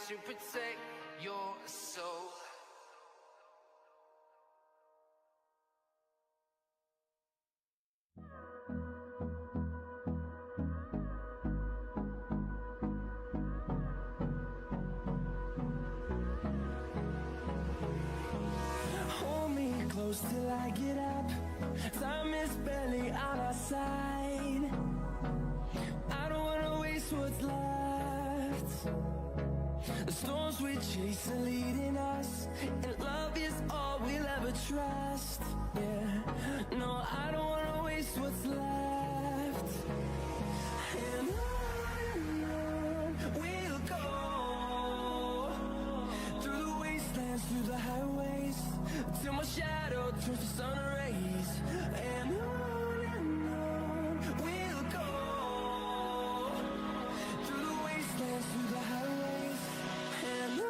to protect your soul. Hold me close till I get up. Time is barely on our side. I don't wanna waste what's left. The storms we chase are leading us, and love is all we'll ever trust. Yeah, no, I don't wanna waste what's left. And on we'll go, through the wastelands, through the highways, till my shadow turns to sun rays. And on we'll go, through the wastelands, through the highways, and on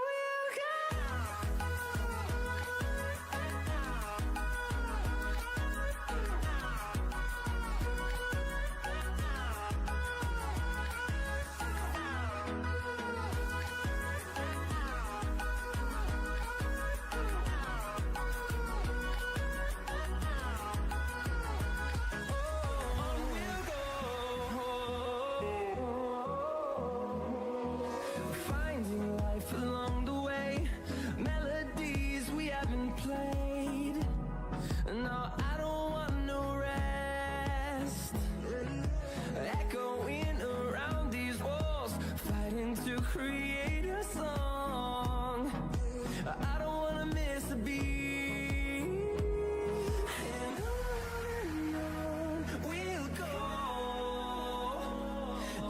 we'll go. Finding life along the way, melodies we haven't played. No, I don't want no rest. Echoing around these walls, fighting to create a song. I don't wanna miss a beat. And on we'll go,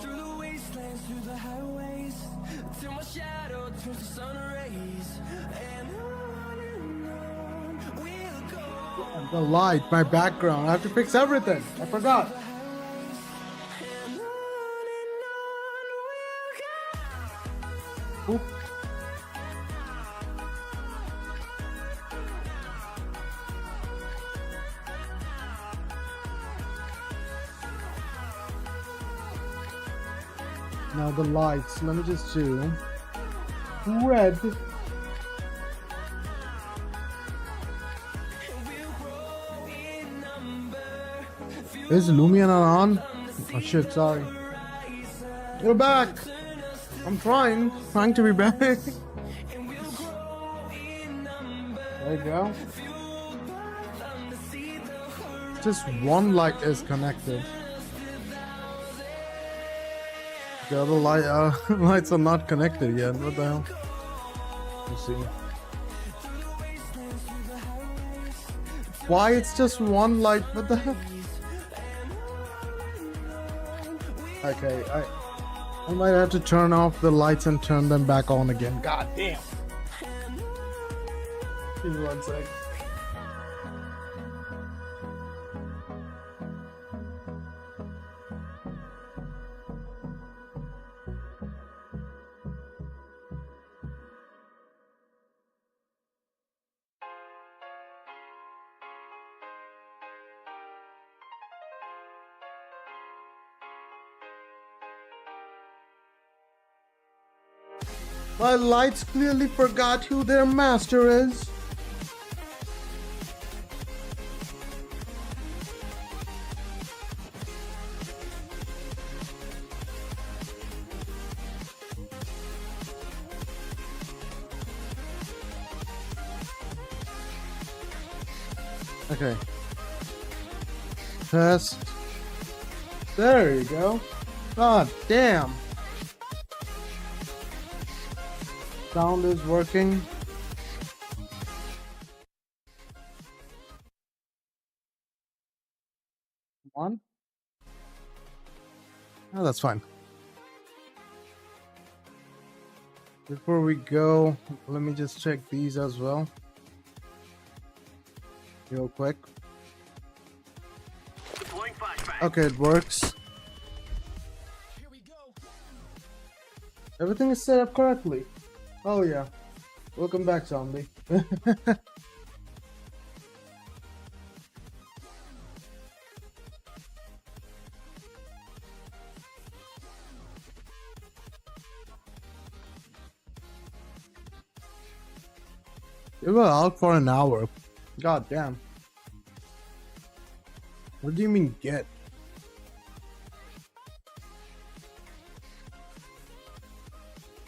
through the wastelands, through the highways, till my shadow turns to sun rays. And on we'll go. The light, my background. I have to fix everything. I forgot. And on we'll go. Oop. Now the lights. Let me just do red. Is Lumia not on? Oh shit, sorry. You're back. I'm trying to be back. There you go. Just one light is connected. The other lights are not connected yet. What the hell? Let's see. Why it's just one light? What the hell? Okay, I might have to turn off the lights and turn them back on again. God damn. Give me 1 sec. My lights clearly forgot who their master is. Okay. Test. There you go. God damn. Sound is working. One. Oh, that's fine. Before we go, let me just check these as well. Real quick. Okay, it works. Everything is set up correctly. Oh yeah. Welcome back, zombie. We were out for an hour. God damn. What do you mean get?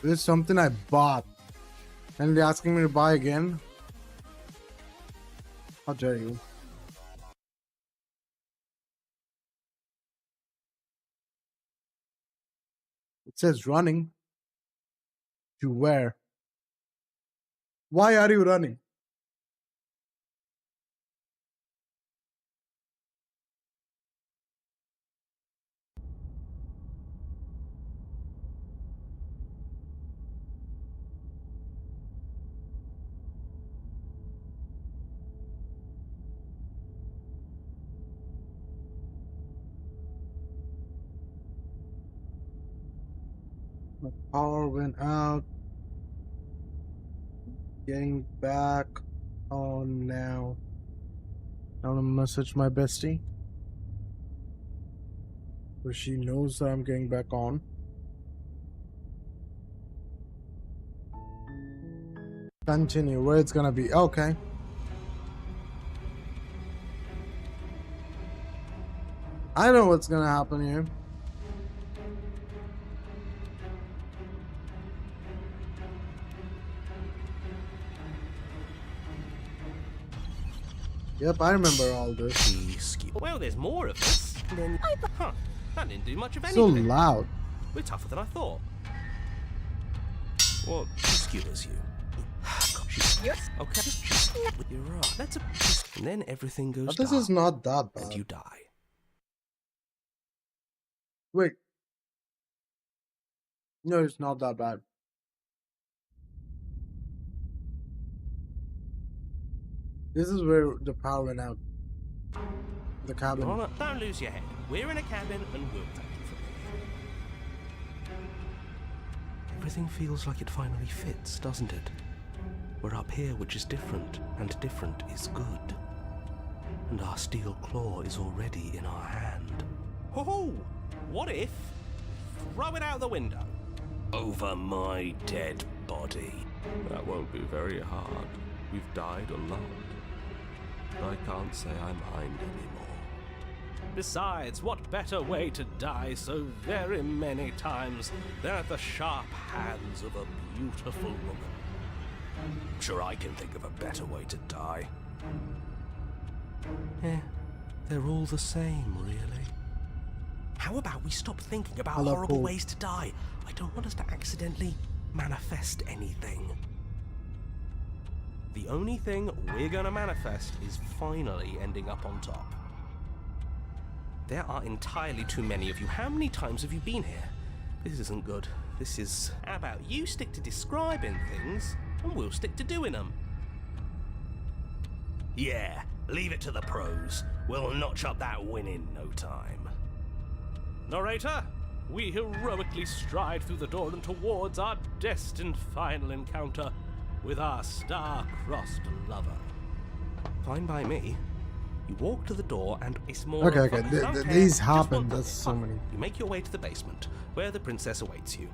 This is something I bought. And they're asking me to buy again? How dare you? It says running. To where? Why are you running? My power went out. Getting back on now. I'm gonna message my bestie. So she knows that I'm getting back on. Continue where it's gonna be. Okay. I know what's gonna happen here. Yep, I remember all this. Well, there's more of this. Then, huh? That didn't do much of So anything. loud. We're tougher than I thought. What skewers you? Yes. Okay. You're right. That's a. And then everything goes. But this dark, is not that and bad. you die. Wait. No, it's not that bad. This is where the power went out. The cabin. Oh, no, don't lose your head. We're in a cabin, and we'll take it from here. Everything feels like it finally fits, doesn't it? We're up here, which is different, and different is good. And our steel claw is already in our hand. Ho-ho! What if? Throw it out the window. Over my dead body. That won't be very hard. We've died a lot. I can't say I'm mind anymore. Besides, what better way to die so very many times than at the sharp hands of a beautiful woman? I'm sure I can think of a better way to die. They're all the same, really. How about we stop thinking about Hello, horrible Paul. ways to die? I don't want us to accidentally manifest anything. The only thing we're gonna manifest is finally ending up on top. There are entirely too many of you. How many times have you been here? This isn't good. This is... How about you stick to describing things, and we'll stick to doing them? Yeah, leave it to the pros. We'll notch up that win in no time. Narrator, we heroically stride through the door and towards our destined final encounter with our star-crossed lover. Fine by me. You walk to the door and it's more... Okay, of a- okay. don't care, These just happen. one There's so moment. many. You make your way to the basement, where the princess awaits you.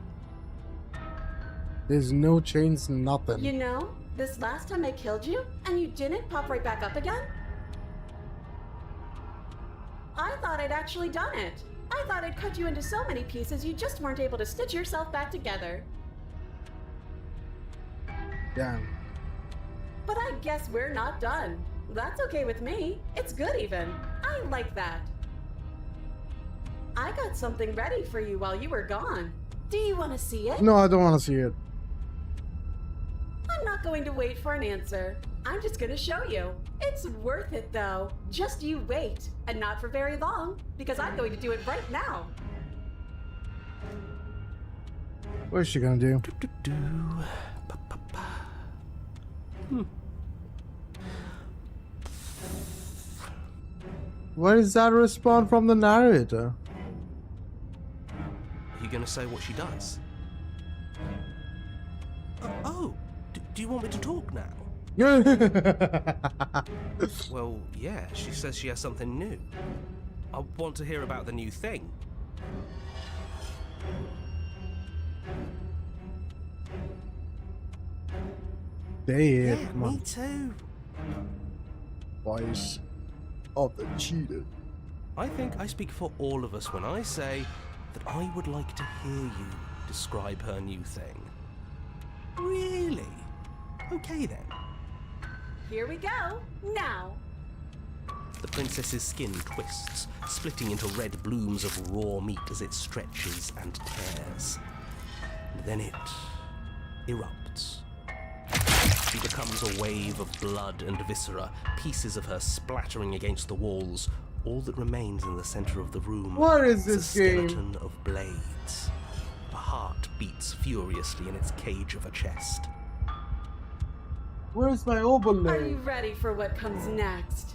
There's no chains, nothing. You know, this last time I killed you, and you didn't pop right back up again? I thought I'd actually done it. I thought I'd cut you into so many pieces you just weren't able to stitch yourself back together. Damn. But I guess we're not done. That's okay with me. It's good even. I like that. I got something ready for you while you were gone. Do you want to see it? No, I don't want to see it. I'm not going to wait for an answer. I'm just going to show you. It's worth it though. Just you wait. And not for very long, because I'm going to do it right now. What is she gonna do? Do-do-do. Pa-pa-pa. Where is that response from the narrator? Are you gonna say what she does? Do you want me to talk now? Well, yeah, she says she has something new. I want to hear about the new thing. did. Yeah, Come on. me too. Voice of the cheated. I think I speak for all of us when I say that I would like to hear you describe her new thing. Really? Okay then. Here we go. Now. The princess's skin twists, splitting into red blooms of raw meat as it stretches and tears. And then it erupts. She becomes a wave of blood and viscera, pieces of her splattering against the walls. All that remains in the center of the room What is is this a game? skeleton of blades. A heart beats furiously in its cage of a chest. Where's my Are overlay? you ready for what comes next?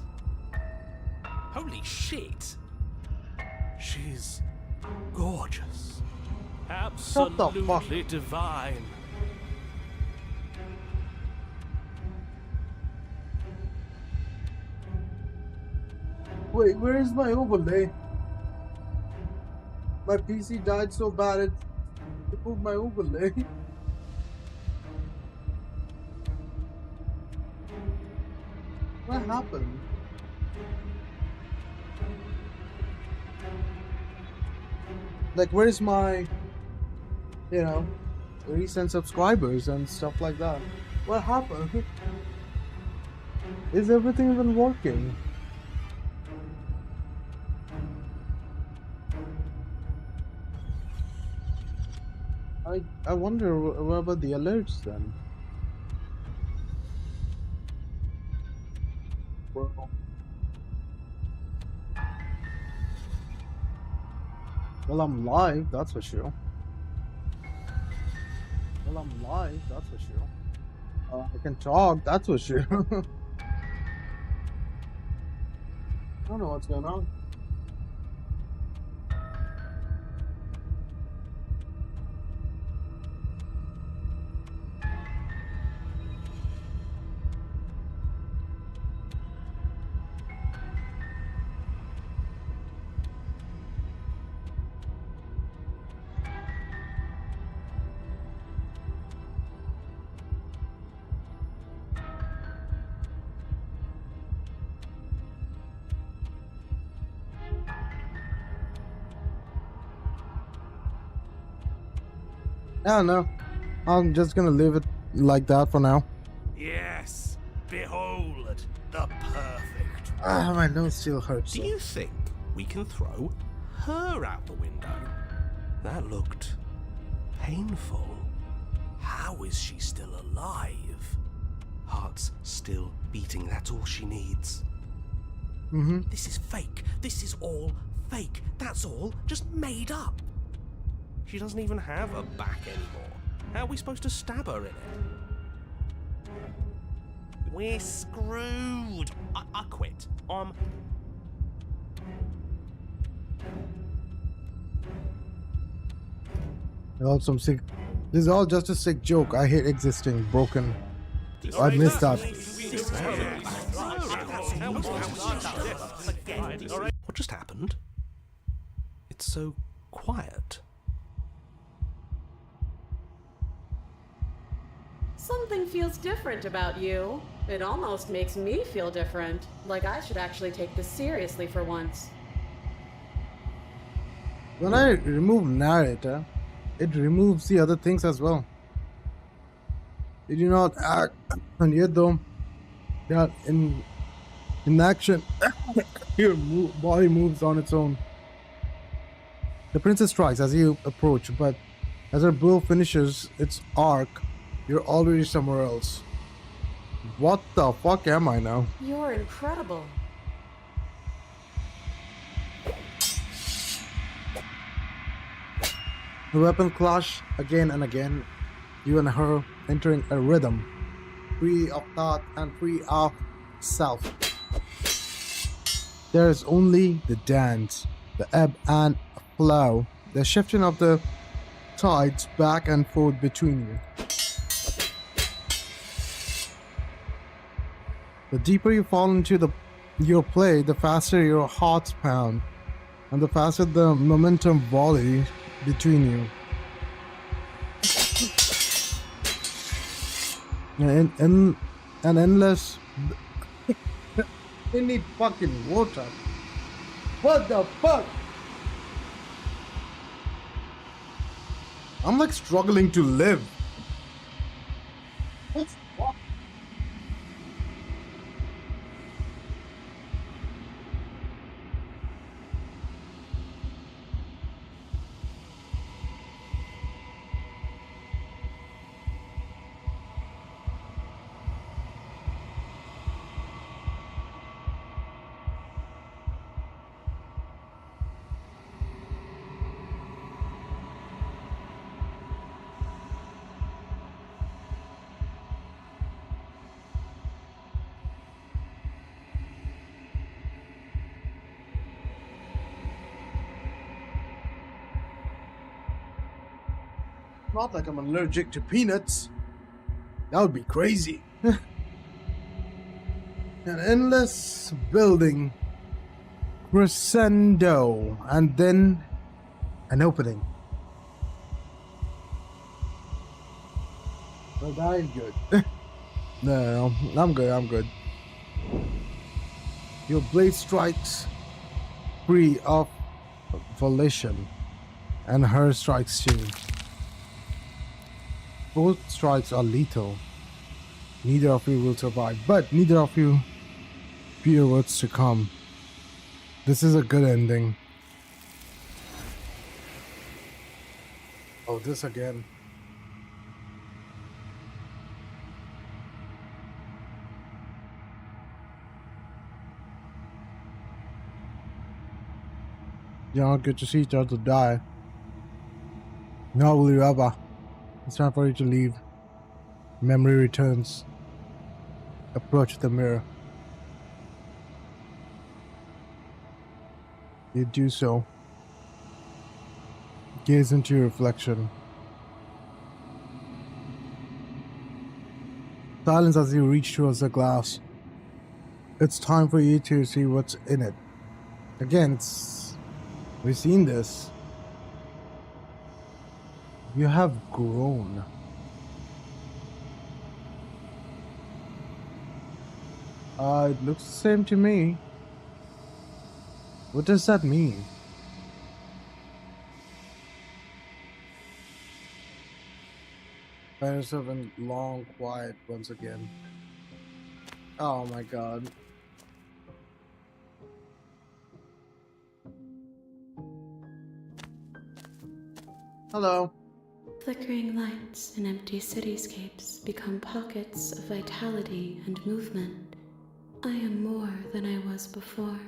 Holy shit! She's gorgeous. Absolutely divine. Wait, where is my overlay? My PC died so bad it removed my overlay. What happened? Like, where's my, recent subscribers and stuff like that? What happened? Is everything even working? I wonder what about the alerts then? Well, I'm live, that's for sure. I can talk, that's for sure. I don't know what's going on. I don't know. I'm just gonna leave it like that for now. Yes, behold the perfect. My nose still hurts. Do you think we can throw her out the window? That looked painful. How is she still alive? Heart's still beating, that's all she needs. This is fake. This is all fake. That's all just made up. She doesn't even have a back anymore. How are we supposed to stab her in it? We're screwed. I quit. Also, I'm sick. This is all just a sick joke. I hate existing. Broken. I missed that. What just happened? It's so quiet. Something feels different about you. It almost makes me feel different. Like I should actually take this seriously for once. When I remove narrator, it removes the other things as well. You do not act, and yet though, yeah, in action, your body moves on its own. The princess strikes as you approach, but as her bow finishes its arc, you're already somewhere else. What the fuck am I now? You're incredible. The weapon clash again and again, you and her entering a rhythm, free of thought and free of self. There is only the dance, the ebb and flow, the shifting of the tides back and forth between you. The deeper you fall into your play, the faster your hearts pound, and the faster the momentum volley between you. And an endless. They need fucking water. What the fuck? I'm like struggling to live. What's wrong? Not like I'm allergic to peanuts. That would be crazy. An endless building. Crescendo. And then an opening. Well, that ain't good. No, I'm good, I'm good. Your blade strikes free of volition. And her strikes too. Both strikes are lethal. Neither of you will survive, but neither of you fear what's to come. This is a good ending. Oh, this again. You don't get to see each other die. Nor will you ever. It's time for you to leave. Memory returns. Approach the mirror. You do so. Gaze into your reflection. Silence as you reach towards the glass. It's time for you to see what's in it. Again, we've seen this. You have grown. It looks the same to me. What does that mean? Find yourself in long quiet once again. Oh my god. Hello. Flickering lights in empty cityscapes become pockets of vitality and movement. I am more than I was before.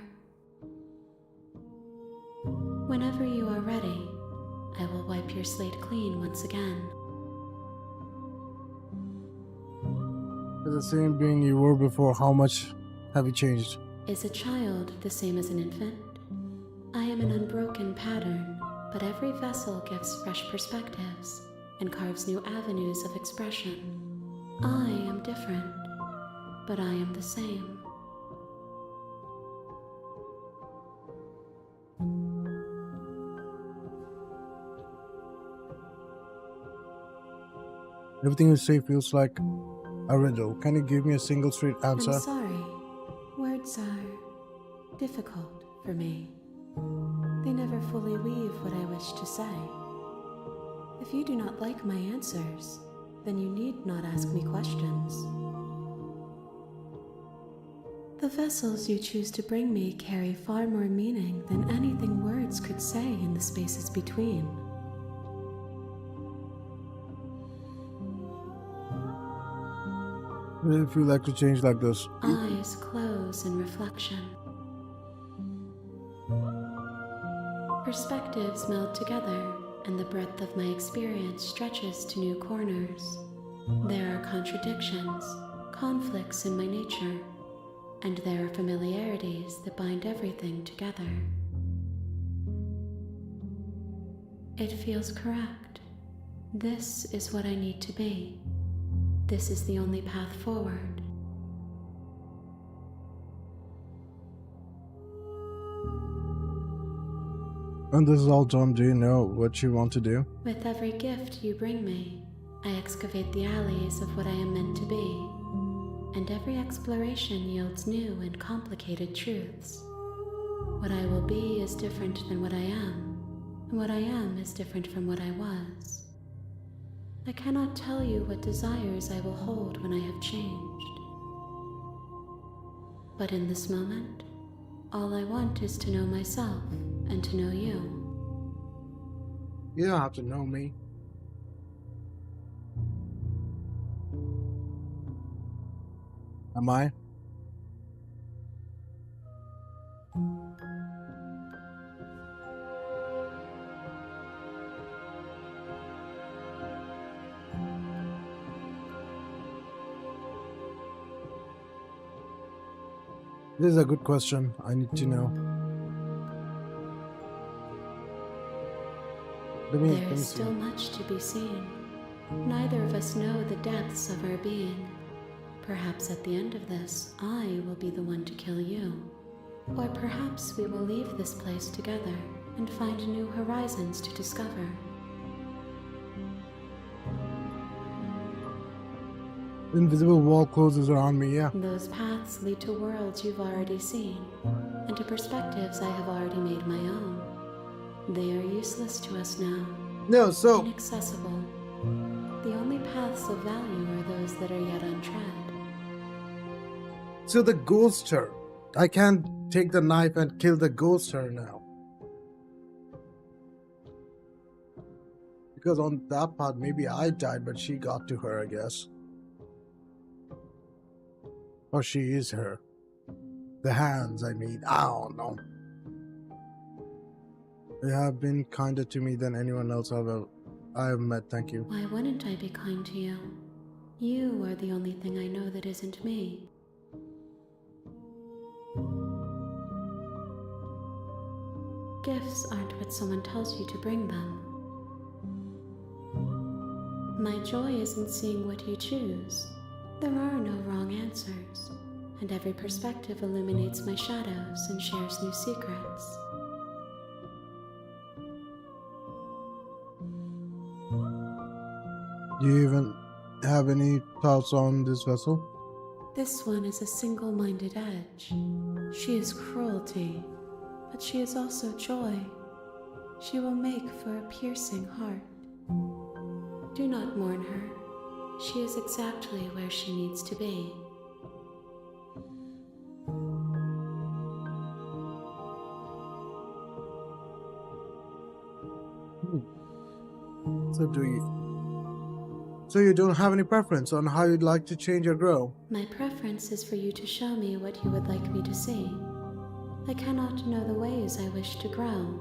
Whenever you are ready, I will wipe your slate clean once again. For the same being you were before, how much have you changed? Is a child the same as an infant? I am an unbroken pattern, but every vessel gives fresh perspectives and carves new avenues of expression. I am different, but I am the same. Everything you say feels like a riddle. Can you give me a single straight answer? I'm sorry. Words are difficult for me. They never fully weave what I wish to say. If you do not like my answers, then you need not ask me questions. The vessels you choose to bring me carry far more meaning than anything words could say in the spaces between. If you like to change like this. Eyes close in reflection. Perspectives meld together, and the breadth of my experience stretches to new corners. There are contradictions, conflicts in my nature, and there are familiarities that bind everything together. It feels correct. This is what I need to be. This is the only path forward. And this is all done. Do you know what you want to do? With every gift you bring me, I excavate the alleys of what I am meant to be, and every exploration yields new and complicated truths. What I will be is different than what I am, and what I am is different from what I was. I cannot tell you what desires I will hold when I have changed. But in this moment, all I want is to know myself and to know you. You don't have to know me. Am I? This is a good question. I need to know. There is still much to be seen. Neither of us know the depths of our being. Perhaps at the end of this, I will be the one to kill you. Or perhaps we will leave this place together and find new horizons to discover. Invisible wall closes around me, yeah. Those paths lead to worlds you've already seen, and to perspectives I have already made my own. They are useless to us now. No, so Inaccessible. The only paths of value are those that are yet untread. the ghoster. I can't take the knife and kill the ghoster now. Because on that part, maybe I died, but she got to her, I guess. Or she is her. The hands, I mean. I don't know. They have been kinder to me than anyone else I have met, thank you. Why wouldn't I be kind to you? You are the only thing I know that isn't me. Gifts aren't what someone tells you to bring them. My joy isn't seeing what you choose. There are no wrong answers, and every perspective illuminates my shadows and shares new secrets. Do you even have any thoughts on this vessel? This one is a single-minded edge. She is cruelty, but she is also joy. She will make for a piercing heart. Do not mourn her. She is exactly where she needs to be. So you don't have any preference on how you'd like to change or grow? My preference is for you to show me what you would like me to see. I cannot know the ways I wish to grow,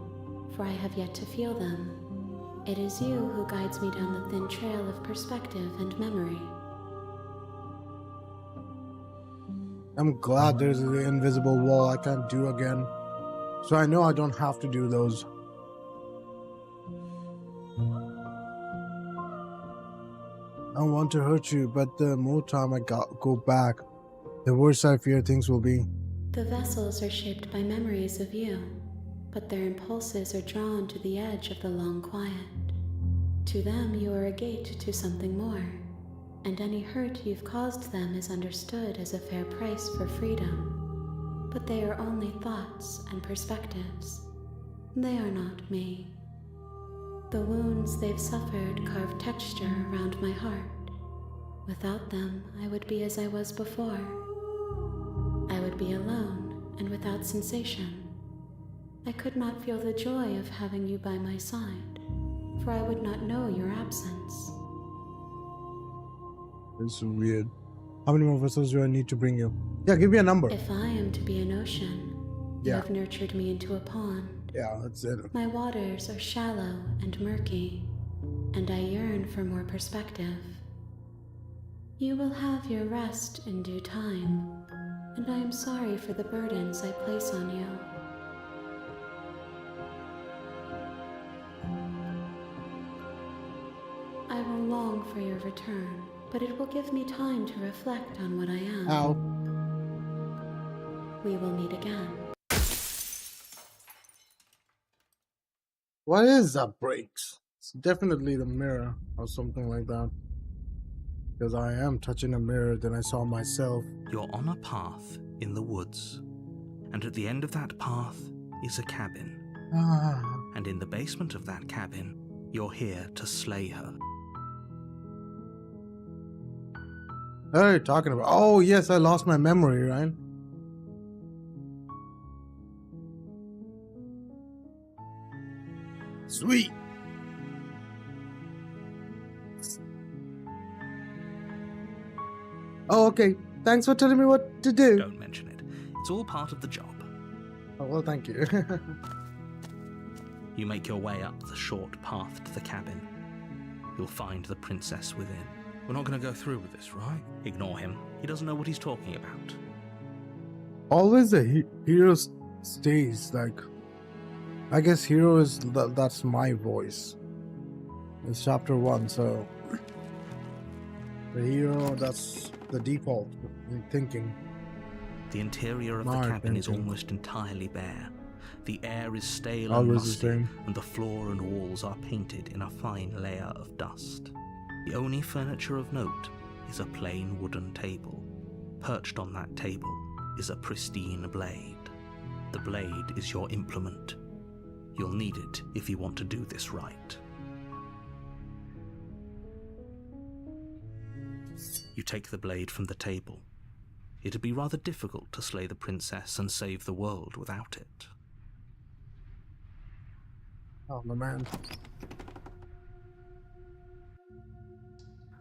for I have yet to feel them. It is you who guides me down the thin trail of perspective and memory. I'm glad there's the invisible wall I can't do again. So I know I don't have to do those. I don't want to hurt you, but the more time I go back, the worse I fear things will be. The vessels are shaped by memories of you, but their impulses are drawn to the edge of the long quiet. To them, you are a gate to something more, and any hurt you've caused them is understood as a fair price for freedom. But they are only thoughts and perspectives. They are not me. The wounds they've suffered carve texture around my heart. Without them, I would be as I was before. I would be alone and without sensation. I could not feel the joy of having you by my side, for I would not know your absence. It's so weird. How many more vessels do I need to bring you? Yeah, give me a number. If I am to be an ocean, you Yeah. have nurtured me into a pond. Yeah, that's it. My waters are shallow and murky, and I yearn for more perspective. You will have your rest in due time, and I am sorry for the burdens I place on you. I will long for your return, but it will give me time to reflect on what I am. Ow. We will meet again. What is that breaks? It's definitely the mirror or something like that. Because I am touching a mirror, then I saw myself. You're on a path in the woods, and at the end of that path is a cabin. Ah. And in the basement of that cabin, you're here to slay her. What are you talking about? Oh, yes, I lost my memory, right? Sweet. Oh, okay. Thanks for telling me what to do. Don't mention it. It's all part of the job. Oh, well, thank you. You make your way up the short path to the cabin. You'll find the princess within. We're not going to go through with this, right? Ignore him. He doesn't know what he's talking about. Always the hero stays, like, I guess hero is, that's my voice. It's chapter 1, so the hero, that's the default in thinking. The interior of the cabin is almost entirely bare. The air is stale and Always the musty, same. and the floor and walls are painted in a fine layer of dust. The only furniture of note is a plain wooden table. Perched on that table is a pristine blade. The blade is your implement. You'll need it if you want to do this right. You take the blade from the table. It'd be rather difficult to slay the princess and save the world without it. Oh, my man.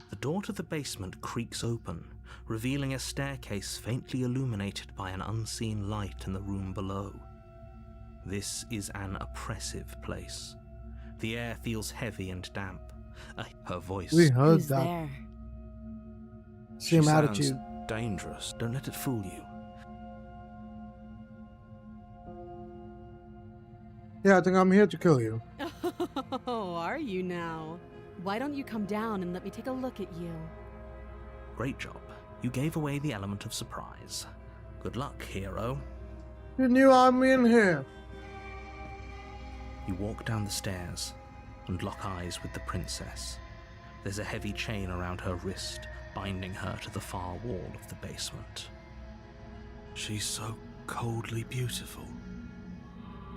The door to the basement creaks open, revealing a staircase faintly illuminated by an unseen light in the room below. This is an oppressive place. The air feels heavy and damp. Her voice. We heard Who's that. there? Same She attitude. sounds dangerous. Don't let it fool you. Yeah, I think I'm here to kill you. Oh, are you now? Why don't you come down and let me take a look at you? Great job. You gave away the element of surprise. Good luck, hero. You knew I'm in here. You walk down the stairs and lock eyes with the princess. There's a heavy chain around her wrist, binding her to the far wall of the basement. She's so coldly beautiful.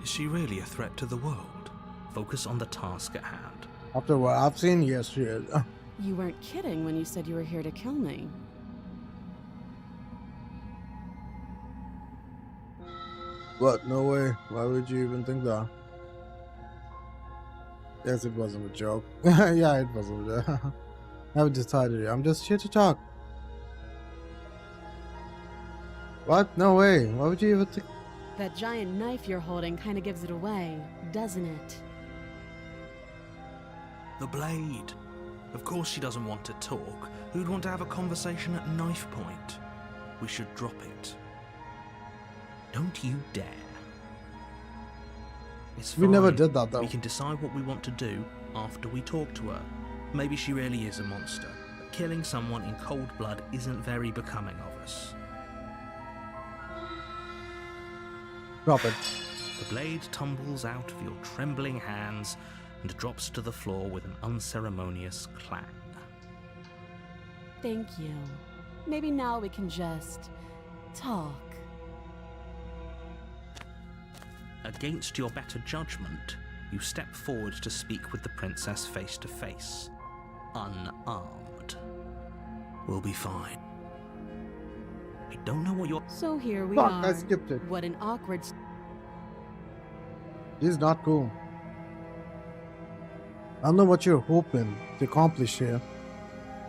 Is she really a threat to the world? Focus on the task at hand. After what I've seen, yes, she is. You weren't kidding when you said you were here to kill me. What? No way. Why would you even think that? Yes, it wasn't a joke. Yeah, it wasn't a joke. I've decided. I'm just here to talk. What? No way. Why would you even think? That giant knife you're holding kind of gives it away, doesn't it? The blade. Of course she doesn't want to talk. Who'd want to have a conversation at knife point? We should drop it. Don't you dare. It's We never fine. did that, though. We can decide what we want to do after we talk to her. Maybe she really is a monster, but killing someone in cold blood isn't very becoming of us. Drop it. The blade tumbles out of your trembling hands and drops to the floor with an unceremonious clang. Thank you. Maybe now we can just talk. Against your better judgment, you step forward to speak with the princess face to face, unarmed. We'll be fine. I don't know what you're... So here we Fuck, are. I skipped it. What an awkward... This is not cool. I don't know what you're hoping to accomplish here.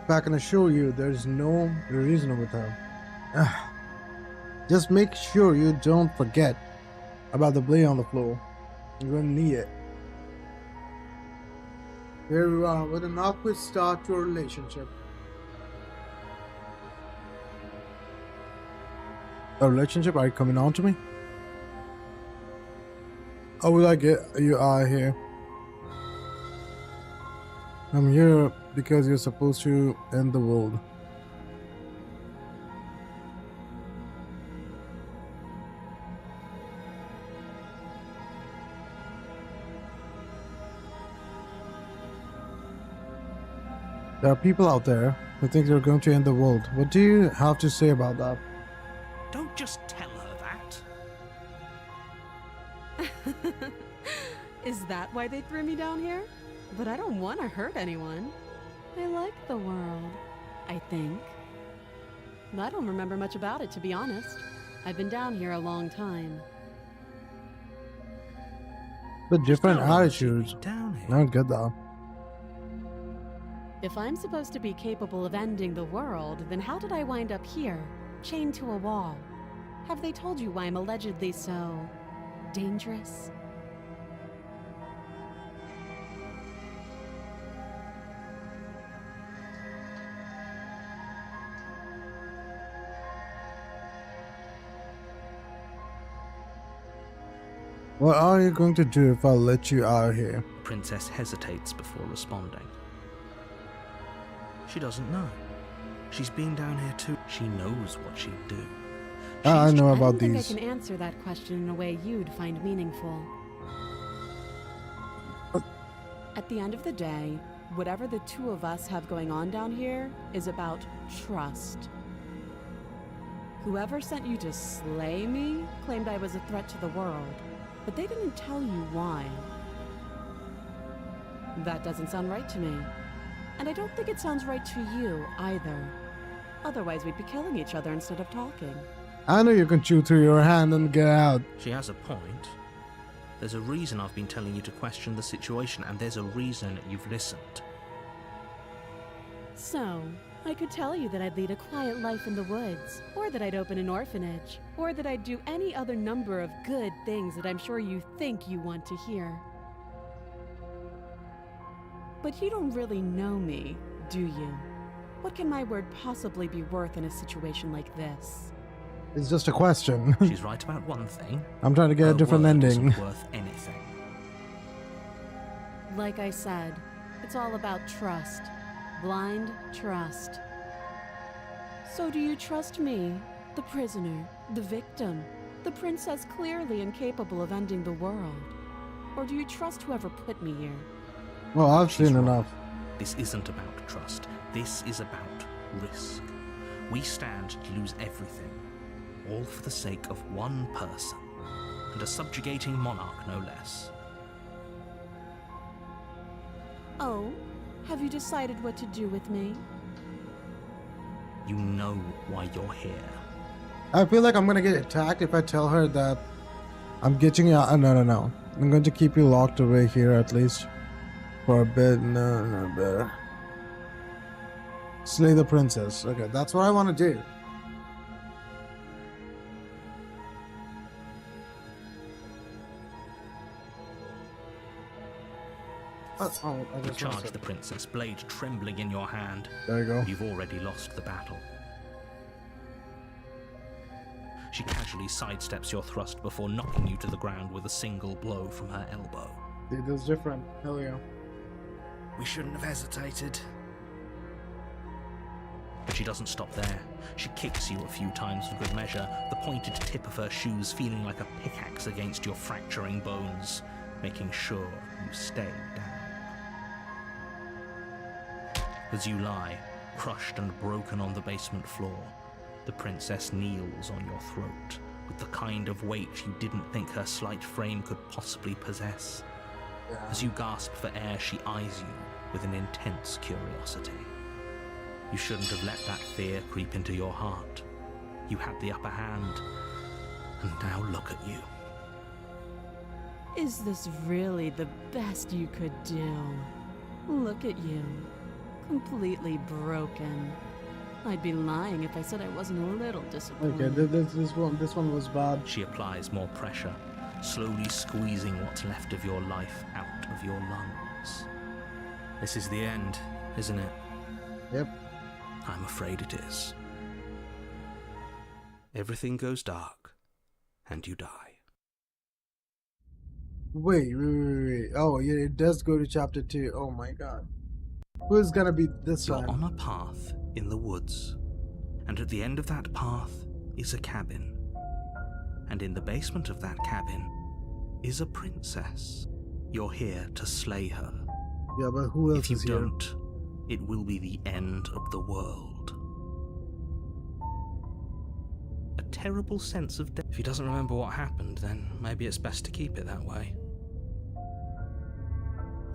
But I can assure you there's no reason with her. Just make sure you don't forget about the blade on the floor. You're gonna need it. Here we are with an awkward start to a relationship. A relationship? Are you coming on to me? How will I get you out of here? I'm here because you're supposed to end the world. There are people out there who thinks you're going to end the world. What do you have to say about that? Don't just tell her that. Is that why they threw me down here? But I don't want to hurt anyone. I like the world, I think. I don't remember much about it, to be honest. I've been down here a long time. The different How long has she attitudes. been down here? Not good though. If I'm supposed to be capable of ending the world, then how did I wind up here, chained to a wall? Have they told you why I'm allegedly so dangerous? What are you going to do if I let you out of here? Princess hesitates before responding. She doesn't know. She's been down here too. She knows what she'd do. I know I about don't think these. I can answer that question in a way you'd find meaningful. At the end of the day, whatever the two of us have going on down here is about trust. Whoever sent you to slay me claimed I was a threat to the world, but they didn't tell you why. That doesn't sound right to me. And I don't think it sounds right to you either. Otherwise, we'd be killing each other instead of talking. I know you can chew through your hand and get out. She has a point. There's a reason I've been telling you to question the situation, and there's a reason you've listened. So, I could tell you that I'd lead a quiet life in the woods, or that I'd open an orphanage, or that I'd do any other number of good things that I'm sure you think you want to hear. But you don't really know me, do you? What can my word possibly be worth in a situation like this? It's just a question. She's right about one thing. I'm trying to get a Her different word ending. isn't worth anything. Like I said, it's all about trust. Blind trust. So do you trust me, the prisoner, the victim, the princess clearly incapable of ending the world? Or do you trust whoever put me here? Well, I've She's seen right. enough. This isn't about trust. This is about risk. We stand to lose everything, all for the sake of one person, and a subjugating monarch no less. Oh, have you decided what to do with me? You know why you're here. I feel like I'm gonna get attacked if I tell her that I'm getting you out. No. I'm going to keep you locked away here at least for a bit. No, better. Slay the princess. Okay, that's what I want to do. Oh, I You just charge lost the it. princess, blade trembling in your hand. There you go. You've already lost the battle. She casually sidesteps your thrust before knocking you to the ground with a single blow from her elbow. Dude, this is different. Hell yeah. We shouldn't have hesitated. But she doesn't stop there. She kicks you a few times for good measure, the pointed tip of her shoes feeling like a pickaxe against your fracturing bones, making sure you stay down. As you lie, crushed and broken on the basement floor, the princess kneels on your throat with the kind of weight you didn't think her slight frame could possibly possess. As you gasp for air, she eyes you with an intense curiosity. You shouldn't have let that fear creep into your heart. You had the upper hand, and now look at you. Is this really the best you could do? Look at you. Completely broken. I'd be lying if I said I wasn't a little disappointed. Okay, this one was bad. She applies more pressure, slowly squeezing what's left of your life out of your lungs. This is the end, isn't it? Yep. I'm afraid it is. Everything goes dark, and you die. Wait. Oh, yeah, it does go to chapter 2. Oh my god. Who's gonna be this You're time? on a path in the woods, and at the end of that path is a cabin. And in the basement of that cabin is a princess. You're here to slay her. Yeah, but who else If you is here? don't, it will be the end of the world. A terrible sense of death. If he doesn't remember what happened, then maybe it's best to keep it that way.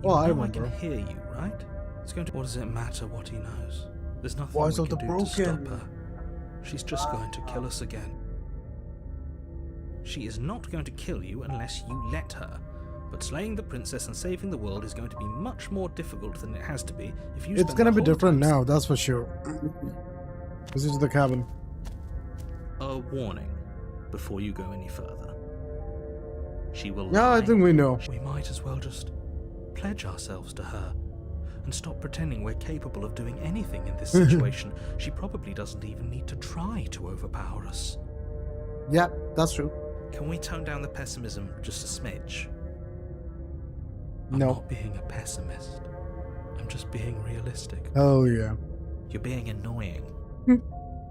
Oh, I I remember. can hear you, right? It's going to. What does it matter what he knows? There's nothing Voice we of can the do to stop broken. her. She's just going to kill us again. She is not going to kill you unless you let her. But slaying the princess and saving the world is going to be much more difficult than it has to be if you. It's spend gonna the be whole different time now, that's for sure. Visit to the cabin. A warning before you go any further. She will Yeah, I lie. think we know. We might as well just pledge ourselves to her and stop pretending we're capable of doing anything in this situation. She probably doesn't even need to try to overpower us. Yeah, that's true. Can we tone down the pessimism just a smidge? I'm No. not being a pessimist. I'm just being realistic. Oh yeah. You're being annoying.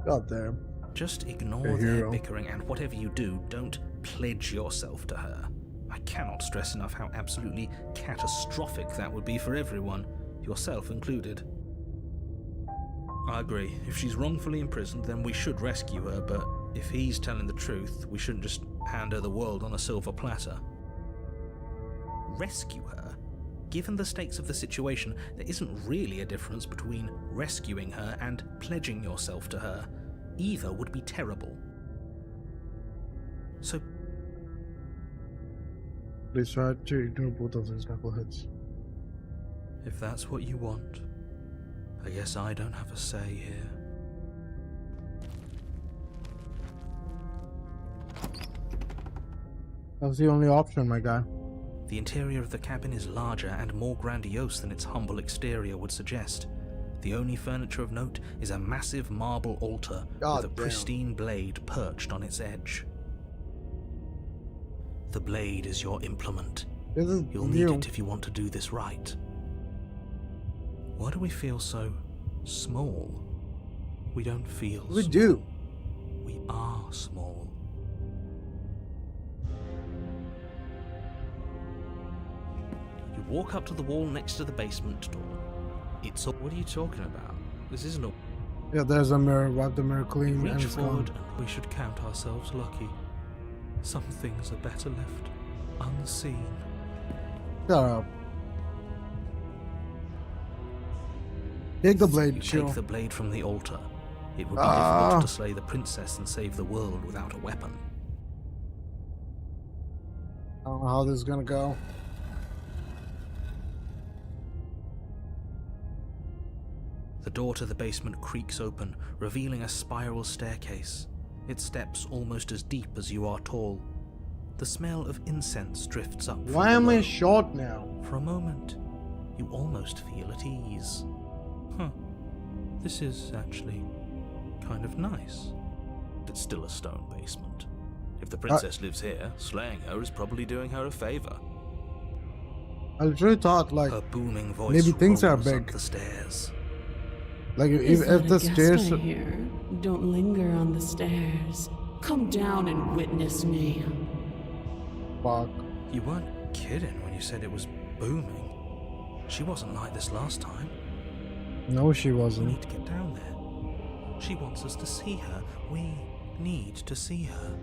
God damn. Just ignore A their hero. bickering, and whatever you do, don't pledge yourself to her. I cannot stress enough how absolutely catastrophic that would be for everyone, yourself included. I agree. If she's wrongfully imprisoned, then we should rescue her, but if he's telling the truth, we shouldn't just hand her the world on a silver platter. Rescue her? Given the stakes of the situation, there isn't really a difference between rescuing her and pledging yourself to her. Either would be terrible. So Please try to ignore both of these knuckleheads. if that's what you want, I guess I don't have a say here. That's the only option, my guy. The interior of the cabin is larger and more grandiose than its humble exterior would suggest. The only furniture of note is a massive marble altar God with a damn. pristine blade perched on its edge. The blade is your implement. This is You'll need new. it if you want to do this right. Why do we feel so small? We don't feel We small. do. We are small. You walk up to the wall next to the basement door. It's a... What are you talking about? This isn't a... Yeah, there's a mirror. Wipe the mirror clean and Reach it's forward gone. and we should count ourselves lucky. Some things are better left unseen. Shut up. Take the blade, You chill. take the blade from the altar. It would be Ah. difficult to slay the princess and save the world without a weapon. I don't know how this is gonna go. The door to the basement creaks open, revealing a spiral staircase. Its steps almost as deep as you are tall. The smell of incense drifts up. from Why am I below. short now? For a moment, you almost feel at ease. Huh. This is actually kind of nice. It's still a stone basement. If the princess lives here, slaying her is probably doing her a favor. I literally thought like Her booming voice maybe things are rolls up big. the stairs. Is if that the a guest stairs. I hear? Don't linger on the stairs. Come down and witness me. Fuck. You weren't kidding when you said it was booming. She wasn't like this last time. No, she We wasn't. need to get down there. She wants us to see her. We need to see her.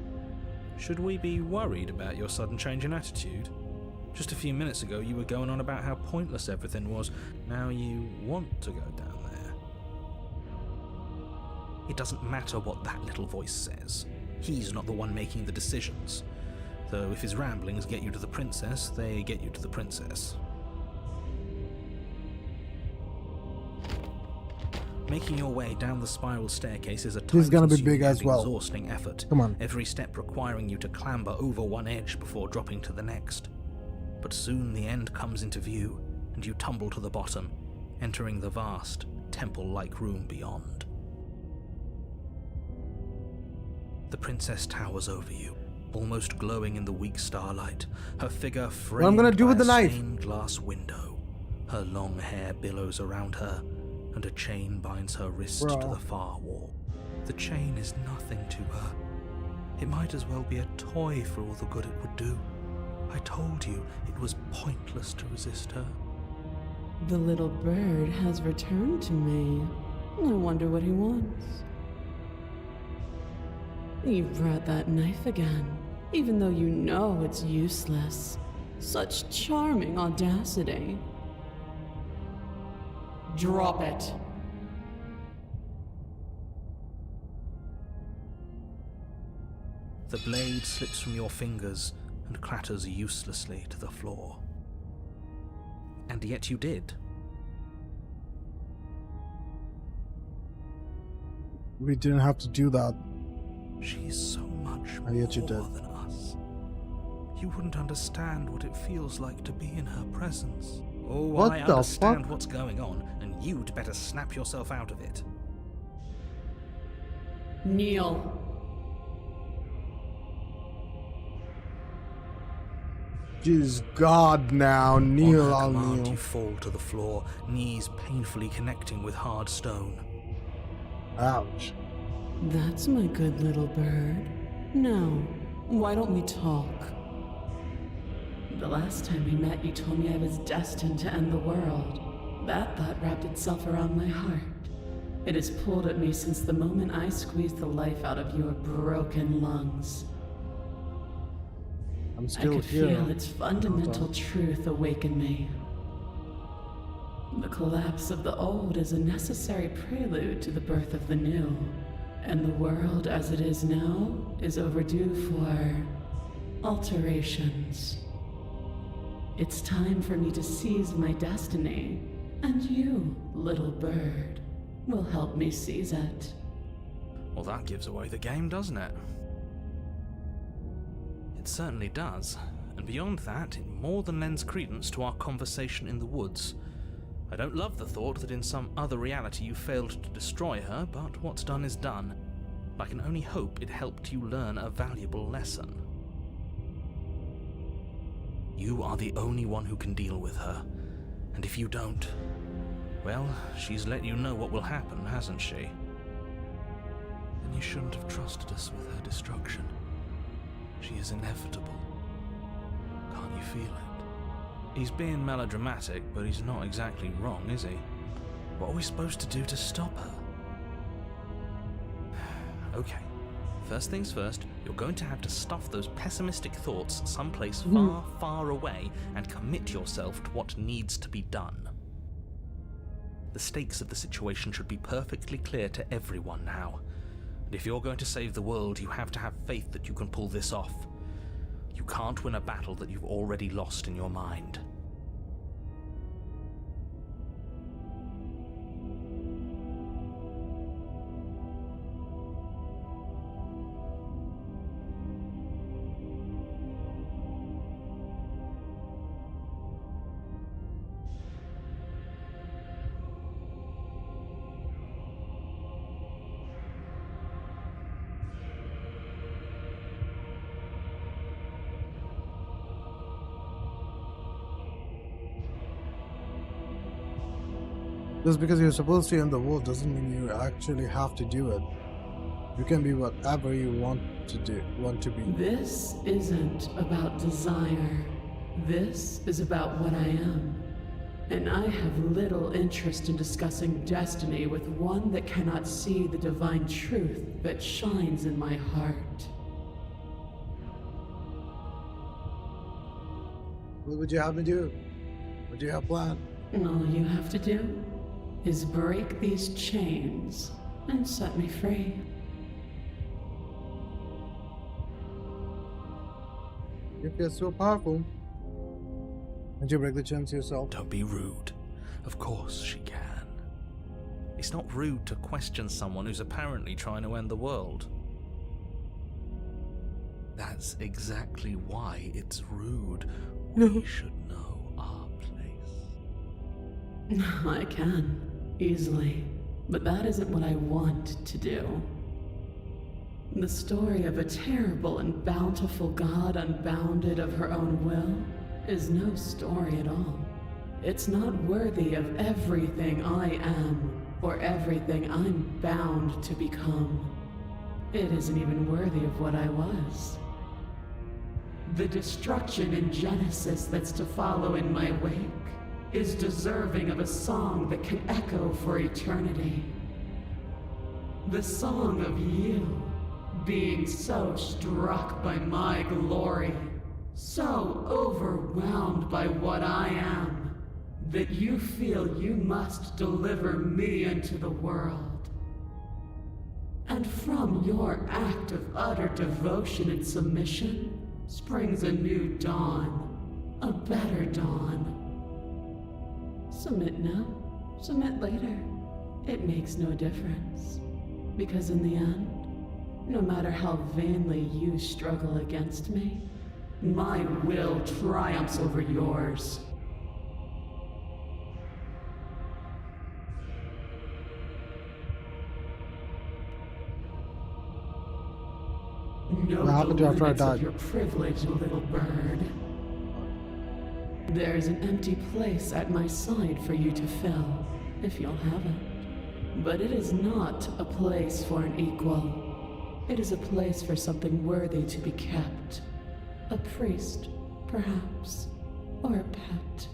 Should we be worried about your sudden change in attitude? Just a few minutes ago you were going on about how pointless everything was. Now you want to go down there. It doesn't matter what that little voice says. He's not the one making the decisions. Though if his ramblings get you to the princess, they get you to the princess. Making your way down the spiral staircase is a He's gonna be time-consuming big as and well. exhausting effort. Come on. Every step requiring you to clamber over one edge before dropping to the next. But soon the end comes into view, and you tumble to the bottom, entering the vast, temple-like room beyond. The princess towers over you, almost glowing in the weak starlight, her figure framed I'm gonna do by with a the knife? stained glass window. Her long hair billows around her, and a chain binds her wrist to Bruh. the far wall. The chain is nothing to her. It might as well be a toy for all the good it would do. I told you it was pointless to resist her. The little bird has returned to me. I wonder what he wants. You brought that knife again, even though you know it's useless. Such charming audacity. Drop it. The blade slips from your fingers and clatters uselessly to the floor. And yet you did. We didn't have to do that. She's so much And yet you more did. than us. You wouldn't understand what it feels like to be in her presence. Oh, What I the understand fuck? what's going on, and you'd better snap yourself out of it. Kneel. Jeez, God now, On kneel, her I'll command, kneel. you fall to the floor, knees painfully connecting with hard stone. Ouch. That's my good little bird. Now, why don't we talk? The last time we met, you told me I was destined to end the world. That thought wrapped itself around my heart. It has pulled at me since the moment I squeezed the life out of your broken lungs. I'm I still could here. feel its fundamental truth awaken me. The collapse of the old is a necessary prelude to the birth of the new, and the world as it is now is overdue for alterations. It's time for me to seize my destiny, and you, little bird, will help me seize it. Well, that gives away the game, doesn't it? It certainly does. And beyond that, it more than lends credence to our conversation in the woods. I don't love the thought that in some other reality you failed to destroy her, but what's done is done. I can only hope it helped you learn a valuable lesson. You are the only one who can deal with her, and if you don't, well, she's let you know what will happen, hasn't she? And you shouldn't have trusted us with her destruction. She is inevitable. Can't you feel it? He's being melodramatic, but he's not exactly wrong, is he? What are we supposed to do to stop her? Okay. First things first, you're going to have to stuff those pessimistic thoughts someplace far, far away and commit yourself to what needs to be done. The stakes of the situation should be perfectly clear to everyone now. And if you're going to save the world, you have to have faith that you can pull this off. You can't win a battle that you've already lost in your mind. Just because you're supposed to end the world doesn't mean you actually have to do it. You can be whatever you want to be. This isn't about desire. This is about what I am. And I have little interest in discussing destiny with one that cannot see the divine truth that shines in my heart. What would you have me do? What do you have planned? All you have to do is break these chains and set me free. If you're so powerful, and you break the chains yourself. Don't be rude. Of course she can. It's not rude to question someone who's apparently trying to end the world. That's exactly why it's rude. We should know our place. I can, easily, but that isn't what I want to do. The story of a terrible and bountiful God unbounded of her own will is no story at all. It's not worthy of everything I am, or everything I'm bound to become. It isn't even worthy of what I was. The destruction in Genesis that's to follow in my wake is deserving of a song that can echo for eternity. The song of you being so struck by my glory, so overwhelmed by what I am, that you feel you must deliver me into the world. And from your act of utter devotion and submission springs a new dawn, a better dawn. Submit now, submit later. It makes no difference. Because in the end, no matter how vainly you struggle against me, my will triumphs over yours. Know What happened the to you after I limits of died? your privilege, little bird. there's an empty place at my side for you to fill, if you'll have it. But it is not a place for an equal. It is a place for something worthy to be kept. A priest, perhaps, or a pet.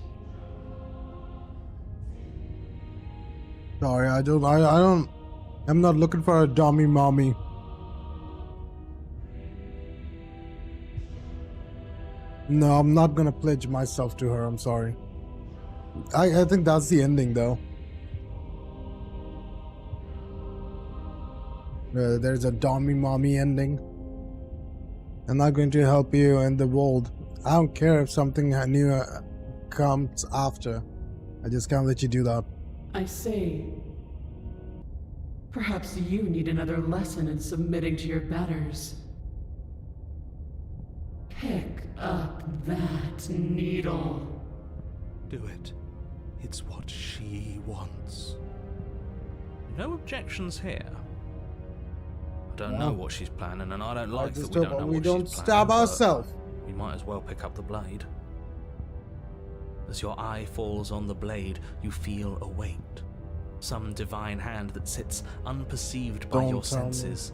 Sorry, I'm not looking for a dummy mommy. No, I'm not gonna pledge myself to her, I'm sorry. I think that's the ending though. There's a dummy mommy ending. I'm not going to help you in the world. I don't care if something new comes after. I just can't let you do that. I say, perhaps you need another lesson in submitting to your betters. Pick up that needle. Do it. It's what she wants. No objections here. I don't know what she's planning, and I don't like that we don't know what don't she's stab planning, ourselves. but we might as well pick up the blade. As your eye falls on the blade, you feel a weight. Some divine hand that sits unperceived by Don't your tell me. senses,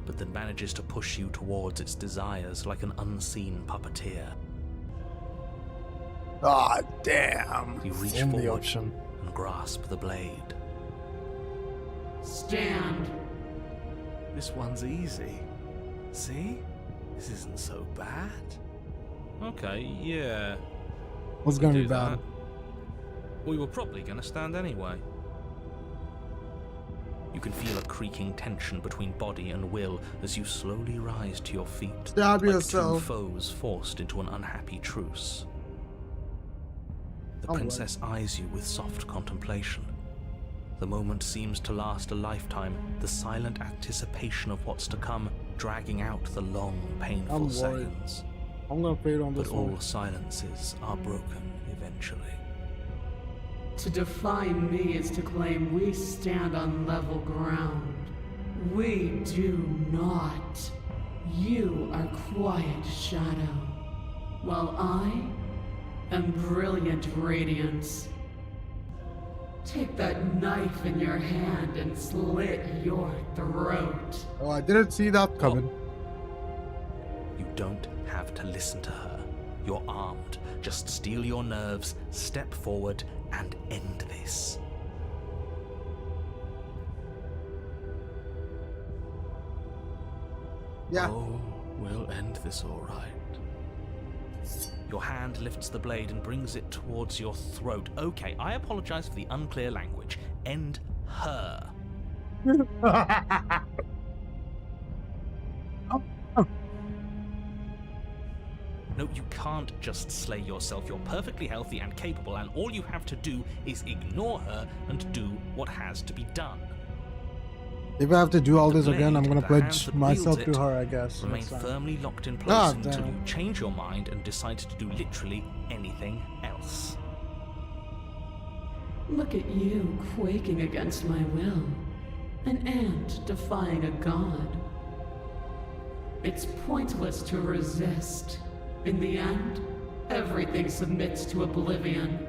but that manages to push you towards its desires like an unseen puppeteer. Ah, damn. You reach In the forward option. and grasp the blade. Stand. This one's easy. See? This isn't so bad. Okay, yeah. What's gonna do be bad? that. We were probably going to stand anyway. You can feel a creaking tension between body and will as you slowly rise to your feet, Stab like yourself. two foes forced into an unhappy truce. The Oh, princess eyes you with soft contemplation. The moment seems to last a lifetime, the silent anticipation of what's to come, dragging out the long, painful I'm worried. seconds. I'm gonna fade on But this all one. silences are broken eventually. To define me is to claim we stand on level ground. We do not. You are quiet shadow, while I am brilliant radiance. Take that knife in your hand and slit your throat. Oh, I didn't see that coming. You don't have to listen to her. You're armed. Just steel your nerves, step forward, and end this. Yeah. Oh, we'll end this all right. Your hand lifts the blade and brings it towards your throat. Okay, I apologize for the unclear language. End her. No, you can't just slay yourself. You're perfectly healthy and capable, and all you have to do is ignore her and do what has to be done. If I have to do all this The again, I'm blade, gonna the pledge hands that myself wields to it, her, I guess. Remain next time. firmly locked in place Ah, until you damn. change your mind and decide to do literally anything else. Look at you quaking against my will. An ant defying a god. It's pointless to resist. In the end, everything submits to oblivion.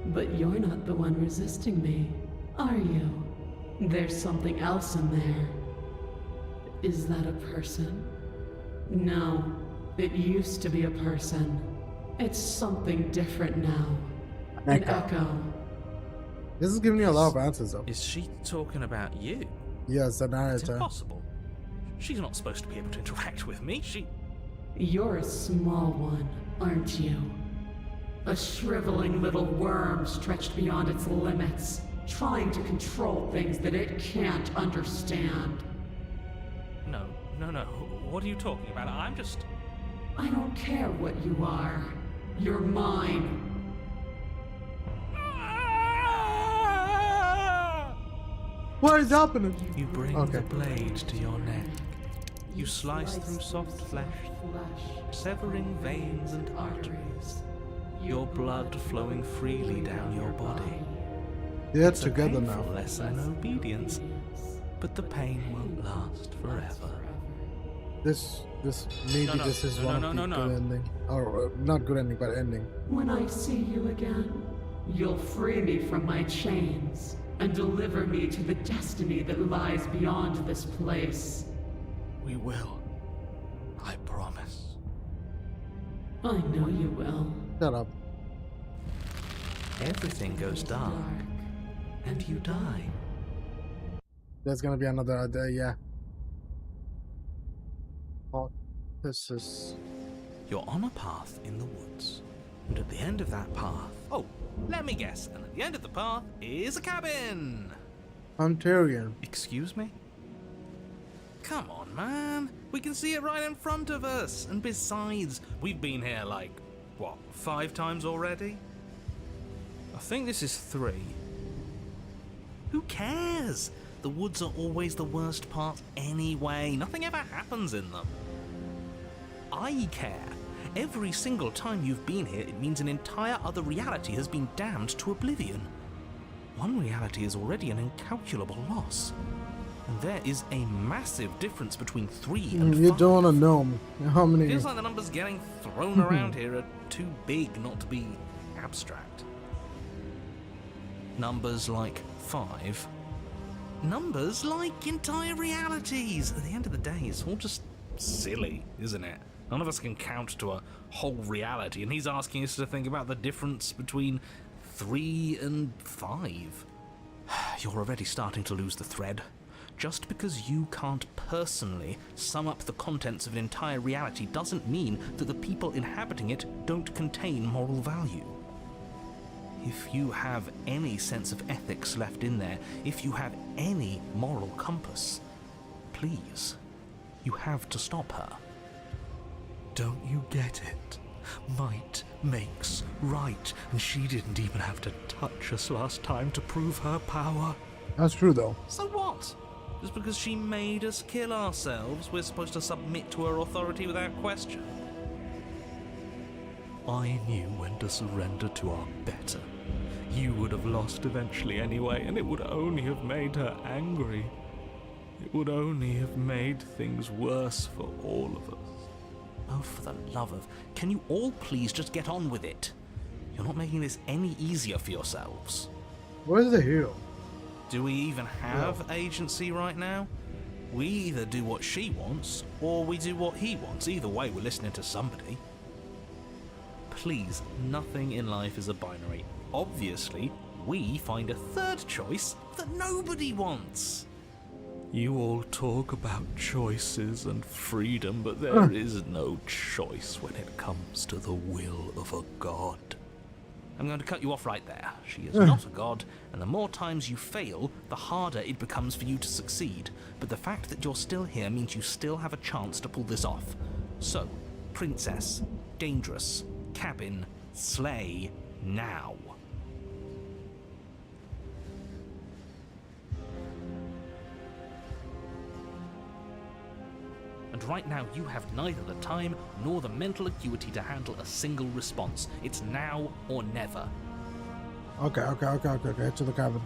But you're not the one resisting me, are you? There's something else in there. Is that a person? No, it used to be a person. It's something different now. An echo. This is giving you a lot of answers, though. Is she talking about you? Yes, the It's narrator. impossible. She's not supposed to be able to interact with me. You're a small one, aren't you? A shriveling little worm stretched beyond its limits, trying to control things that it can't understand. No. What are you talking about? I'm just... I don't care what you are. You're mine. What is happening? You bring Okay. the blade to your neck. You slice through soft flesh, severing veins and arteries. Your blood flowing freely down your body. They're It's a together painful now. lesson in obedience, but the pain won't last forever. Maybe No, this is no, one no, of the no, good no. ending. Or not good ending, but ending. When I see you again, you'll free me from my chains and deliver me to the destiny that lies beyond this place. We will. I promise. I know you will. Shut up. Everything goes dark, and you die. There's gonna be another yeah. Oh, this is... You're on a path in the woods, and at the end of that path... Oh, let me guess. And at the end of the path is a cabin! Ontarian. Excuse me? Come on, man. We can see it right in front of us. And besides, we've been here like, what, 5 times already? I think this is 3. Who cares? The woods are always the worst part anyway. Nothing ever happens in them. I care. Every single time you've been here, it means an entire other reality has been damned to oblivion. One reality is already an incalculable loss. And there is a massive difference between 3 and 5. You don't wanna know how many... Feels like the numbers getting thrown around here are too big not to be abstract. Numbers like 5. Numbers like entire realities. At the end of the day, it's all just silly, isn't it? None of us can count to a whole reality, and he's asking us to think about the difference between 3 and 5. You're already starting to lose the thread. Just because you can't personally sum up the contents of an entire reality doesn't mean that the people inhabiting it don't contain moral value. If you have any sense of ethics left in there, if you have any moral compass, please, you have to stop her. Don't you get it? Might makes right, and she didn't even have to touch us last time to prove her power. That's true, though. So what? Just because she made us kill ourselves, we're supposed to submit to her authority without question? I knew when to surrender to our better. You would have lost eventually anyway, and it would only have made her angry. It would only have made things worse for all of us. Oh, for the love of... Can you all please just get on with it? You're not making this any easier for yourselves. Where's the hero? Do we even have agency right now? We either do what she wants, or we do what he wants. Either way, we're listening to somebody. Please, nothing in life is a binary. Obviously, we find a third choice that nobody wants. You all talk about choices and freedom, but there is no choice when it comes to the will of a god. I'm going to cut you off right there. She is not a god, and the more times you fail, the harder it becomes for you to succeed. But the fact that you're still here means you still have a chance to pull this off. So, princess, dangerous, cabin, slay, now. And right now, you have neither the time nor the mental acuity to handle a single response. It's now or never. Okay. To the cabin.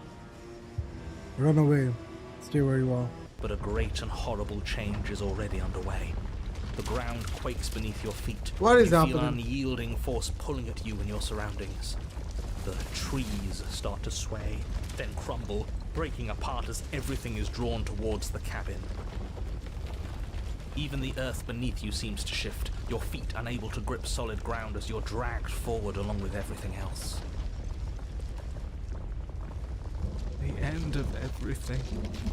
Run away. Stay where you are. But a great and horrible change is already underway. The ground quakes beneath your feet. What is you happening? feel an unyielding force pulling at you and your surroundings. The trees start to sway, then crumble, breaking apart as everything is drawn towards the cabin. Even the earth beneath you seems to shift. your feet unable to grip solid ground as you're dragged forward along with everything else. The end of everything.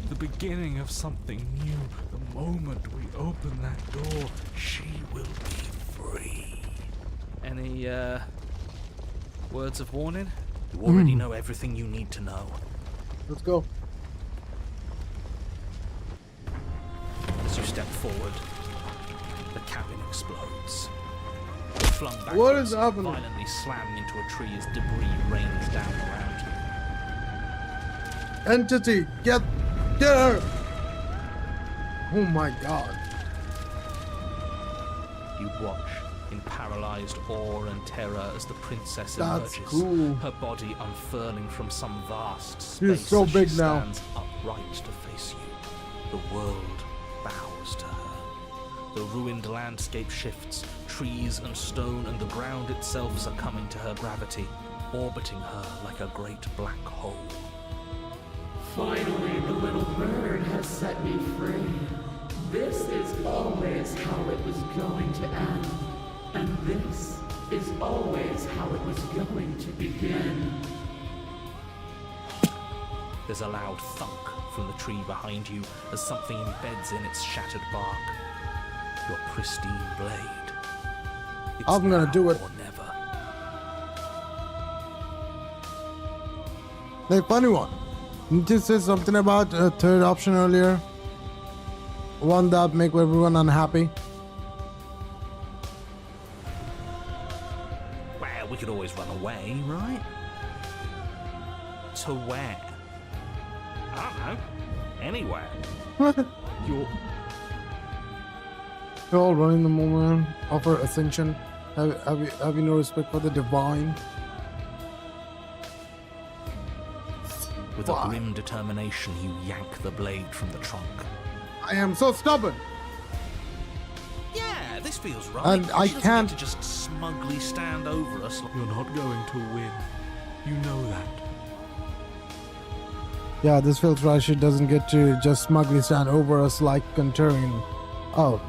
The beginning of something new. The moment we open that door, she will be free. Any, words of warning? You already know everything you need to know. Let's go. As you step forward, the cabin explodes. You're flung backwards, What is happening? violently slamming into a tree as debris rains down around you. Entity, get her! Oh my god. You watch in paralyzed awe and terror as the princess That's emerges, cool. her body unfurling from some vast space. She's so as big she now. stands upright to face you. The world bows to her. The ruined landscape shifts, trees and stone and the ground itself succumbing to her gravity, orbiting her like a great black hole. Finally, the little bird has set me free. This is always how it was going to end. And this is always how it was going to begin. There's a loud thunk from the tree behind you as something embeds in its shattered bark. Your pristine blade. It's I'm gonna now do it. or never. The funny one. Didn't you say something about a third option earlier? One that make everyone unhappy? Well, we could always run away, right? To where? I don't know. Anywhere. You're all running the moment of her ascension. Have you no respect for the divine? With a grim determination, you yank the blade from the trunk. I am so stubborn. Yeah, this feels right. And I She doesn't can't- get to just smugly stand over us. You're not going to win. You know that. Yeah, this feels right. She doesn't get to just smugly stand over us like Contrarian. Oh.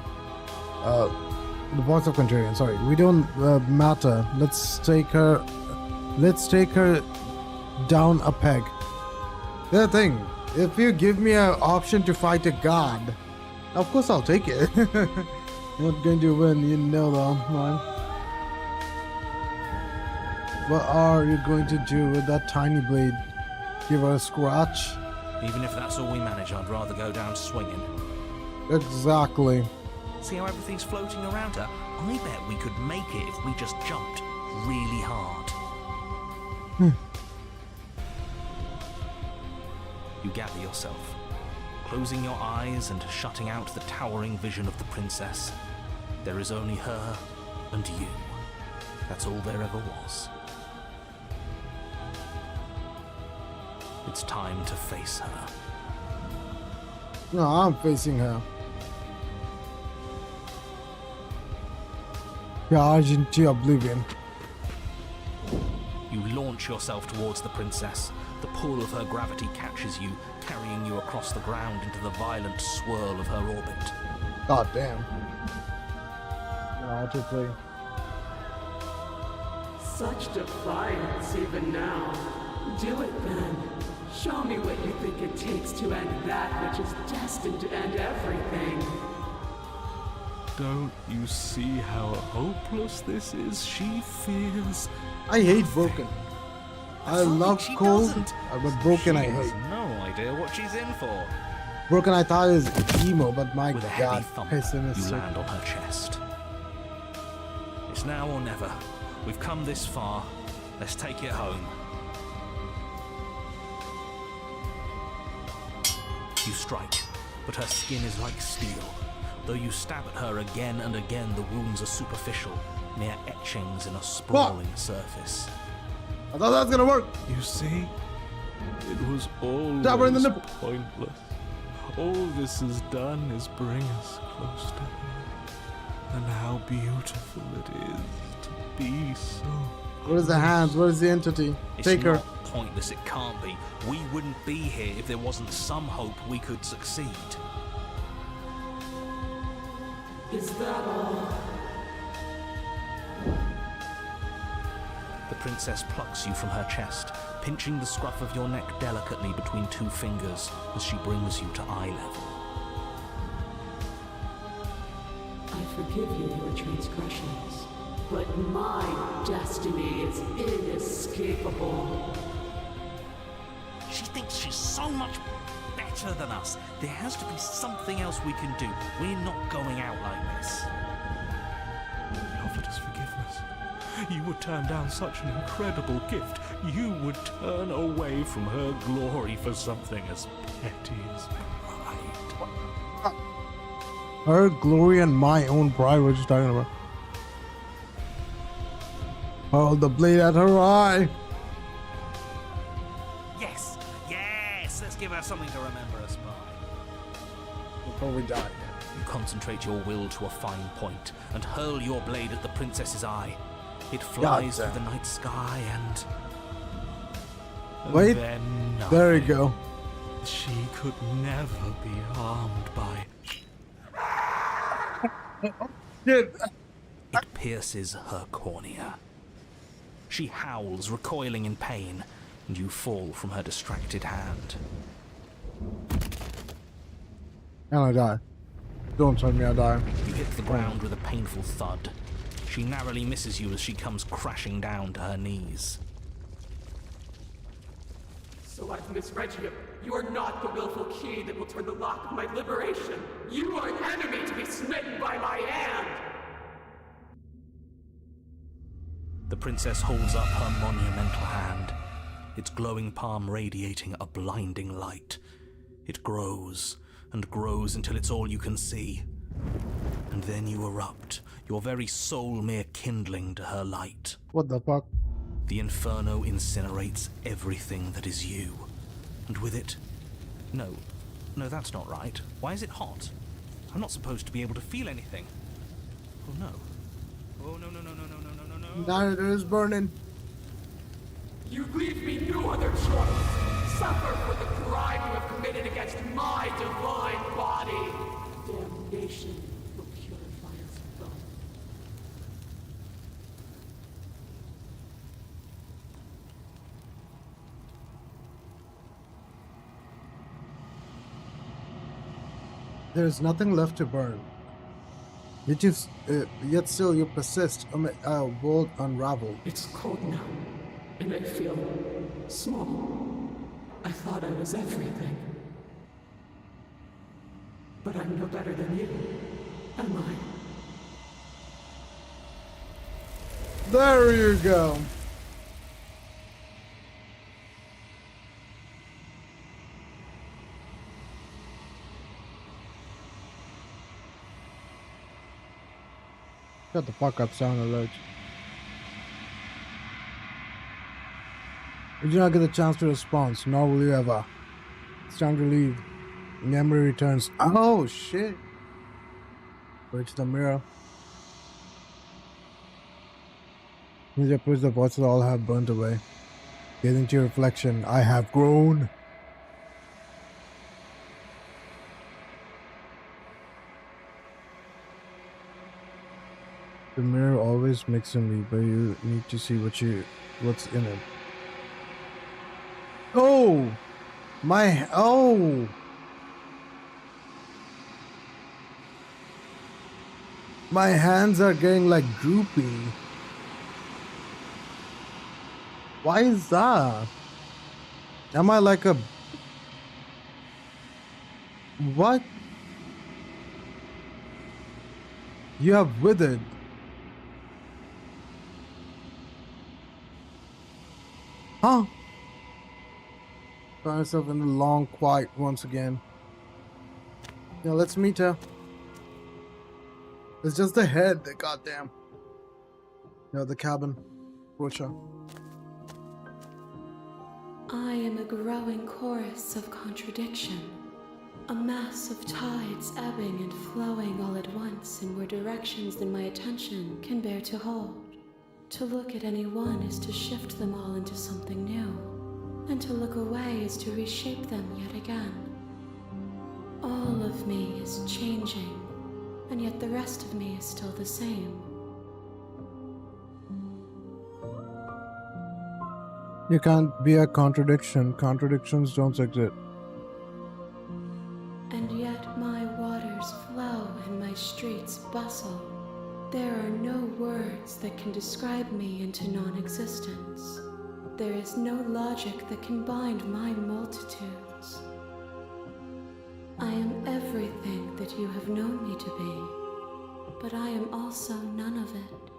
The voice of Contrarian, sorry. We don't matter. Let's take her down a peg. The thing, if you give me an option to fight a god, of course I'll take it. Not going to win, you know that, man. What are you going to do with that tiny blade? Give her a scratch? Even if that's all we manage, I'd rather go down swinging. Exactly. See how everything's floating around her? I bet we could make it if we just jumped really hard. You gather yourself, closing your eyes and shutting out the towering vision of the princess. There is only her and you. That's all there ever was. It's time to face her. No, I'm facing her. Charge into oblivion. You launch yourself towards the princess. The pull of her gravity catches you, carrying you across the ground into the violent swirl of her orbit. God damn. No, autoplay. Such defiance even now. Do it then. Show me what you think it takes to end that which is destined to end everything. Don't you see how hopeless this is? She fears. I hate broken. I love She cold, doesn't. but broken I She hate. has no idea what she's in for. Broken I thought is emo, but my With a heavy god, thump, you pessimistic. land on her chest. It's now or never. We've come this far. Let's take it home. You strike, but her skin is like steel. Though you stab at her again and again, the wounds are superficial, mere etchings in a sprawling surface. I thought that was gonna work. You see? It was always Stab her in the nipple. pointless. All this has done is bring us close to her. And how beautiful it is to be so. What is the hands? What is the entity? It's Take her. not pointless, it can't be. We wouldn't be here if there wasn't some hope we could succeed. Is that all? princess plucks you from her chest, pinching the scruff of your neck delicately between two fingers as she brings you to eye level. I forgive you your transgressions, but my destiny is inescapable. She thinks she's so much better than us. There has to be something else we can do. We're not going out like this. He offered us forgiveness. You would turn down such an incredible gift. You would turn away from her glory for something as petty as pride. Her glory and my own pride. What are you talking about? Hold the blade at her eye. Yes, yes, let's give her something to remember us by. Before we die. You concentrate your will to a fine point and hurl your blade at the princess's eye. It flies through the night sky and wait, then there you go. She could never be harmed by. Shit. it pierces her cornea. She howls, recoiling in pain, and you fall from her distracted hand. And I die. Don't tell me I die. You hit the ground with a painful thud. She narrowly misses you as she comes crashing down to her knees. So I've misread you. You are not the willful key that will turn the lock of my liberation. You are an enemy to be smitten by my hand. The princess holds up her monumental hand, its glowing palm radiating a blinding light. It grows and grows until it's all you can see. And then you erupt, your very soul mere kindling to her light. What the fuck? The inferno incinerates everything that is you. And with it... No, that's not right. Why is it hot? I'm not supposed to be able to feel anything. Oh no. Oh no. Now it is burning. You leave me no other choice. Suffer for the crime you have committed against my divine body. Damnation will purify us both. There is nothing left to burn. Yet still you persist. World unraveled. It's cold now, and I feel small. I thought I was everything. But I'm no better than you, am I? There you go. Shut the fuck up, sound alert. You do not get the chance to respond, nor will you ever. It's time to leave. Memory returns. Oh shit! Reach the mirror. As you approach, the voices all have burnt away. Gazing to your reflection, I have grown. The mirror always makes you leave, but you need to see what's in it. Oh! My hands are getting like droopy. Why is that? Am I like a... What? You have withered. Huh? Find myself in the long quiet once again. Yeah, let's meet her. It's just the head, the goddamn. Yeah, the cabin. Approach her. I am a growing chorus of contradiction, a mass of tides ebbing and flowing all at once in more directions than my attention can bear to hold. To look at any one is to shift them all into something new, and to look away is to reshape them yet again. All of me is changing, and yet the rest of me is still the same. You can't be a contradiction. Contradictions don't exist. And yet my waters flow and my streets bustle. There are no words that can describe me into non-existence. There is no logic that can bind my multitudes. I am everything that you have known me to be, but I am also none of it.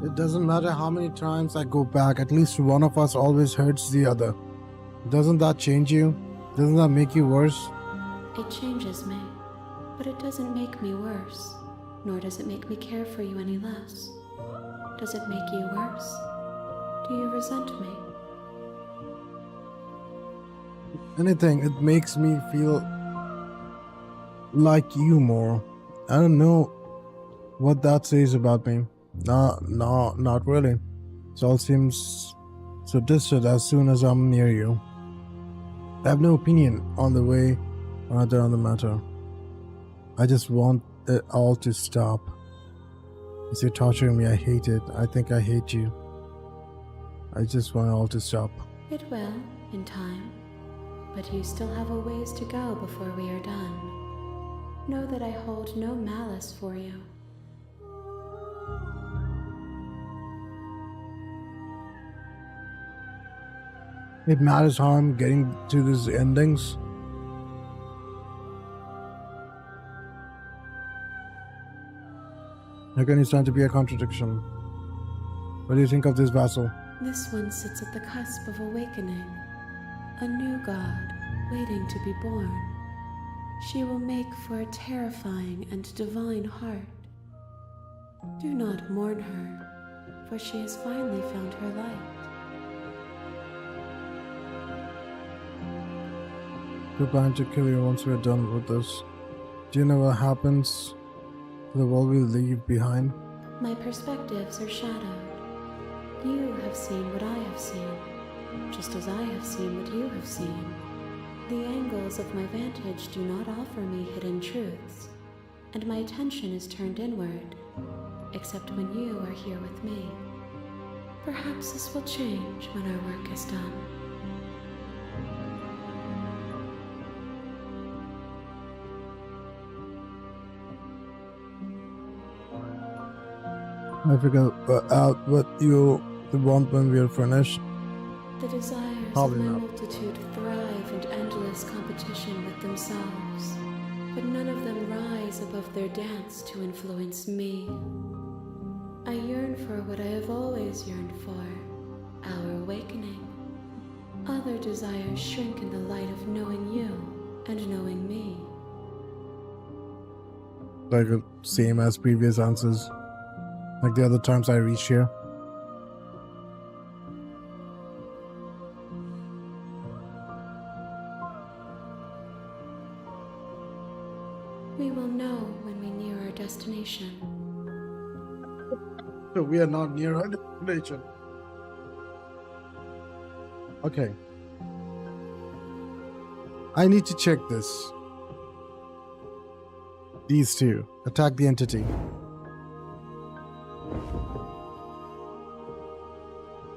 It doesn't matter how many times I go back, at least one of us always hurts the other. Doesn't that change you? Doesn't that make you worse? It changes me, but it doesn't make me worse, nor does it make me care for you any less. Does it make you worse? Do you resent me? Anything, it makes me feel like you more. I don't know what that says about me. No, not really. It all seems so distant as soon as I'm near you. I have no opinion on the way or other on the matter. I just want it all to stop. As you're torturing me, I hate it. I think I hate you. I just want it all to stop. It will, in time. But you still have a ways to go before we are done. Know that I hold no malice for you. It matters how I'm getting to these endings. How can you stand to be a contradiction? What do you think of this vassal? This one sits at the cusp of awakening. A new god, waiting to be born. She will make for a terrifying and divine heart. Do not mourn her, for she has finally found her light. We plan to kill you once we're done with this. Do you know what happens to the world we leave behind? My perspectives are shadowed. You have seen what I have seen, just as I have seen what you have seen. The angles of my vantage do not offer me hidden truths, and my attention is turned inward, except when you are here with me. Perhaps this will change when our work is done. I figure out what you want when we are finished. The desires Probably of my not. multitude thrive in endless competition with themselves, but none of them rise above their dance to influence me. I yearn for what I have always yearned for, our awakening. Other desires shrink in the light of knowing you and knowing me. Like the same as previous answers. Like the other times I reached here. We will know when we near our destination. So we are not near our destination. Okay. I need to check this. These two. Attack the entity.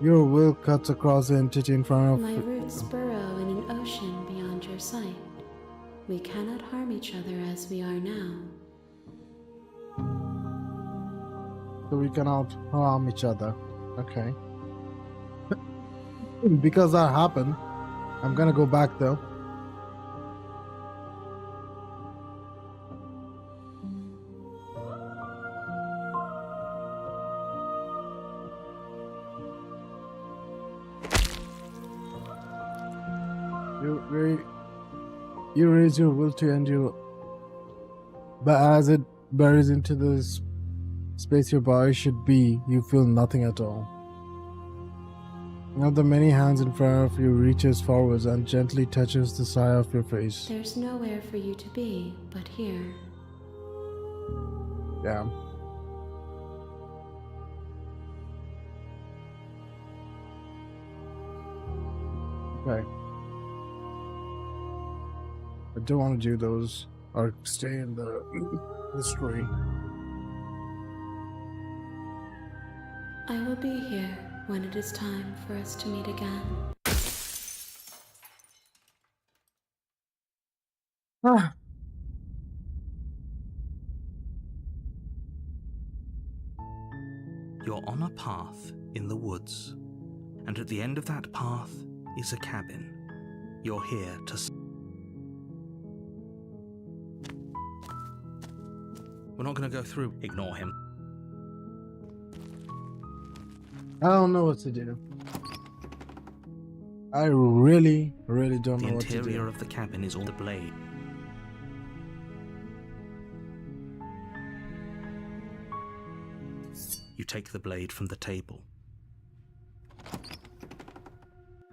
Your will cuts across the entity in front of My roots burrow in an ocean beyond your sight. We cannot harm each other as we are now. so we cannot harm each other. Okay. Because that happened, I'm gonna go back though. You raise your will to end your, but as it buries into the space your body should be, you feel nothing at all. Now the many hands in front of you reaches forwards and gently touches the side of your face. There's nowhere for you to be but here. Yeah. Okay. I don't want to do those or stay in the story. I will be here when it is time for us to meet again. Ah. You're on a path in the woods, and at the end of that path is a cabin. You're here to... We're not going to go through. Ignore him. I don't know what to do. I really don't The know what to do. interior of the cabin is all the blade. You take the blade from the table.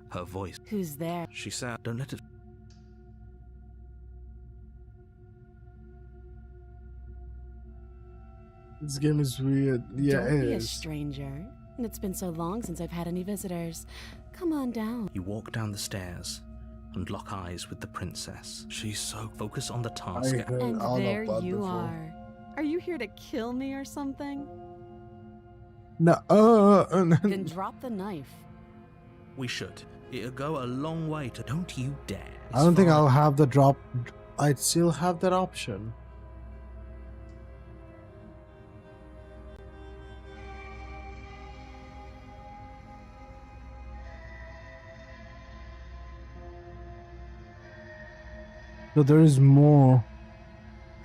Her voice. Who's there? She said, don't let it... This game is weird. Yeah, Don't it be a is. stranger. It's been so long since I've had any visitors. Come on down. You walk down the stairs and lock eyes with the princess. She's so focused on the task. I heard And all there about you before. are. Are you here to kill me or something? No, Then drop the knife. We should. It'll go a long way to... Don't you dare. I don't think It's I'll fine. have the drop. I'd still have that option. So there is more.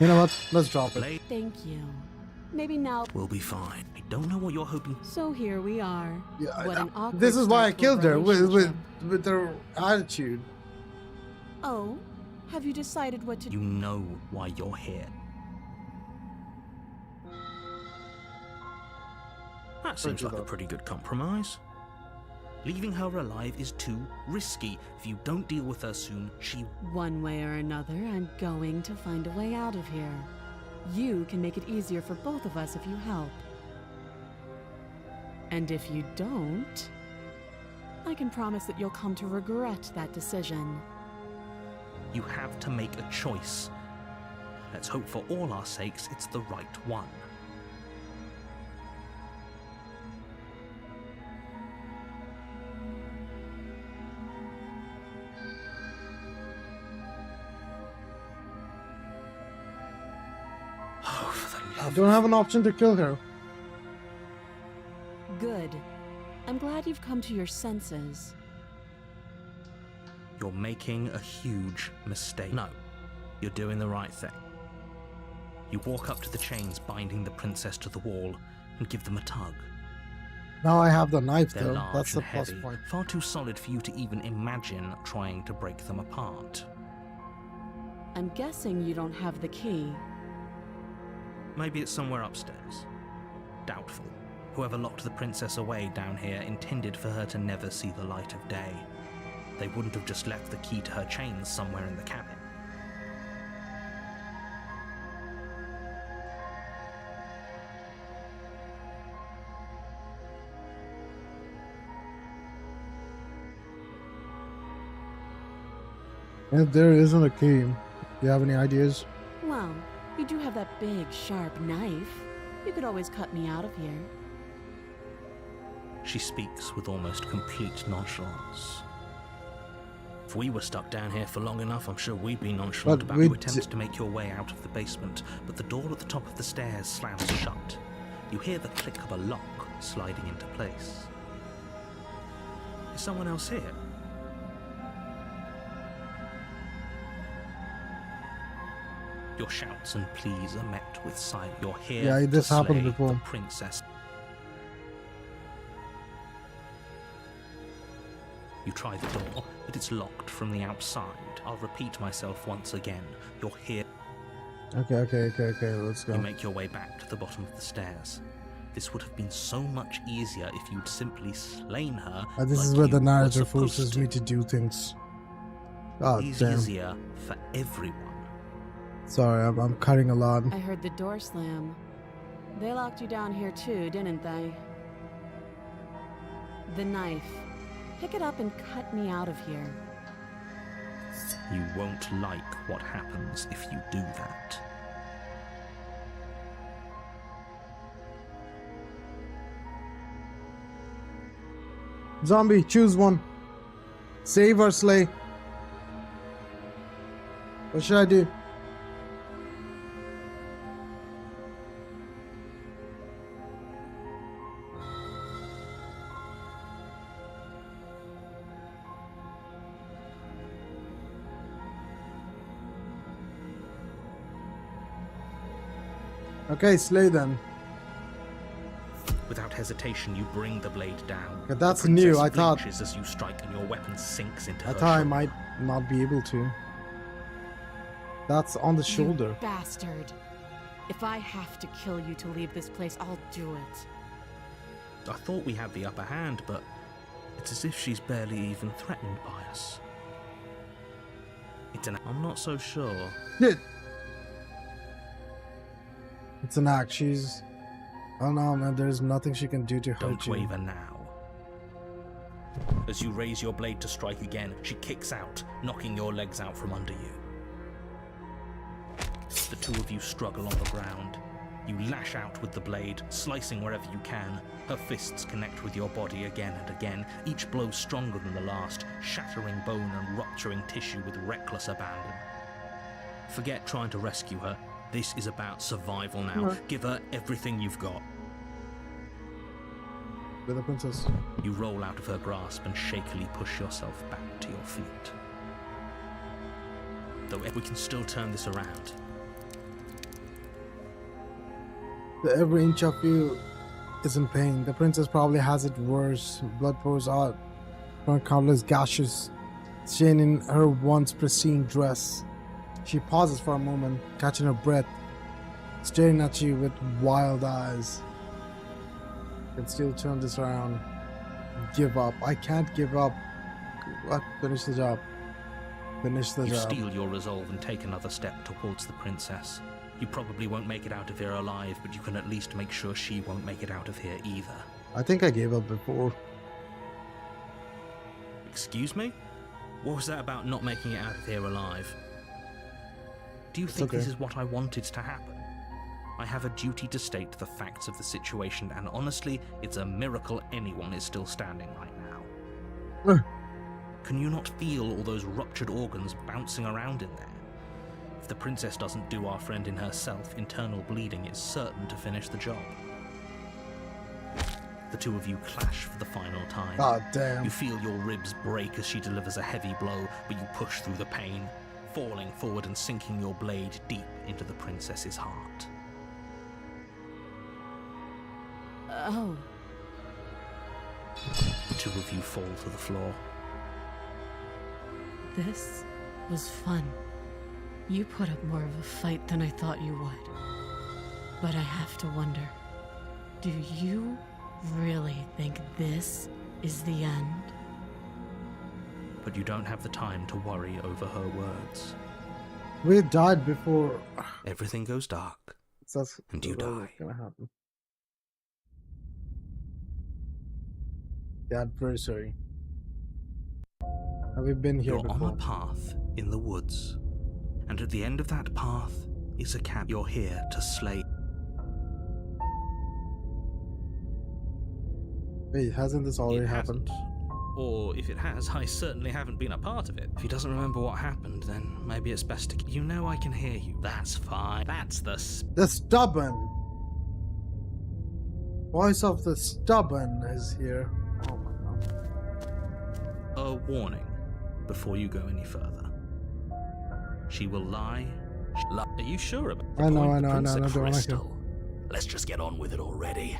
You know what? Let's drop it. Blade Thank you. Maybe now. will be fine. I don't know what you're hoping... So here we are. Yeah, What an awkward this is why I start to a killed her with relationship. her attitude. Oh, have you decided what to do? You know why you're here. That seems you like a though. pretty good compromise. Leaving her alive is too risky. If you don't deal with her soon, she... One way or another, I'm going to find a way out of here. You can make it easier for both of us if you help. And if you don't, I can promise that you'll come to regret that decision. You have to make a choice. Let's hope for all our sakes it's the right one. Oh, for the I love... don't have an option to kill her. Good. I'm glad you've come to your senses. You're making a huge mistake. No, you're doing the right thing. You walk up to the chains binding the princess to the wall and give them a tug. Now I have the knife They're though. large That's the and plus heavy, point. far too solid for you to even imagine trying to break them apart. I'm guessing you don't have the key. Maybe it's somewhere upstairs. Doubtful. Whoever locked the princess away down here intended for her to never see the light of day. They wouldn't have just left the key to her chains somewhere in the cabin. If there isn't a key, do you have any ideas? Well, you do have that big, sharp knife. You could always cut me out of here. She speaks with almost complete nonchalance. If we were stuck down here for long enough, I'm sure we'd be nonchalant But about we your attempts to make your way out of the basement, but the door at the top of the stairs slams shut. You hear the click of a lock sliding into place. Is someone else here? Your shouts and pleas are met with silence. You're here Yeah, this to happened slay before. the princess. You try the door, but it's locked from the outside. I'll repeat myself once again. You're here. Okay, let's go. You make your way back to the bottom of the stairs. This would have been so much easier if you'd simply slain her. This like is where you the were narrator supposed forces me to do things. God It's damn. easier for everyone. Sorry, I'm cutting a lot. I heard the door slam. They locked you down here too, didn't they? The knife. Pick it up and cut me out of here. You won't like what happens if you do that. Zombie, choose one. Save or slay. What should I do? Okay, slay them. Without hesitation, you bring the blade down. Okay, that's The princess new. I thought flinches as you strike, and your weapon sinks into I her thought I shoulder. might not be able to. That's on the shoulder. You bastard. If I have to kill you to leave this place, I'll do it. I thought we had the upper hand, but it's as if she's barely even threatened by us. I'm not so sure. Shit. It's an act. She's... Oh no, man, there's nothing she can do to hurt Don't you. waver now. As you raise your blade to strike again, she kicks out, knocking your legs out from under you. The two of you struggle on the ground. You lash out with the blade, slicing wherever you can. Her fists connect with your body again and again, each blow stronger than the last, shattering bone and rupturing tissue with reckless abandon. Forget trying to rescue her. This is about survival now. Give her everything you've got. With the princess. You roll out of her grasp and shakily push yourself back to your feet. Though we can still turn this around. Every inch of you is in pain. The princess probably has it worse. Blood pours out from countless gashes, staining her once pristine dress. She pauses for a moment, catching her breath, staring at you with wild eyes. Can still turn this around. Give up. I can't give up. What? Finish the job. Finish the You job. steel your resolve and take another step towards the princess. You probably won't make it out of here alive, but you can at least make sure she won't make it out of here either. I think I gave up before. Excuse me? What was that about not making it out of here alive? Do you think okay. this is what I wanted to happen? I have a duty to state the facts of the situation, and honestly, it's a miracle anyone is still standing right now. Can you not feel all those ruptured organs bouncing around in there? If the princess doesn't do our friend in herself, internal bleeding is certain to finish the job. The two of you clash for the final time. God damn. You feel your ribs break as she delivers a heavy blow, but you push through the pain, falling forward and sinking your blade deep into the princess's heart. Oh. The two of you fall to the floor. This was fun. You put up more of a fight than I thought you would. But I have to wonder, do you really think this is the end? But you don't have the time to worry over her words. We died before. Everything goes dark, That's and you die. gonna happen. The adversary. Have we been here You're before? on a path in the woods, and at the end of that path is a camp. You're here to slay. Wait, hasn't this already It happened? hasn't. Or if it has, I certainly haven't been a part of it. If he doesn't remember what happened, then maybe it's best to... You know I can hear you. That's fine. That's the... The stubborn voice of the stubborn is here. Oh my god. A warning before you go any further. She will lie. Are you sure about I know, point I the know, I know, princess- I know, don't wanna Crystal, let's just get on with it already.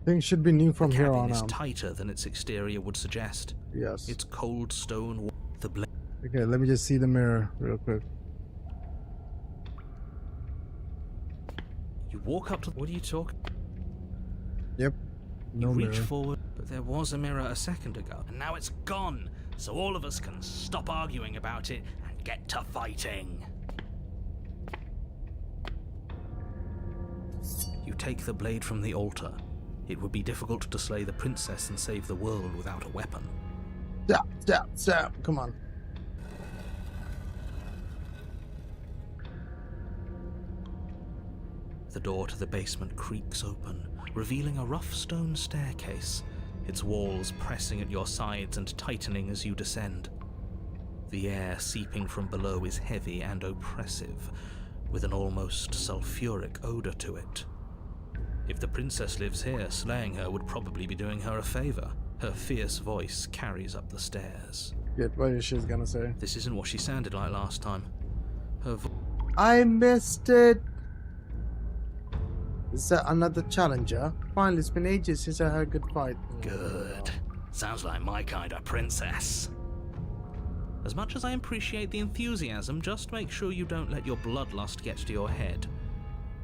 Things should be new from the here cabin on is out. tighter than its exterior would suggest. Yes. It's cold stone. The blade. Okay, let me just see the mirror real quick. You walk up to. What are you talking? Yep. You No reach mirror. forward, but there was a mirror a second ago, and now it's gone. So all of us can stop arguing about it and get to fighting. You take the blade from the altar. It would be difficult to slay the princess and save the world without a weapon. Stop. Come on. The door to the basement creaks open, revealing a rough stone staircase, its walls pressing at your sides and tightening as you descend. The air seeping from below is heavy and oppressive, with an almost sulfuric odor to it. If the princess lives here, slaying her would probably be doing her a favor. Her fierce voice carries up the stairs. Get what is she gonna say? This isn't what she sounded like last time. Her I missed it. Is that another challenger? Finally, it's been ages since I had a good fight. Good. Sounds like my kind of princess. As much as I appreciate the enthusiasm, just make sure you don't let your bloodlust get to your head.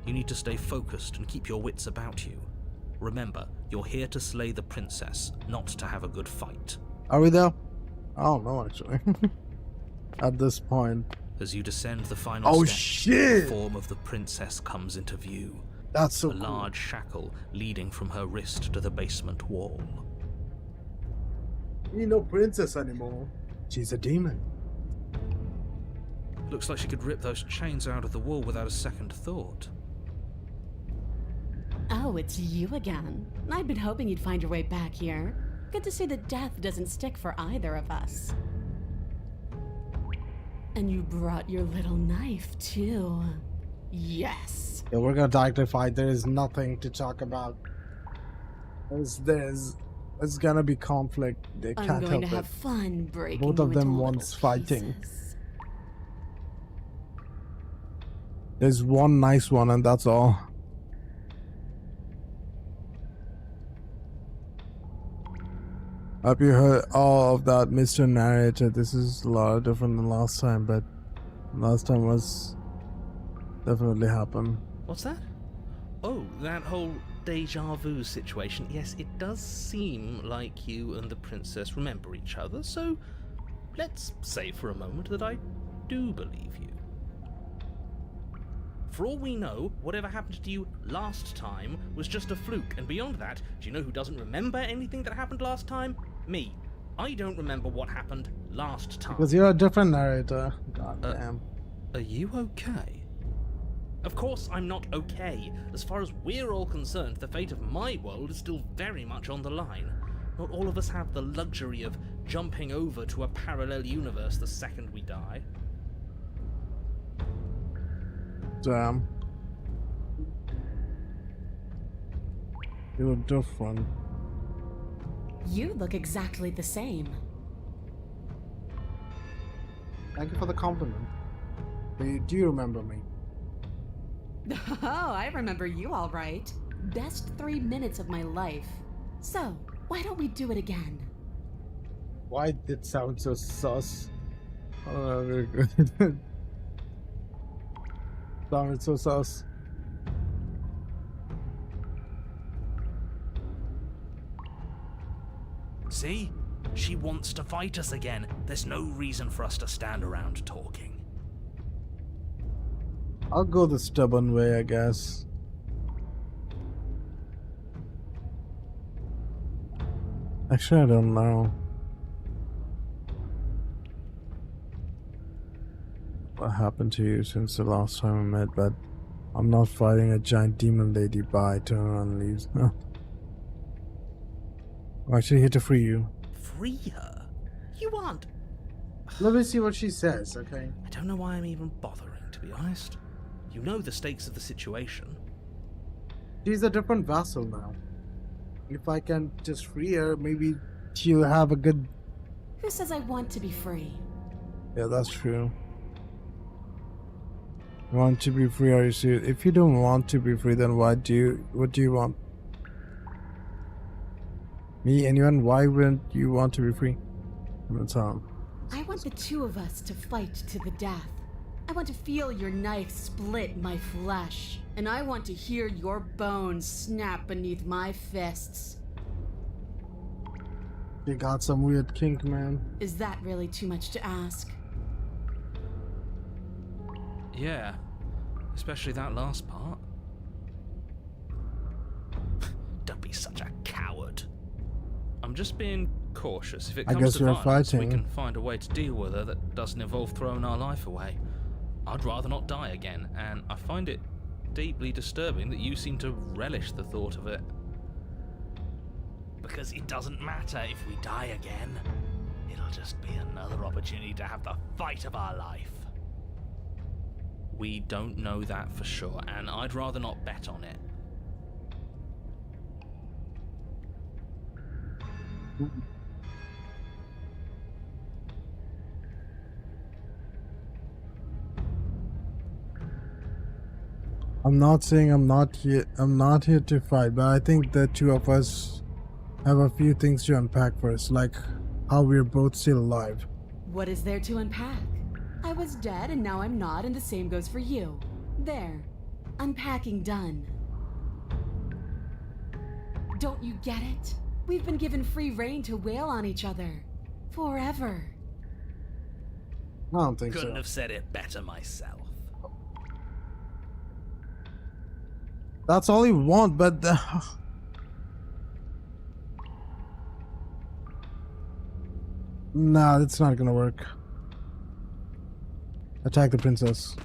You need to stay focused and keep your wits about you. Remember, you're here to slay the princess, not to have a good fight. Are we there? I don't know, actually. At this point. As you descend the final step, shit! the form of the princess comes into view. That's so a large shackle leading from her wrist to the basement wall. Ain't no princess anymore. She's a demon. Looks like she could rip those chains out of the wall without a second thought. Oh, it's you again. I'd been hoping you'd find your way back here. Good to see that death doesn't stick for either of us. And you brought your little knife, too. Yes. Yeah, we're gonna directly fight. There is nothing to talk about. There's gonna be conflict. They can't help it. I'm going to have fun breaking Both of you them into wants little fighting. pieces. There's one nice one, and that's all. Hope you heard all of that, Mr. Narrator. This is a lot different than last time, but last time was definitely happened. What's that? Oh, that whole deja vu situation. Yes, it does seem like you and the princess remember each other, so let's say for a moment that I do believe you. For all we know, whatever happened to you last time was just a fluke, and beyond that, do you know who doesn't remember anything that happened last time? Me. I don't remember what happened last time. Because you're a different narrator. God damn. Are you okay? Of course I'm not okay. As far as we're all concerned, the fate of my world is still very much on the line. Not all of us have the luxury of jumping over to a parallel universe the second we die. Damn. You look different. You look exactly the same. Thank you for the compliment. Do you remember me? Oh, I remember you all right. Best 3 minutes of my life. So, why don't we do it again? Why did it sound so sus? I don't know, very good. Sounded so sus. See? She wants to fight us again. There's no reason for us to stand around talking. I'll go the stubborn way, I guess. Actually, I don't know what happened to you since the last time we met, but I'm not fighting a giant demon lady. Bye, turn around and leaves. I'm actually here to free you. Free her? You aren't. Let me see what she says, okay? I don't know why I'm even bothering, to be honest. You know the stakes of the situation. She's a different vassal now. If I can just free her, maybe she'll have a good... Who says I want to be free? Yeah, that's true. Want to be free, are you serious? If you don't want to be free, then what do you want? Me, anyone? Why wouldn't you want to be free? I want the two of us to fight to the death. I want to feel your knife split my flesh. And I want to hear your bones snap beneath my fists. You got some weird kink, man. Is that really too much to ask? Yeah, especially that last part. such a coward. I'm just being cautious. If it I comes guess to you're violence, we fighting. can find a way to deal with her that doesn't involve throwing our life away. I'd rather not die again, and I find it deeply disturbing that you seem to relish the thought of it. Because it doesn't matter if we die again. It'll just be another opportunity to have the fight of our life. We don't know that for sure, and I'd rather not bet on it. I'm not saying I'm not here to fight, but I think the two of us have a few things to unpack first, like how we're both still alive. What is there to unpack? I was dead and now I'm not, and the same goes for you. There. Unpacking done. Don't you get it? We've been given free rein to wail on each other. Forever. I don't think Couldn't so. have said it better myself. That's all you want, but nah, it's not gonna work. Attack the princess.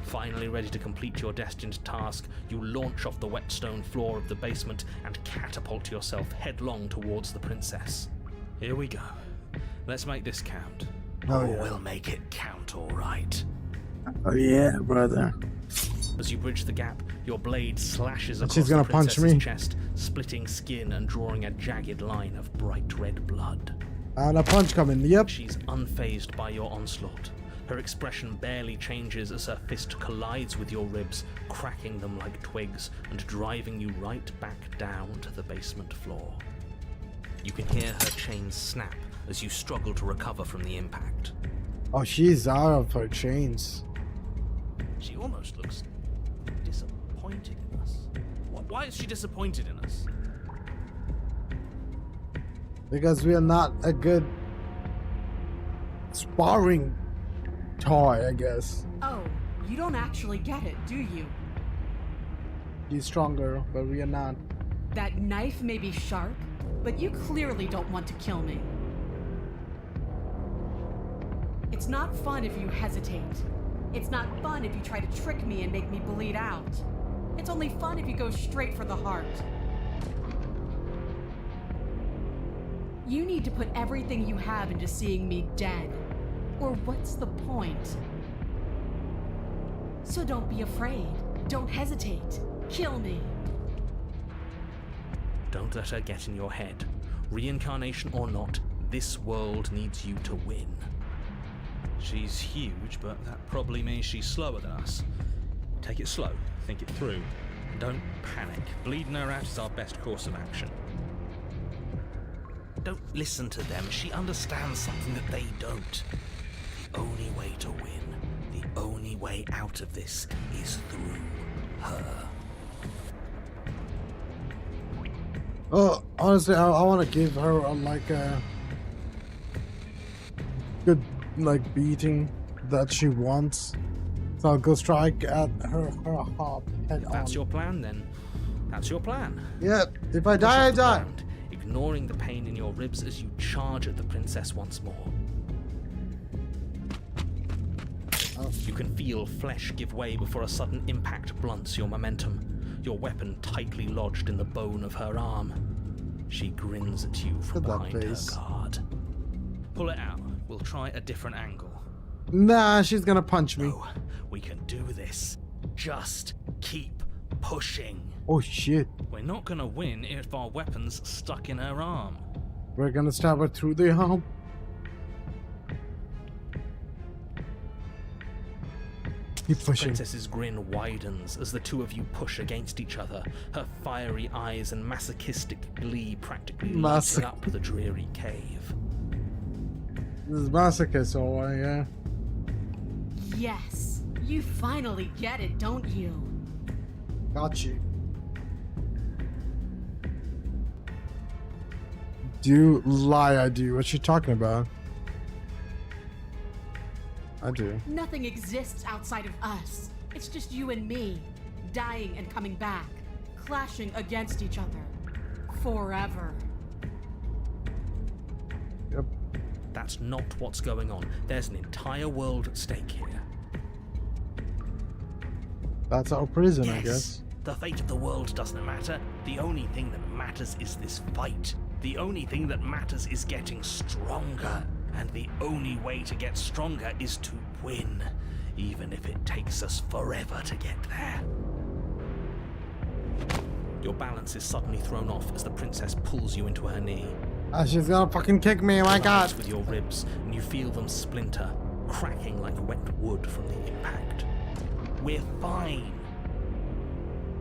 Finally ready to complete your destined task, you launch off the wet stone floor of the basement and catapult yourself headlong towards the princess. Here we go. Let's make this count. Oh, yeah. We'll make it count, all right. Oh yeah, brother. As you bridge the gap, your blade slashes across She's gonna the punch princess's me. chest, splitting skin and drawing a jagged line of bright red blood. And a punch coming. Yep. She's unfazed by your onslaught. Her expression barely changes as her fist collides with your ribs, cracking them like twigs and driving you right back down to the basement floor. You can hear her chains snap as you struggle to recover from the impact. Oh, she's out of her chains. She almost looks disappointed in us. Why is she disappointed in us? Because we are not a good sparring toy, I guess. Oh, you don't actually get it, do you? She's stronger, but we are not. That knife may be sharp, but you clearly don't want to kill me. It's not fun if you hesitate. It's not fun if you try to trick me and make me bleed out. It's only fun if you go straight for the heart. You need to put everything you have into seeing me dead. Or what's the point? So don't be afraid. Don't hesitate. Kill me. Don't let her get in your head. Reincarnation or not, this world needs you to win. She's huge, but that probably means she's slower than us. Take it slow, think it through. Don't panic. Bleeding her out is our best course of action. Don't listen to them. She understands something that they don't. The only way to win, the only way out of this is through her. Oh, honestly, I want to give her like a good beating that she wants. So I'll go strike at her head If that's on. your plan, then that's your plan. Yeah, if I Push die, I off the die. ground, ignoring the pain in your ribs as you charge at the princess once more. You can feel flesh give way before a sudden impact blunts your momentum, your weapon tightly lodged in the bone of her arm. She grins at you from Look at that behind her face. guard. Pull it out. We'll try a different angle. Nah, she's gonna punch me. No, we can do this. Just keep pushing. Oh shit. We're not gonna win if our weapon's stuck in her arm. We're gonna stab her through the arm. Keep pushing. Princess's grin widens as the two of you push against each other, her fiery eyes and masochistic glee practically lighting up the dreary cave. This is masochist, so yeah. Yes, you finally get it, don't you? Got you. Do lie, I do. What's she talking about? I do. Nothing exists outside of us. It's just you and me, dying and coming back, clashing against each other. Forever. Yep. That's not what's going on. There's an entire world at stake here. That's our prison, Yes, I guess. the fate of the world doesn't matter. The only thing that matters is this fight. The only thing that matters is getting stronger. And the only way to get stronger is to win, even if it takes us forever to get there. Your balance is suddenly thrown off as the princess pulls you into her knee. Ah, she's gonna fucking kick me, oh my god. Collides with your ribs, and you feel them splinter, cracking like wet wood from the impact. We're fine.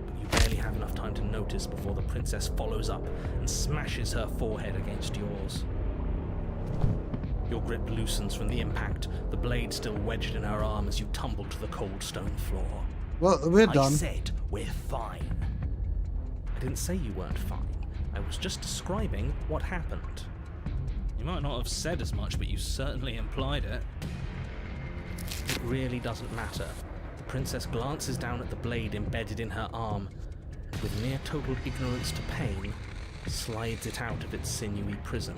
But you barely have enough time to notice before the princess follows up and smashes her forehead against yours. Your grip loosens from the impact, the blade still wedged in her arm as you tumble to the cold stone floor. Well, we're done. I said we're fine. I didn't say you weren't fine. I was just describing what happened. You might not have said as much, but you certainly implied it. It really doesn't matter. The princess glances down at the blade embedded in her arm, and with near total ignorance to pain, slides it out of its sinewy prison.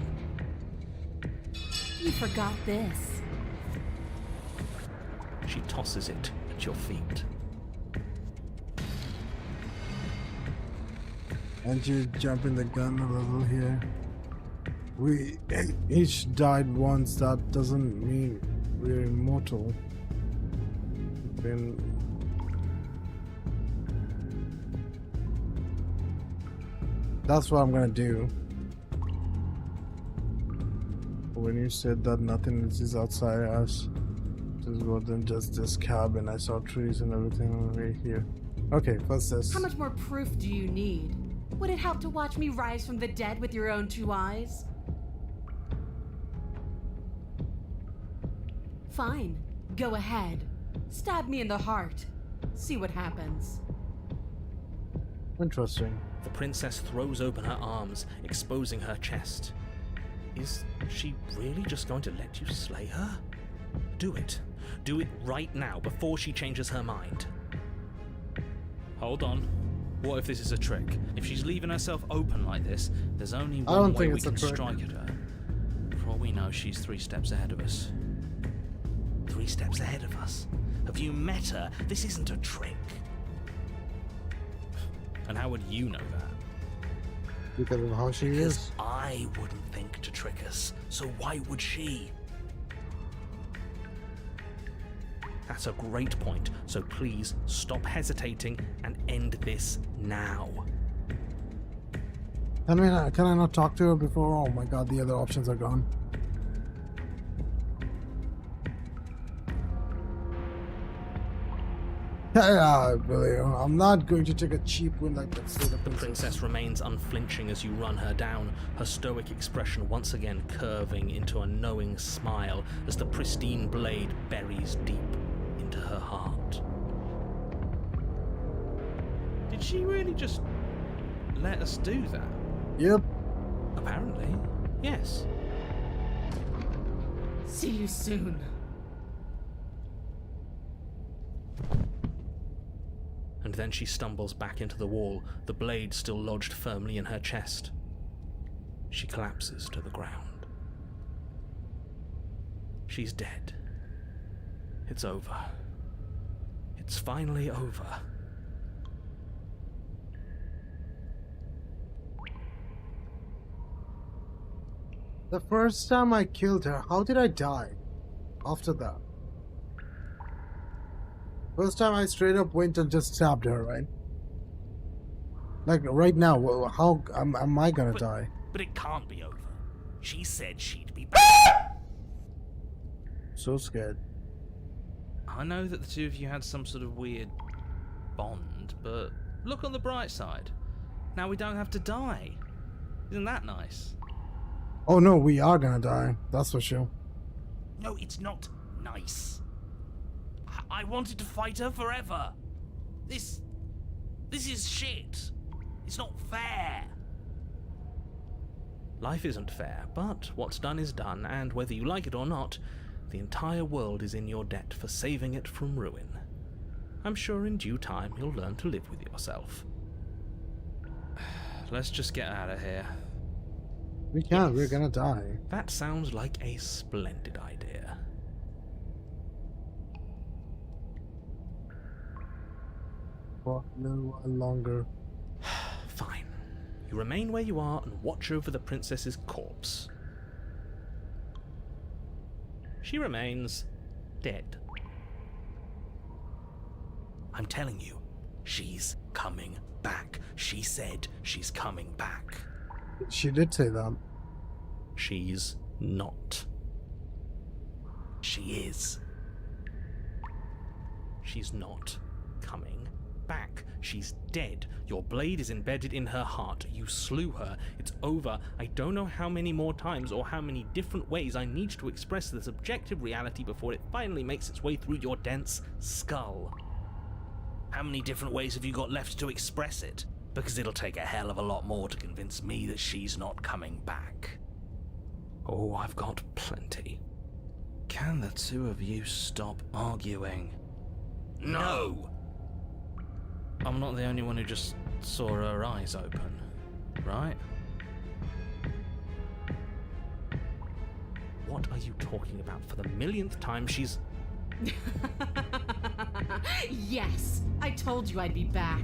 You forgot this. She tosses it at your feet. And you jumping the gun a little here. We each died once, that doesn't mean we're immortal. That's what I'm gonna do. When you said that nothing is outside us, there's more than just this cabin. I saw trees and everything right here. Okay, what's this? How much more proof do you need? Would it help to watch me rise from the dead with your own two eyes? Fine. Go ahead. Stab me in the heart. See what happens. Interesting. The princess throws open her arms, exposing her chest. Is she really just going to let you slay her? Do it. Do it right now, before she changes her mind. Hold on. What if this is a trick? If she's leaving herself open like this, there's only one way we can strike at her. For all we know, she's 3 steps ahead of us. 3 steps ahead of us? Have you met her? This isn't a trick. And how would you know that? Because of how she Because is. I wouldn't think to trick us, so why would she? That's a great point, so please stop hesitating and end this now. Can I not talk to her before? Oh my god, the other options are gone. Yeah, really. I'm not going to take a cheap win like that. The princess remains unflinching as you run her down, her stoic expression once again curving into a knowing smile as the pristine blade buries deep into her heart. Did she really just let us do that? Yep. Apparently, yes. See you soon. And then she stumbles back into the wall, the blade still lodged firmly in her chest. She collapses to the ground. She's dead. It's over. It's finally over. The first time I killed her, how did I die? After that. First time I straight up went and just stabbed her, right? Like right now, how am I gonna die? But it can't be over. She said she'd be back. So scared. I know that the two of you had some sort of weird bond, but look on the bright side. Now we don't have to die. Isn't that nice? Oh no, we are gonna die. That's for sure. No, it's not nice. I wanted to fight her forever. This is shit. It's not fair. Life isn't fair, but what's done is done, and whether you like it or not, the entire world is in your debt for saving it from ruin. I'm sure in due time you'll learn to live with yourself. let's just get out of here. We can't. We're Yes. gonna die. That sounds like a splendid idea. For a little while longer. Fine. You remain where you are and watch over the princess's corpse. She remains dead. I'm telling you, she's coming back. She said she's coming back. She did say that. She's not. She is. She's not coming back. She's dead. Your blade is embedded in her heart. You slew her. It's over. I don't know how many more times or how many different ways I need to express this objective reality before it finally makes its way through your dense skull. How many different ways have you got left to express it? Because it'll take a hell of a lot more to convince me that she's not coming back. Oh, I've got plenty. Can the two of you stop arguing? No! I'm not the only one who just saw her eyes open, right? What are you talking about? For the millionth time, she's... Yes, I told you I'd be back.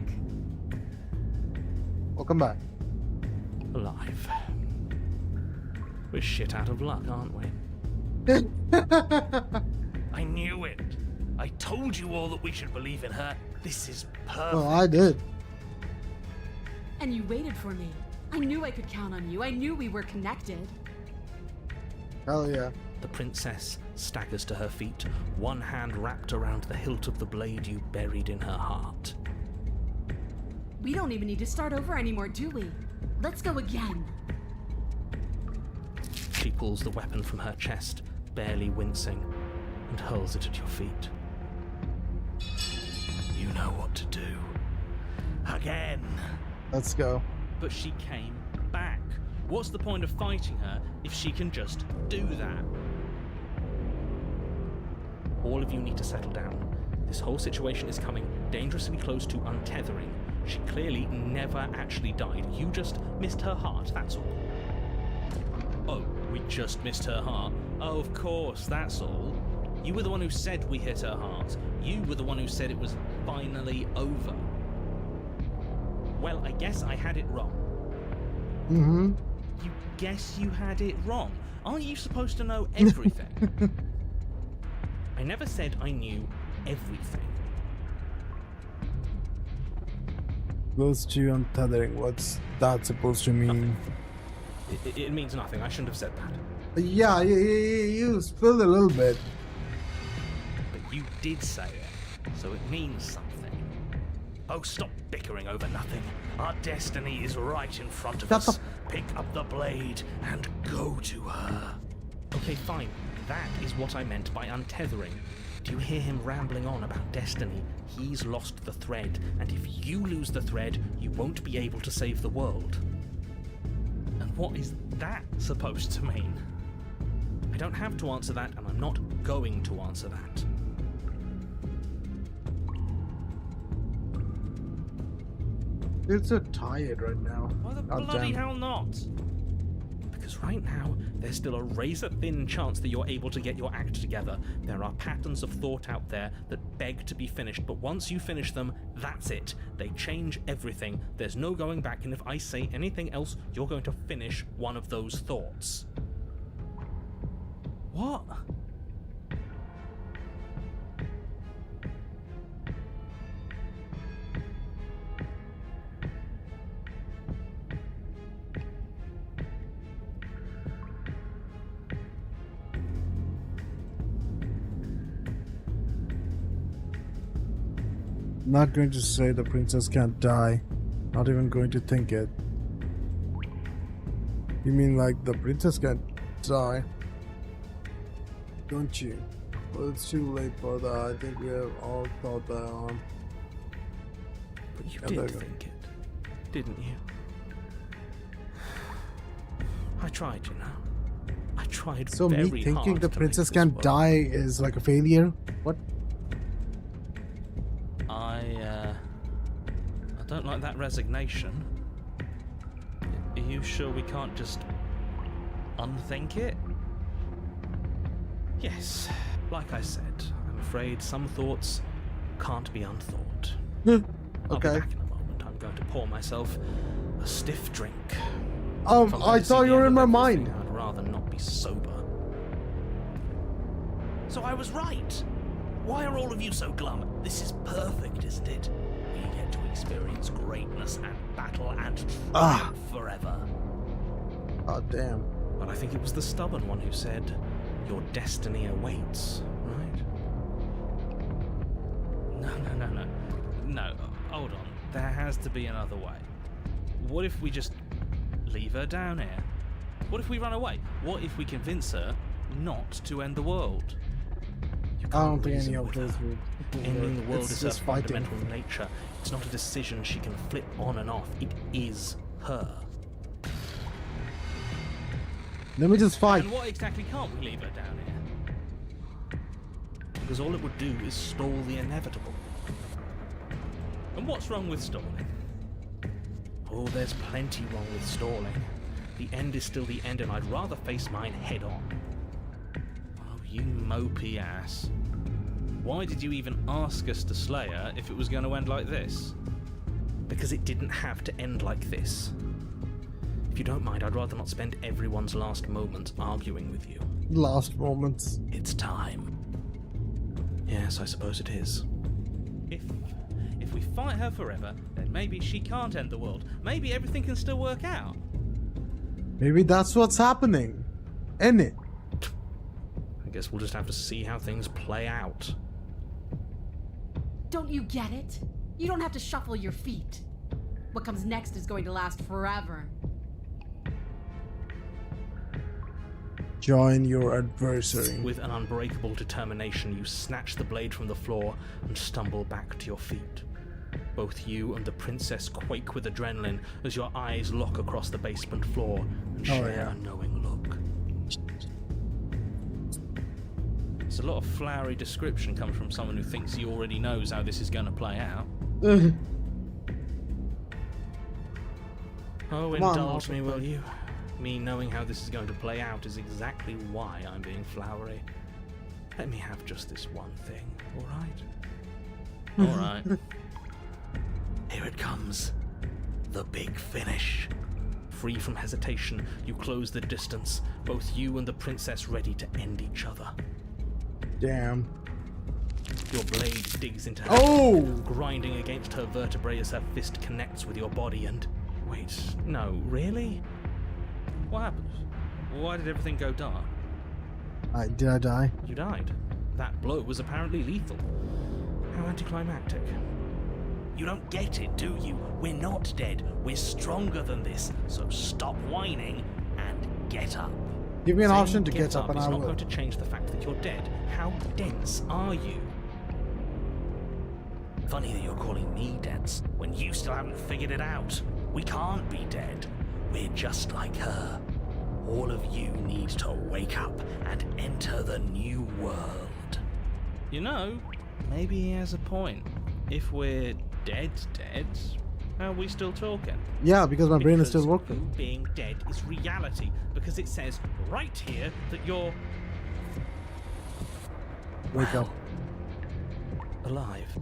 Welcome back. alive. We're shit out of luck, aren't we? I knew it. I told you all that we should believe in her. This is perfect. Well, I did. And you waited for me. I knew I could count on you. I knew we were connected. Hell yeah. The princess staggers to her feet, one hand wrapped around the hilt of the blade you buried in her heart. We don't even need to start over anymore, do we? Let's go again. She pulls the weapon from her chest, barely wincing, and hurls it at your feet. You know what to do. Again. Let's go. But she came back. What's the point of fighting her if she can just do that? All of you need to settle down. This whole situation is coming dangerously close to untethering. She clearly never actually died. You just missed her heart, that's all. Oh, we just missed her heart? Oh, of course, that's all. You were the one who said we hit her heart. You were the one who said it was finally over. Well, I guess I had it wrong. Mm-hmm. You guess you had it wrong. Aren't you supposed to know everything? I never said I knew everything. Close to untethering. What's that supposed to mean? It means nothing. I shouldn't have said that. Yeah, you spilled a little bit. But you did say it, so it means something. Oh, stop bickering over nothing. Our destiny is right in front of us. Pick up the blade and go to her. Okay, fine. That is what I meant by untethering. Do you hear him rambling on about destiny? He's lost the thread, and if you lose the thread, you won't be able to save the world. And what is that supposed to mean? I don't have to answer that, and I'm not going to answer that. You're so tired right now. Why the God bloody damn. hell not? Because right now, there's still a razor-thin chance that you're able to get your act together. There are patterns of thought out there that beg to be finished, but once you finish them, that's it. They change everything. There's no going back, and if I say anything else, you're going to finish one of those thoughts. What? Not going to say the princess can't die. Not even going to think it. You mean like the princess can't die? Don't you? Well, it's too late for that. I think we have all thought that on. But you Yeah, did there you go. think it, didn't you? I tried, you know. I tried So very me thinking hard the to princess make this can't work. die is like a failure? What? I don't like that resignation. you sure we can't just unthink it? Yes, like I said, I'm afraid some thoughts can't be unthought. I'll be Okay. back in a moment. I'm going to pour myself a stiff drink. If I I'm going to see thought the you were end in of my everything, mind. I'd rather not be sober. So I was right. Why are all of you so glum? This is perfect, isn't it? We get to experience greatness and battle and triumph forever. Oh damn. But I think it was the stubborn one who said, your destiny awaits, right? No, hold on. There has to be another way. What if we just leave her down here? What if we run away? What if we convince her not to end the world? You I don't can't think reason any of with those her. would. Ending the world It's is her just fighting. fundamental nature. It's not a decision she can flip on and off. It is her. Let me just fight. And what exactly can't we leave her down here? Because all it would do is stall the inevitable. And what's wrong with stalling? Oh, there's plenty wrong with stalling. The end is still the end, and I'd rather face mine head on. Oh, you mopey ass. Why did you even ask us to slay her if it was going to end like this? Because it didn't have to end like this. If you don't mind, I'd rather not spend everyone's last moments arguing with you. Last moments. It's time. Yes, I suppose it is. If we fight her forever, then maybe she can't end the world. Maybe everything can still work out. Maybe that's what's happening. Isn't it? I guess we'll just have to see how things play out. Don't you get it? You don't have to shuffle your feet. What comes next is going to last forever. Join your adversary. With an unbreakable determination, you snatch the blade from the floor and stumble back to your feet. Both you and the princess quake with adrenaline as your eyes lock across the basement floor and share a knowing look. It's a lot of flowery description comes from someone who thinks he already knows how this is going to play out. Oh, indulge me, will you? Me knowing how this is going to play out is exactly why I'm being flowery. Let me have just this one thing, alright? Alright. Here it comes. The big finish. Free from hesitation, you close the distance, both you and the princess ready to end each other. Damn. Your blade digs into her, Oh! grinding against her vertebrae as her fist connects with your body and... Wait, no, really? What happened? Why did everything go dark? Did I die? You died. That blow was apparently lethal. How anticlimactic. You don't get it, do you? We're not dead. We're stronger than this. So stop whining and get up. Give me an Saying option to get up and is I not will. going to change the fact that you're dead. How dense are you? Funny that you're calling me dense when you still haven't figured it out. We can't be dead. We're just like her. All of you need to wake up and enter the new world. You know, maybe he has a point. If we're dead, how are we still talking? Yeah, because my brain is still Because working. you being dead is reality, because it says right here that you're... Wake up. alive.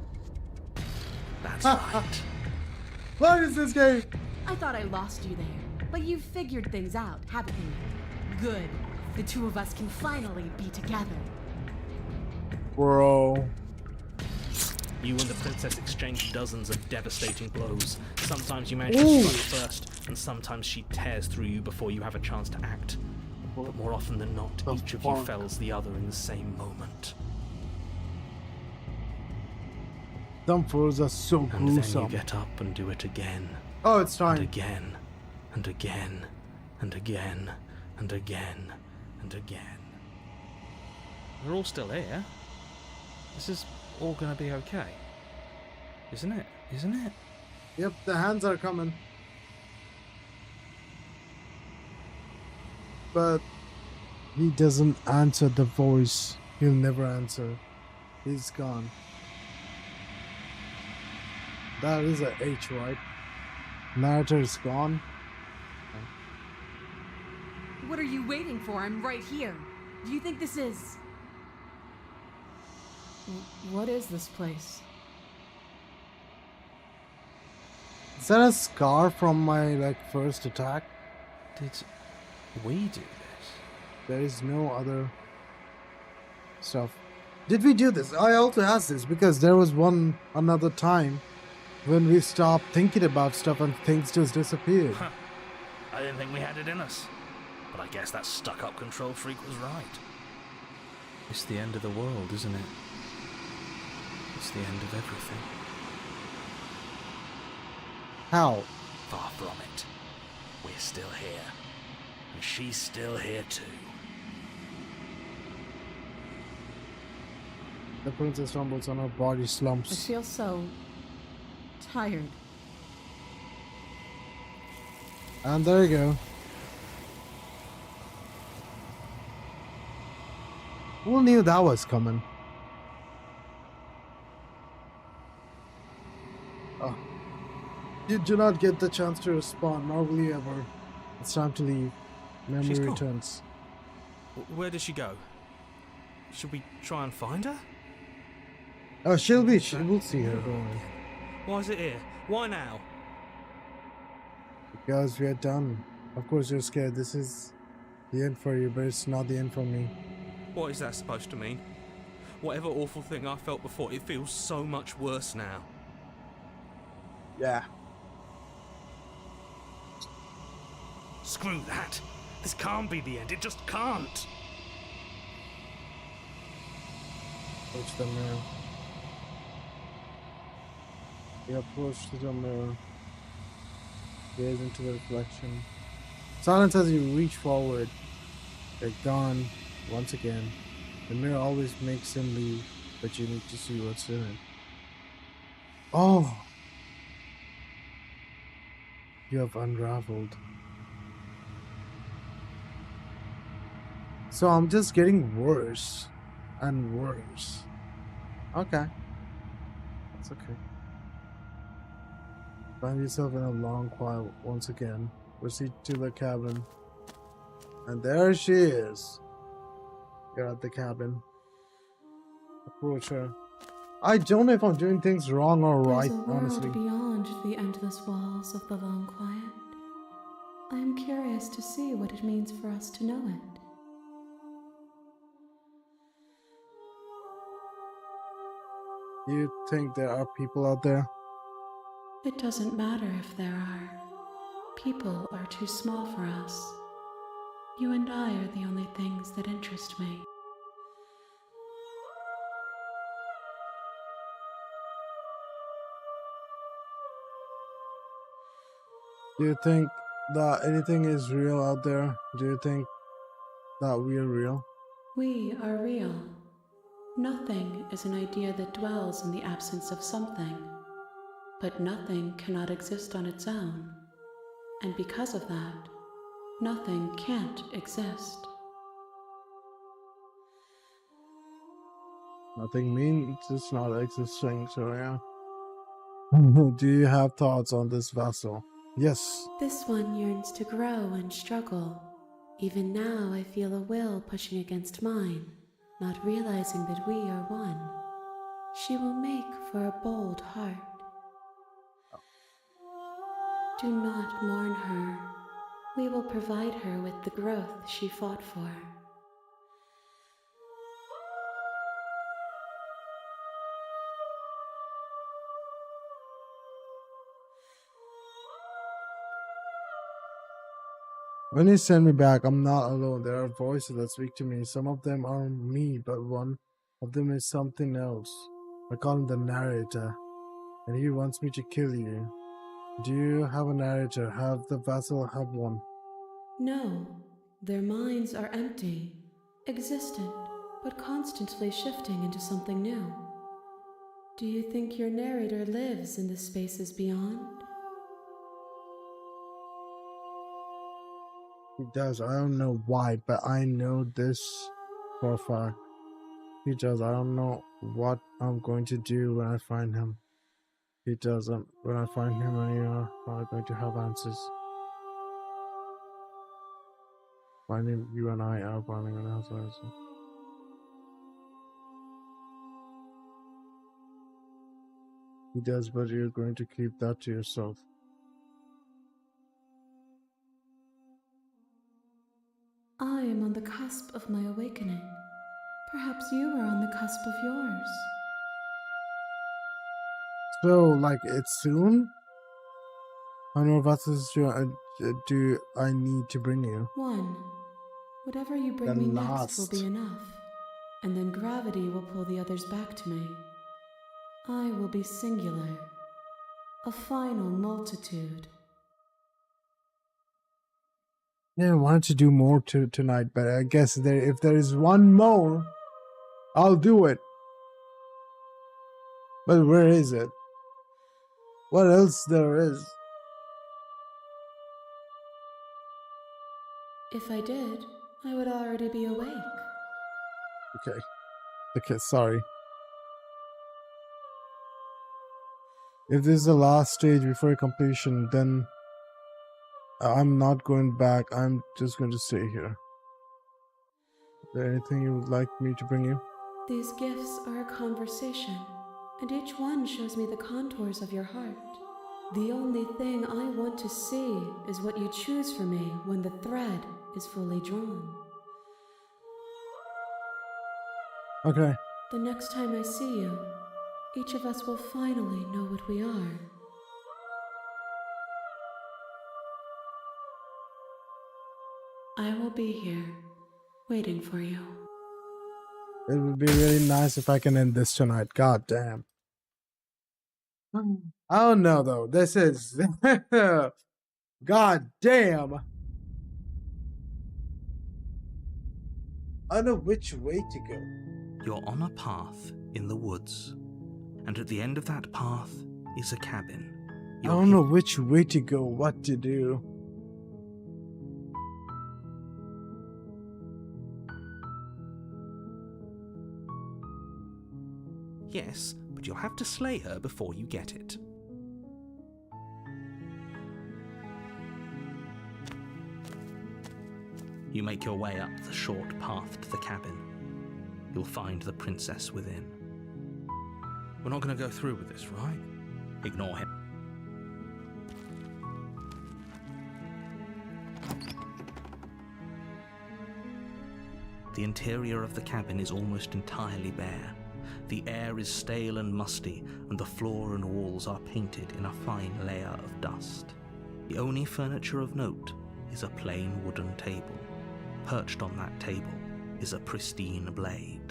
That's right. What is this game? I thought I lost you there, but you've figured things out, haven't you? Good. The two of us can finally be together. Bro. You and the princess exchange dozens of devastating blows. Sometimes you manage to strike first, and sometimes she tears through you before you have a chance to act. But more often than not, each of you fells the other in the same moment. Some fools are so And then gruesome. you get up and do it again. Oh, it's And time. again. And again. And again. And again. And again. We're all still here. This is all gonna be okay. Isn't it? Isn't it? Yep, the hands are coming. But he doesn't answer the voice. He'll never answer. He's gone. That is a H, right? Narrator is gone. What are you waiting for? I'm right here. Do you think this is... What is this place? Is that a scar from my first attack? Did we do this? There is no other stuff. Did we do this? I also asked this because there was another time when we stopped thinking about stuff and things just disappeared. Huh. I didn't think we had it in us. But I guess that stuck-up control freak was right. It's the end of the world, isn't it? It's the end of everything. How? Far from it. We're still here. And she's still here too. The princess stumbles on her body I slumps. feel so tired. And there you go. Who knew that was coming? Oh. You do not get the chance to respond, nor will you ever. It's time to leave. Memory She's gone. returns. Where does she go? Should we try and find her? Oh, we'll see her, don't worry. Why is it here? Why now? Because we are done. Of course you're scared. This is the end for you, but it's not the end for me. What is that supposed to mean? Whatever awful thing I felt before, it feels so much worse now. Yeah. Screw that! This can't be the end, it just can't! Approach the mirror. You approach to the mirror. Gaze into the reflection. Silence as you reach forward. They're gone once again. The mirror always makes them leave, but you need to see what's in it. Oh! You have unraveled. So I'm just getting worse and worse. Okay. That's okay. Find yourself in a long quiet once again. Proceed to the cabin. And there she is. You're at the cabin. Approach her. I don't know if I'm doing things wrong or right, There's a honestly. world beyond the endless walls of the long quiet. I am curious to see what it means for us to know it. Do you think there are people out there? It doesn't matter if there are. People are too small for us. You and I are the only things that interest me. Do you think that anything is real out there? Do you think that we are real? We are real. Nothing is an idea that dwells in the absence of something. But nothing cannot exist on its own. And because of that, nothing can't exist. Nothing means it's not existing, so yeah. Do you have thoughts on this vessel? Yes. This one yearns to grow and struggle. Even now I feel a will pushing against mine, not realizing that we are one. She will make for a bold heart. Do not mourn her. We will provide her with the growth she fought for. When you send me back, I'm not alone. There are voices that speak to me. Some of them are me, but one of them is something else. I call him the narrator, and he wants me to kill you. Do you have a narrator? Have the vessel have one? No, their minds are empty, existent, but constantly shifting into something new. Do you think your narrator lives in the spaces beyond? He does. I don't know why, but I know this for a fact. He does. I don't know what I'm going to do when I find him. He doesn't. When I find him, I'm not going to have answers. finding you and I are planning on housewives. He does, but you're going to keep that to yourself. I am on the cusp of my awakening. Perhaps you are on the cusp of yours. So, like, it's soon? How many vessels do I need to bring you? One. Whatever you bring The me last. next will be enough. And then gravity will pull the others back to me. I will be singular. A final multitude. Yeah, I wanted to do more tonight, but I guess if there is one more, I'll do it. But where is it? What else there is? If I did, I would already be awake. Okay, sorry. If this is the last stage before completion, then I'm not going back. I'm just going to stay here. Is there anything you would like me to bring you? These gifts are a conversation, and each one shows me the contours of your heart. The only thing I want to see is what you choose for me when the thread is fully drawn. Okay. The next time I see you, each of us will finally know what we are. I will be here, waiting for you. It would be really nice if I can end this tonight. God damn. I don't know though. This is God damn. I don't know which way to go. You're on a path in the woods, and at the end of that path is a cabin. I don't know which way to go, what to do. Yes, but you'll have to slay her before you get it. You make your way up the short path to the cabin. You'll find the princess within. We're not going to go through with this, right? Ignore him. The interior of the cabin is almost entirely bare. The air is stale and musty, and the floor and walls are painted in a fine layer of dust. The only furniture of note is a plain wooden table. Perched on that table is a pristine blade.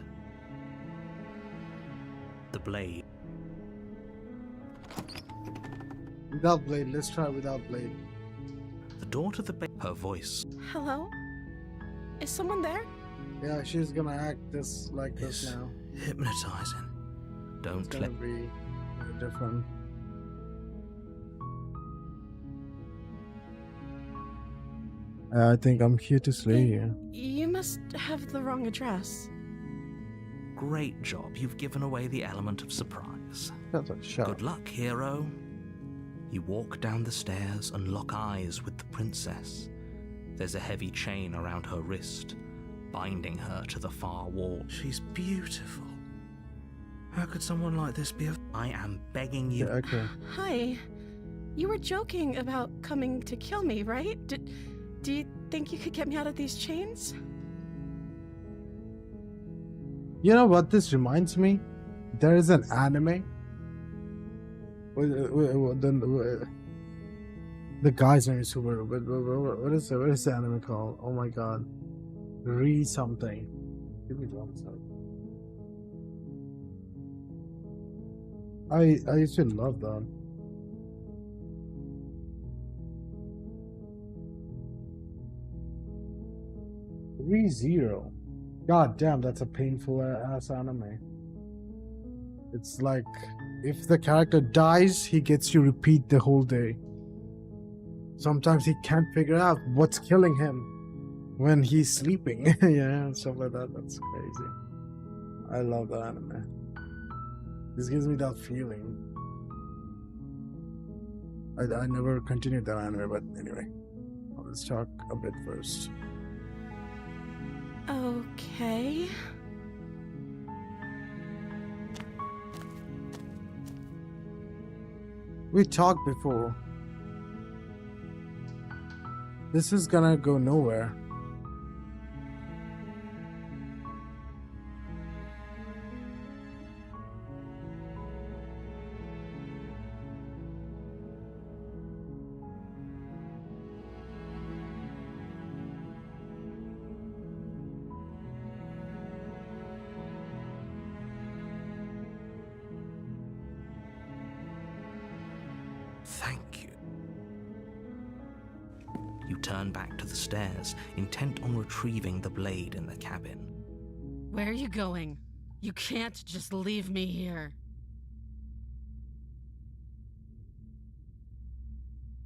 The blade. Without blade, let's try without blade. The door to the bed. Her voice. Hello? Is someone there? Yeah, she's gonna act like this now. Hypnotizing. Don't It's gonna be different. I think I'm here to slay you. You must have the wrong address. Great job. You've given away the element of surprise. Shut Good luck, hero. You walk down the stairs and lock eyes with the princess. There's a heavy chain around her wrist, binding her to the far wall. She's beautiful. How could someone like this be I am begging you. Yeah, okay. Hi. You were joking about coming to kill me, right? Do you think you could get me out of these chains? You know what this reminds me? There is an anime. The guy's name is super. What is the anime called? Oh my god. Re something. Give me one second. I used to love that. ReZero. God damn, that's a painful ass anime. It's like if the character dies, he gets to repeat the whole day. Sometimes he can't figure out what's killing him when he's sleeping. Yeah, stuff like that. That's crazy. I love that anime. This gives me that feeling. I never continued that anime, but anyway. Let's talk a bit first. Okay. We talked before. This is gonna go nowhere. Thank you. You turn back to the stairs, intent on retrieving the blade in the cabin. Where are you going? You can't just leave me here.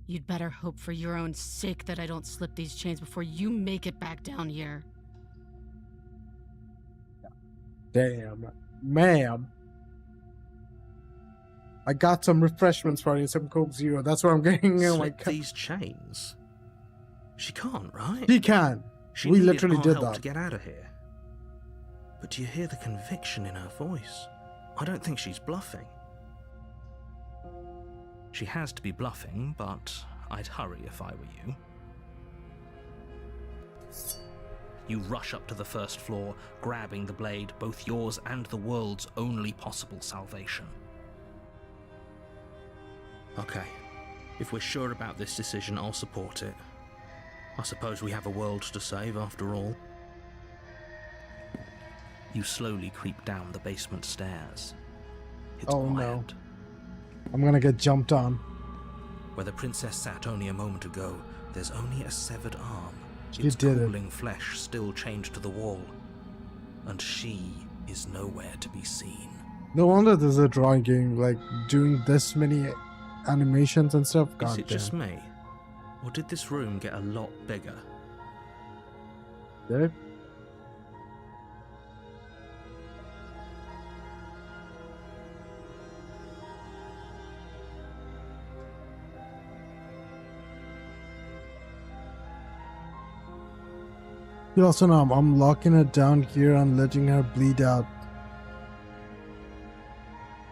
You'd better hope for your own sake that I don't slip these chains before you make it back down here. Damn, ma'am. I got some refreshments for you, some Coke Zero. That's what I'm getting. Oh my Slip god. these chains? She can't, right? He can. She We needed literally our did help that. to get out of here. But do you hear the conviction in her voice? I don't think she's bluffing. She has to be bluffing, but I'd hurry if I were you. You rush up to the first floor, grabbing the blade, both yours and the world's only possible salvation. Okay, if we're sure about this decision, I'll support it. I suppose we have a world to save after all. You slowly creep down the basement stairs. It's Oh, quiet. no. I'm gonna get jumped on. Where the princess sat only a moment ago, there's only a severed arm. She Its did it. cooling flesh still chained to the wall. And she is nowhere to be seen. No wonder there's a drawing game, like, doing this many animations and stuff. Is God it damn. just me? Or did this room get a lot bigger? Did it? You also know I'm locking her down here and letting her bleed out.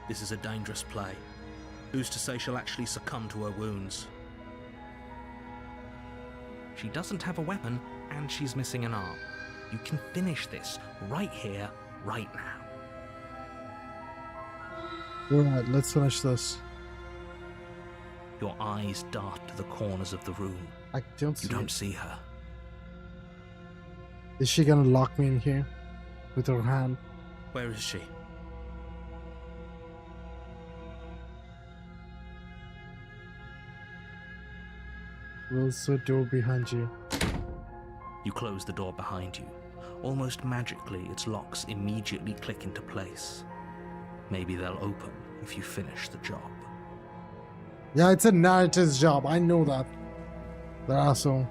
This is a dangerous play. Who's to say she'll actually succumb to her wounds? She doesn't have a weapon, and she's missing an arm. You can finish this right here, right now. Alright, let's finish this. Your eyes dart to the corners of the room. I don't see You don't it. see her. Is she gonna lock me in here? With her hand? Where is she? Close the door behind you. You close the door behind you. Almost magically, its locks immediately click into place. Maybe they'll open if you finish the job. Yeah, it's a narrative's job. I know that. The asshole.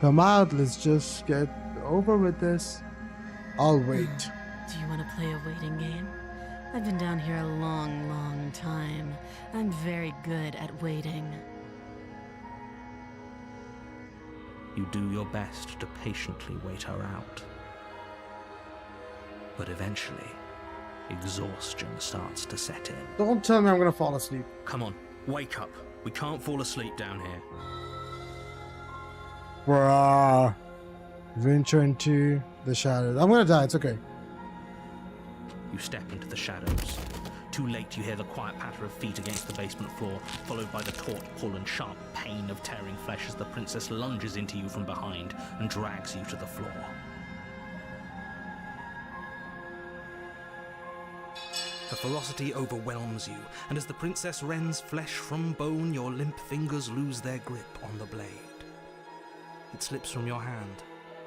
Come out, let's just get over with this. I'll wait. Do you want to play a waiting game? I've been down here a long, long time. I'm very good at waiting. You do your best to patiently wait her out. But eventually, exhaustion starts to set in. Don't tell me I'm gonna fall asleep. Come on, wake up. We can't fall asleep down here. Bruh. Venture into the shadows. I'm gonna die, it's okay. You step into the shadows. Too late, you hear the quiet patter of feet against the basement floor, followed by the taut pull and sharp pain of tearing flesh as the princess lunges into you from behind and drags you to the floor. Her ferocity overwhelms you, and as the princess rends flesh from bone, your limp fingers lose their grip on the blade. It slips from your hand,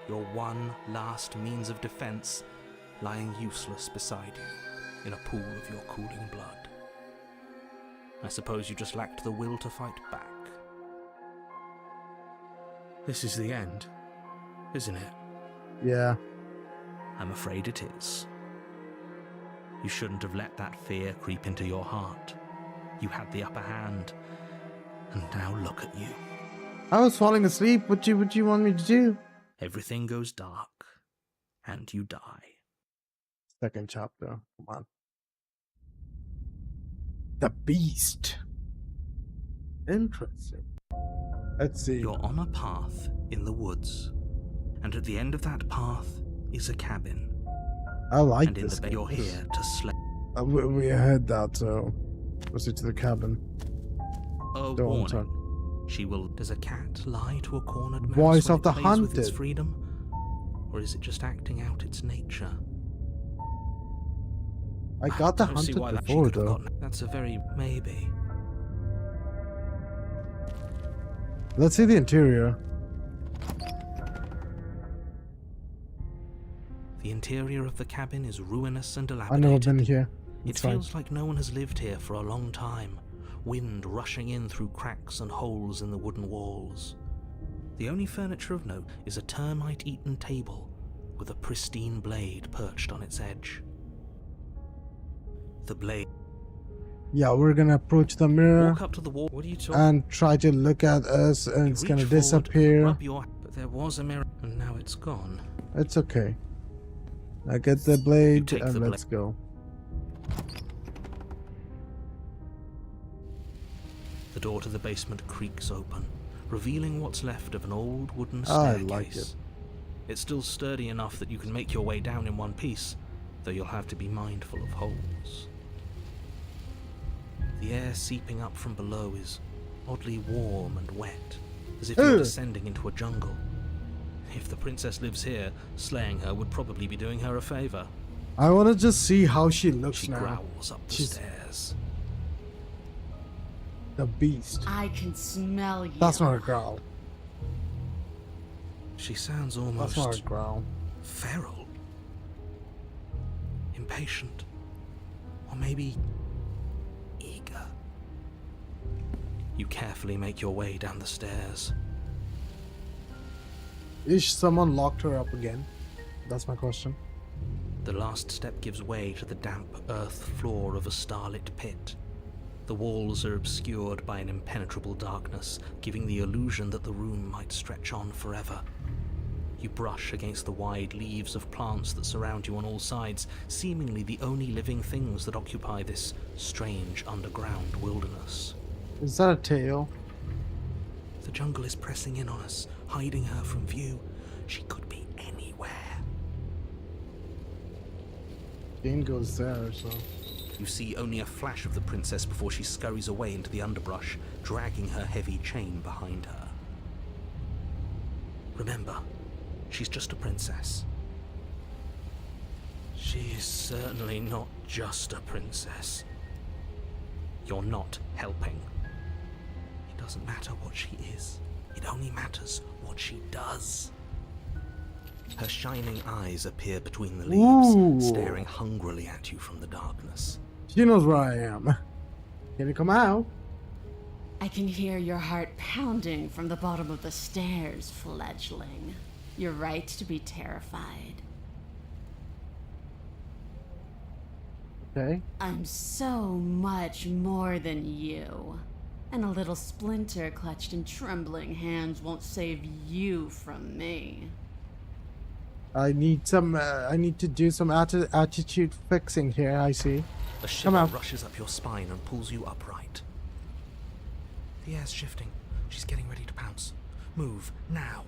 your one last means of defense, lying useless beside you in a pool of your cooling blood. I suppose you just lacked the will to fight back. This is the end, isn't it? Yeah. I'm afraid it is. You shouldn't have let that fear creep into your heart. You had the upper hand, and now look at you. I was falling asleep. What do you want me to do? everything goes dark, and you die. Second chapter. Come on. The Beast. Interesting. Let's see. You're on a path in the woods, and at the end of that path is a cabin. I like and in this. the you're here to slay. We heard that, so proceed to the cabin. A Don't warning. talk. She will. Does a cat lie to a cornered mouse Voice when of it the plays with its hunted. freedom, or is it just acting out its nature? I got the don't see hunted why that she before, could have though. gotten- That's a very maybe. Let's see the interior. The interior of the cabin is ruinous and I've dilapidated. never been here. It It's fine. feels like no one has lived here for a long time. Wind rushing in through cracks and holes in the wooden walls. The only furniture of note is a termite-eaten table with a pristine blade perched on its edge. The blade. Yeah, we're gonna approach the mirror Walk up to the wall. What are you talking? and try to look at us, and You it's reach gonna forward, disappear. rub but there was a mirror, and now it's gone. It's okay. I get the blade take and the let's go. The door to the basement creaks open, revealing what's left of an old wooden I staircase. like it. It's still sturdy enough that you can make your way down in one piece, though you'll have to be mindful of holes. The air seeping up from below is oddly warm and wet, as if you're descending into a jungle. If the princess lives here, slaying her would probably be doing her a favor. I want to just see how she looks She now. growls up the She's stairs. the beast. I can smell you. That's not a growl. She sounds That's almost not a growl. feral, impatient, or maybe eager. You carefully make your way down the stairs. Is someone locked her up again? That's my question. The last step gives way to the damp earth floor of a starlit pit. The walls are obscured by an impenetrable darkness, giving the illusion that the room might stretch on forever. You brush against the wide leaves of plants that surround you on all sides, seemingly the only living things that occupy this strange underground wilderness. Is that a tail? The jungle is pressing in on us, hiding her from view. She could be anywhere. Jane goes there, so. You see only a flash of the princess before she scurries away into the underbrush, dragging her heavy chain behind her. Remember, she's just a princess. She is certainly not just a princess. You're not helping. It doesn't matter what she is. It only matters what she does. Her shining eyes appear between the leaves, Ooh. staring hungrily at you from the darkness. She knows where I am. Can you come out? I can hear your heart pounding from the bottom of the stairs, fledgling. You're right to be terrified. Okay. I'm so much more than you. And a little splinter clutched in trembling hands won't save you from me. I need to do some attitude fixing here, I see. A shiver out. rushes up your spine and pulls you upright. The air's shifting. She's getting ready to pounce. Move, now.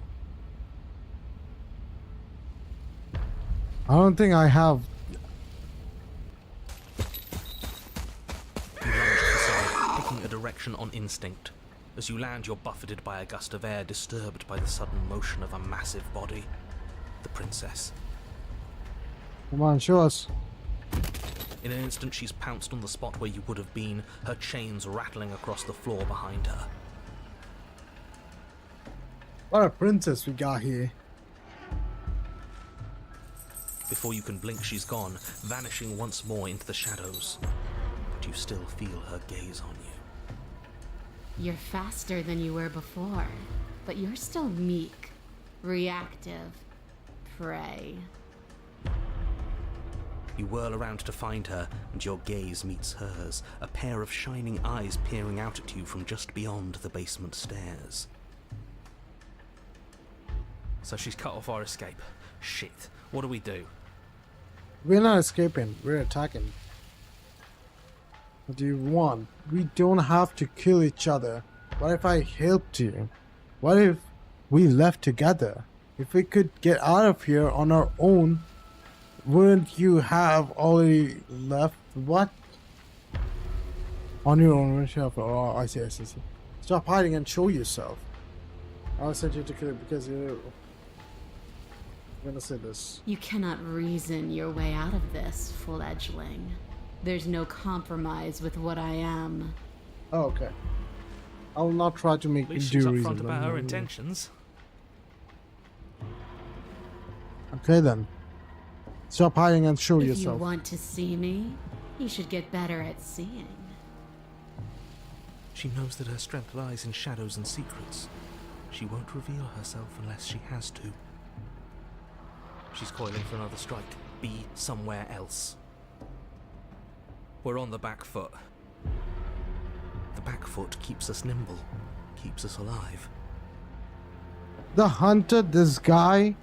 I don't think I have. You lunge to the side, picking a direction on instinct. As you land, you're buffeted by a gust of air, disturbed by the sudden motion of a massive body. The princess. Come on, show us. In an instant, she's pounced on the spot where you would have been, her chains rattling across the floor behind her. What a princess we got here. Before you can blink, she's gone, vanishing once more into the shadows. But you still feel her gaze on you. You're faster than you were before, but you're still meek, reactive, prey. You whirl around to find her, and your gaze meets hers, a pair of shining eyes peering out at you from just beyond the basement stairs. So she's cut off our escape. Shit. What do we do? We're not escaping. We're attacking. What do you want? We don't have to kill each other. What if I helped you? What if we left together? If we could get out of here on our own, wouldn't you have already left? What? On your own. Oh, I see. Stop hiding and show yourself. I'll send you to kill it because you're... I'm gonna say this. You cannot reason your way out of this, fledgling. There's no compromise with what I am. Oh, okay. I will not try to make At you least do she's reason. upfront about her intentions. Okay then. Stop hiding and show If yourself. you want to see me, you should get better at seeing. She knows that her strength lies in shadows and secrets. She won't reveal herself unless she has to. She's coiling for another strike. Be somewhere else. We're on the back foot. The back foot keeps us nimble, keeps us alive. The hunter, this guy,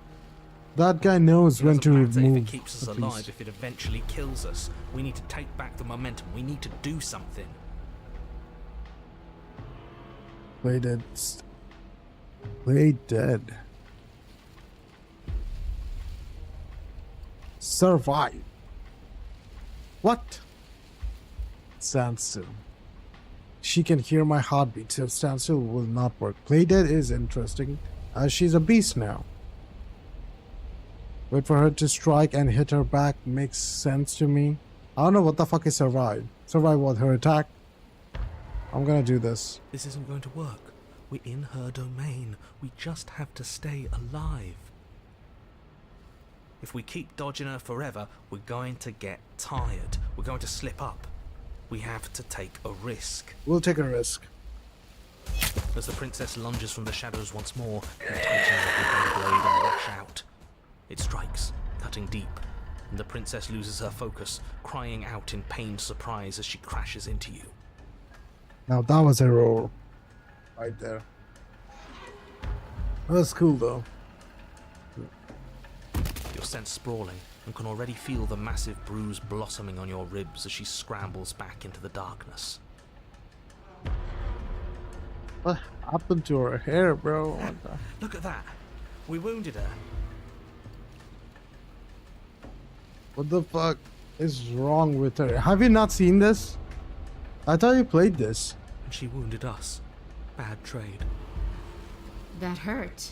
that guy knows when to Doesn't matter remove. if it keeps us the alive, beast. if it eventually kills us. We need to take back the momentum. We need to do something. Play dead. Play dead. Survive. What? Stand still. She can hear my heartbeat, so stand still will not work. Play dead is interesting, as she's a beast now. Wait for her to strike and hit her back makes sense to me. I don't know what the fuck is survive. Survive what? Her attack? I'm gonna do this. This isn't going to work. We're in her domain. We just have to stay alive. If we keep dodging her forever, we're going to get tired. We're going to slip up. We have to take a risk. We'll take a risk. As the princess lunges from the shadows once more, you tighten the blade and rush out. It strikes, cutting deep, and the princess loses her focus, crying out in pained surprise as she crashes into you. Now that was a roll. Right there. That's cool though. You're sent sprawling and can already feel the massive bruise blossoming on your ribs as she scrambles back into the darkness. What happened to her hair, bro? What the... Look at that! We wounded her. What the fuck is wrong with her? Have you not seen this? I thought you played this. And she wounded us. Bad trade. That hurt.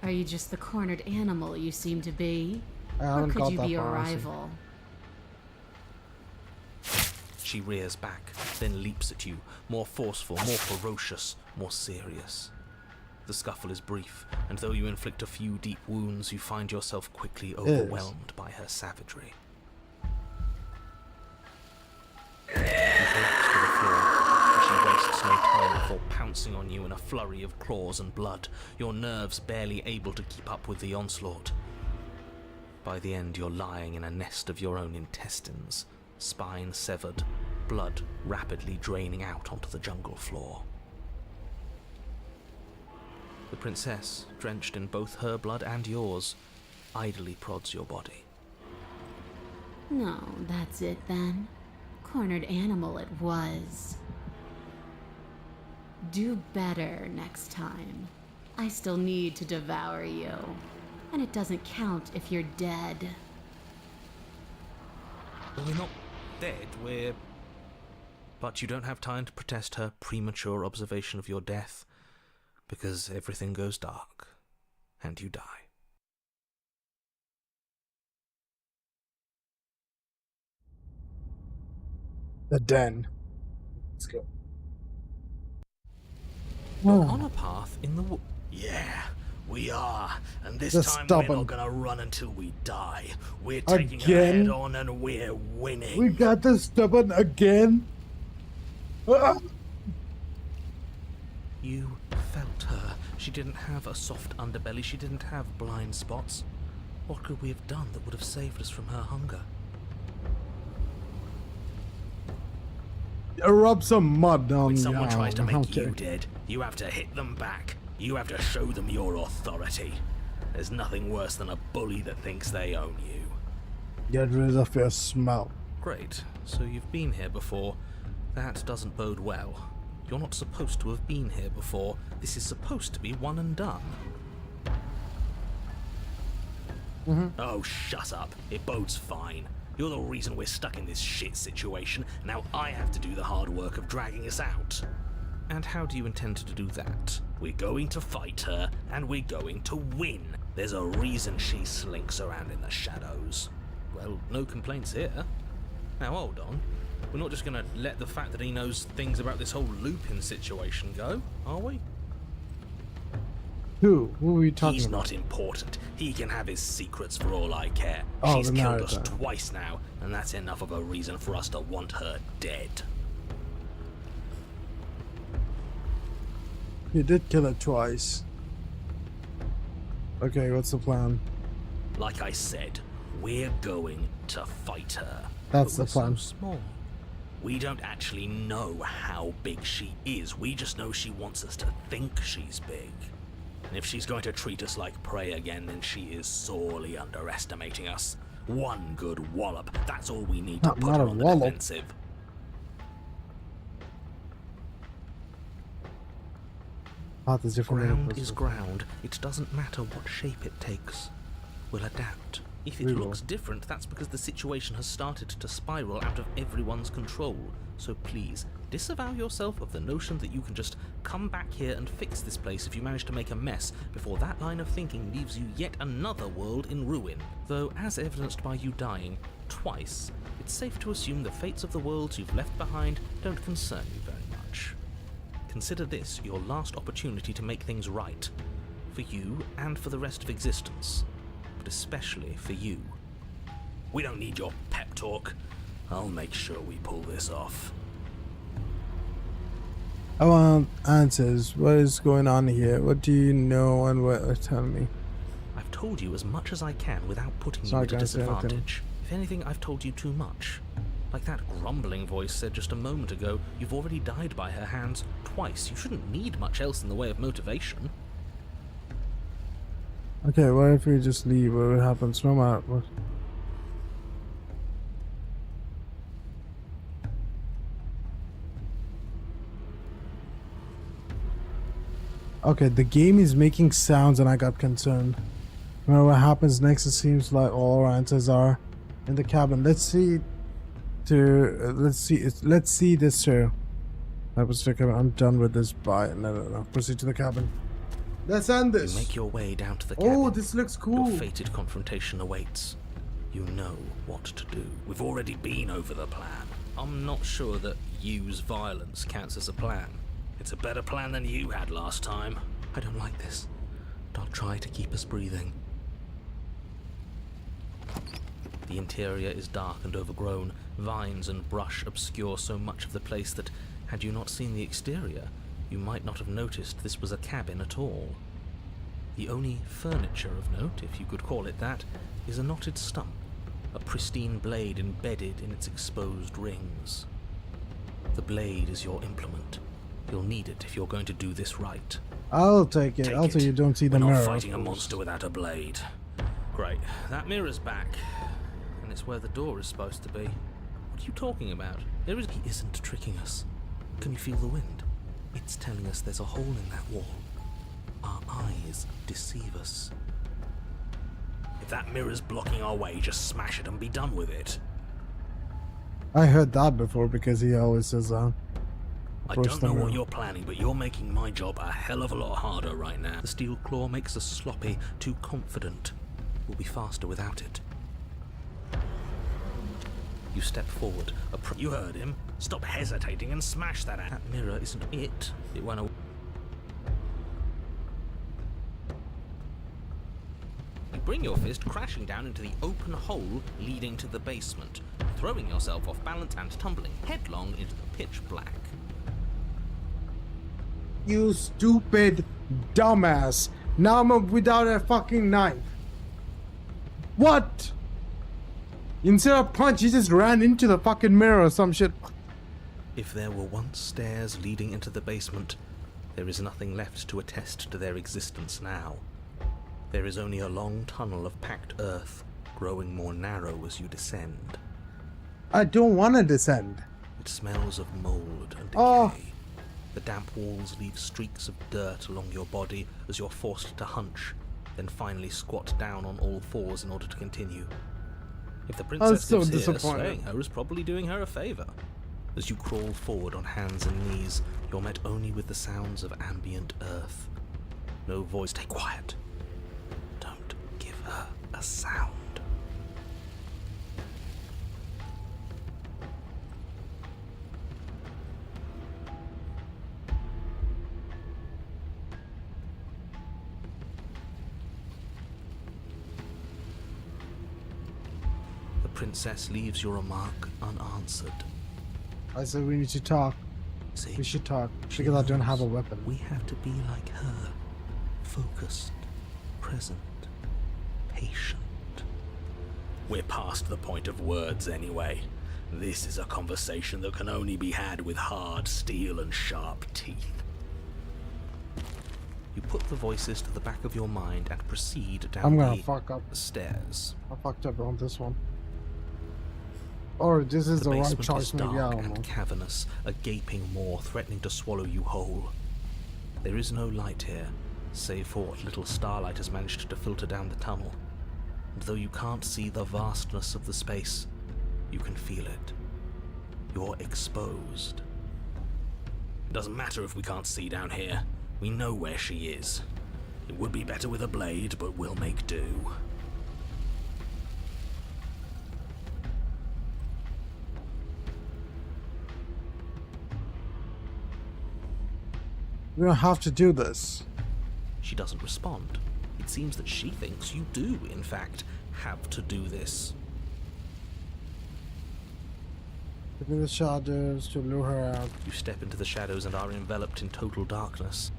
Are you just the cornered animal you seem to be? I Or haven't could got you that be a far, honestly. rival? She rears back, then leaps at you, more forceful, more ferocious, more serious. The scuffle is brief, and though you inflict a few deep wounds, you find yourself quickly overwhelmed by her savagery. You collapse to the floor, and she wastes no time before pouncing on you in a flurry of claws and blood, your nerves barely able to keep up with the onslaught. By the end, you're lying in a nest of your own intestines, spine severed, blood rapidly draining out onto the jungle floor. The princess, drenched in both her blood and yours, idly prods your body. No, that's it then. Cornered animal it was. Do better next time. I still need to devour you. And it doesn't count if you're dead. Well, we're not dead, we're... But you don't have time to protest her premature observation of your death, because everything goes dark, and you die. The den. Let's go. You're on a path in the Yeah, we are. And this The time stubborn. we're not gonna run until we die. We're taking her Again? head on and we're winning. We got the stubborn again. Ah! You felt her. She didn't have a soft underbelly. She didn't have blind spots. What could we have done that would have saved us from her hunger? Rub some mud down. When someone yeah, tries to make okay. you dead, you have to hit them back. You have to show them your authority. There's nothing worse than a bully that thinks they own you. Get rid of your smell. Great. So you've been here before. That doesn't bode well. You're not supposed to have been here before. This is supposed to be one and done. Oh, shut up. It bodes fine. You're the reason we're stuck in this shit situation. Now I have to do the hard work of dragging us out. And how do you intend to do that? We're going to fight her, and we're going to win. There's a reason she slinks around in the shadows. Well, no complaints here. Now hold on. We're not just gonna let the fact that he knows things about this whole Lupin situation go, are we? Who are we talking He's about? not important. He can have his secrets for all I care. Oh, She's the killed us narrator. twice now, and that's enough of a reason for us to want her dead. You did kill it twice. Okay, what's the plan? Like I said, we're going to fight her. That's But the we're plan. So small. We don't actually know how big she is. We just know she wants us to think she's big. And if she's going to treat us like prey again, then she is sorely underestimating us. One good wallop. That's all we need to put Not her a on the wallop. defensive. Path is different. than it Ground was is before. ground. It doesn't matter what shape it takes. We'll adapt. If it We will. looks different, that's because the situation has started to spiral out of everyone's control. So please, disavow yourself of the notion that you can just come back here and fix this place if you manage to make a mess before that line of thinking leaves you yet another world in ruin. Though, as evidenced by you dying twice, it's safe to assume the fates of the worlds you've left behind don't concern you very much. Consider this your last opportunity to make things right. For you and for the rest of existence. But especially for you. We don't need your pep talk. I'll make sure we pull this off. I want answers. What is going on here? What do you know and what? Tell me. I've told you as much as I can without putting you Sorry, at a guys, say anything. disadvantage. If anything, I've told you too much. Like that grumbling voice said just a moment ago, you've already died by her hands twice. You shouldn't need much else in the way of motivation. Okay, what if we just leave? What happens? No matter what. Okay, the game is making sounds and I got concerned. No matter what happens next, it seems like all our answers are in the cabin. Let's see this through. That was the cabin. I'm done with this. Bye. No. Proceed to the cabin. Let's end You this. make your way down to the cabin. Oh, this looks cool. Your fated confrontation awaits. You know what to do. We've already been over the plan. I'm not sure that use violence counts as a plan. It's a better plan than you had last time. I don't like this, but I'll try to keep us breathing. The interior is dark and overgrown. Vines and brush obscure so much of the place that, had you not seen the exterior, you might not have noticed this was a cabin at all. The only furniture of note, if you could call it that, is a knotted stump, a pristine blade embedded in its exposed rings. The blade is your implement. You'll need it if you're going to do this right. I'll take it. Take Also, it. you don't see the We're mirror. not of fighting a course. monster without a blade. Great. That mirror's back. And it's where the door is supposed to be. What are you talking about? He isn't tricking us. Can you feel the wind? It's telling us there's a hole in that wall. Our eyes deceive us. If that mirror's blocking our way, just smash it and be done with it. I heard that before because he always says that. I don't know what you're planning, but you're making my job a hell of a lot harder right now. The steel claw makes us sloppy, too confident. We'll be faster without it. You step forward. You heard him. Stop hesitating and smash that. That mirror isn't it. It went away. You bring your fist crashing down into the open hole leading to the basement, throwing yourself off balance and tumbling headlong into the pitch black. You stupid dumbass. Now I'm without a fucking knife. What? Instead of punch, he just ran into the fucking mirror or some shit. If there were once stairs leading into the basement, there is nothing left to attest to their existence now. There is only a long tunnel of packed earth, growing more narrow as you descend. I don't want to descend. It smells of mold and decay. Oh. The damp walls leave streaks of dirt along your body as you're forced to hunch, then finally squat down on all fours in order to continue. If the princess so lives here, disappointed. slaying her is probably doing her a favor. As you crawl forward on hands and knees, you're met only with the sounds of ambient earth. No voice. Stay quiet. Don't give her a sound. The princess leaves your remark unanswered. I said we need to talk. See, We should talk. she Because I don't have a knows weapon. We have to be like her. Focused, present, patient. We're past the point of words anyway. This is a conversation that can only be had with hard steel and sharp teeth. You put the voices to the back of your mind and proceed down I'm gonna the fuck up. stairs. I fucked up on this one. Or this is The the right basement choice, is maybe. I dark don't know. and cavernous, a gaping maw threatening to swallow you whole. There is no light here, save for what little starlight has managed to filter down the tunnel. And though you can't see the vastness of the space, you can feel it. You're exposed. It doesn't matter if we can't see down here. We know where she is. It would be better with a blade, but we'll make do. We don't have to do this. She doesn't respond. It seems that she thinks you do, in fact, have to do this. Look in the shadows to lure her out. You step into the shadows and are enveloped in total darkness.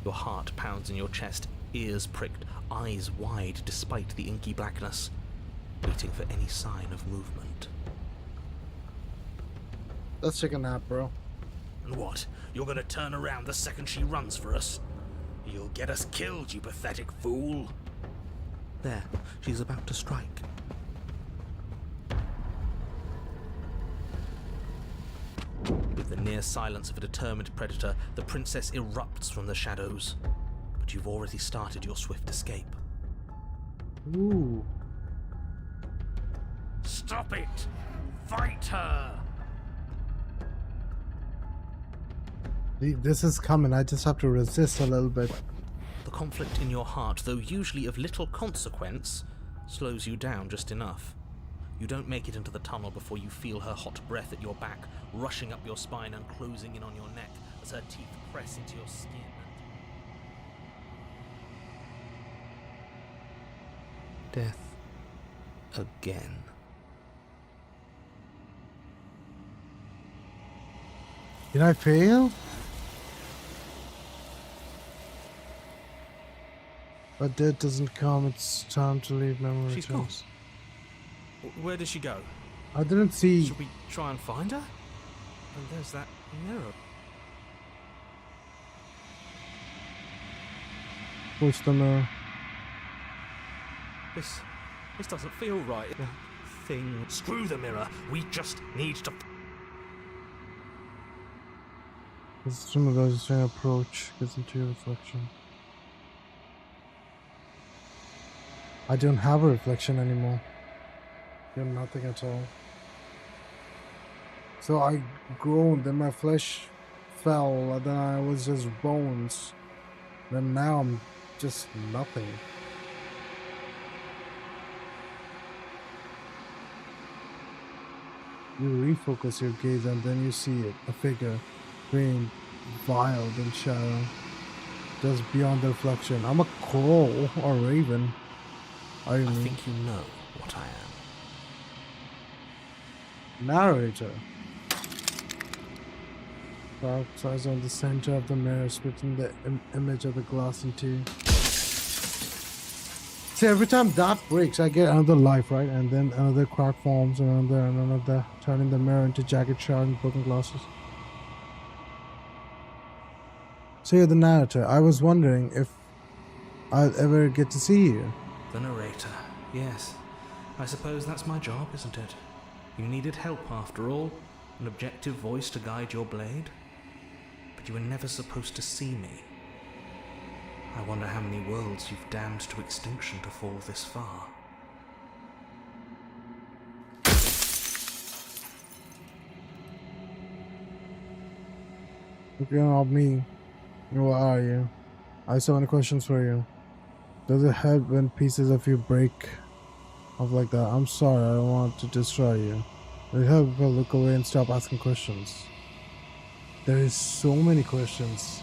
Your heart pounds in your chest, ears pricked, eyes wide despite the inky blackness, waiting for any sign of movement. Let's take a nap, bro. And what? You're gonna turn around the second she runs for us? You'll get us killed, you pathetic fool! There, she's about to strike. With the near silence of a determined predator, the princess erupts from the shadows. But you've already started your swift escape. Ooh. Stop it! Fight her! This is coming. I just have to resist a little bit. The conflict in your heart, though usually of little consequence, slows you down just enough. You don't make it into the tunnel before you feel her hot breath at your back, rushing up your spine and closing in on your neck as her teeth press into your skin. Death again. Did I fail? But death doesn't come. It's time to leave memory. She's gone. Where did she go? I didn't see. Should we try and find her? And there's that mirror. What's the mirror? This doesn't feel right. The thing. Screw the mirror. We just need to. This is some of those same approach. Gets into your reflection. I don't have a reflection anymore. You're nothing at all. So I groaned, then my flesh fell, and then I was just bones. Then now I'm just nothing. You refocus your gaze and then you see it, a figure, green, wild in shadow, just beyond the reflection. I'm a crow or raven. I mean, think you know what I am. narrator. Dark size on the center of the mirror, splitting the image of the glass in two. See, every time that breaks, I get another life, right? And then another crack forms, and another, turning the mirror into jagged shards and broken glasses. So you're the narrator. I was wondering if I'll ever get to see you. The narrator, yes. I suppose that's my job, isn't it? You needed help after all, an objective voice to guide your blade. But you were never supposed to see me. I wonder how many worlds you've damned to extinction to fall this far. If you're not me, what are you? I have so many questions for you. Does it help when pieces of you break off like that? I'm sorry, I don't want to destroy you. Does it help if I look away and stop asking questions? There is so many questions.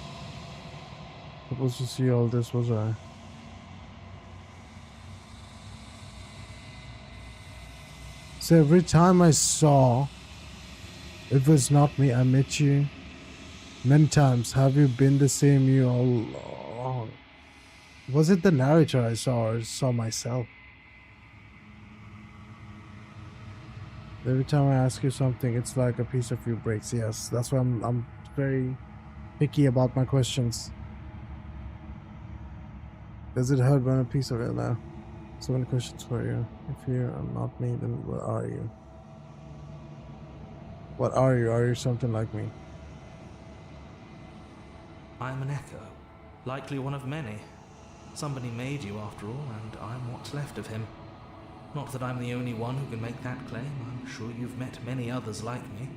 Supposed to see all this, was I? So every time I saw it was not me, I met you many times. Have you been the same you all along? Was it the narrator I saw or saw myself? Every time I ask you something, it's like a piece of you breaks. Yes, that's why I'm very picky about my questions. Does it hurt when a piece of it now? So many questions for you. If you are not me, then what are you? What are you? Are you something like me? I'm an echo, likely one of many. Somebody made you after all, and I'm what's left of him. Not that I'm the only one who can make that claim. I'm sure you've met many others like me.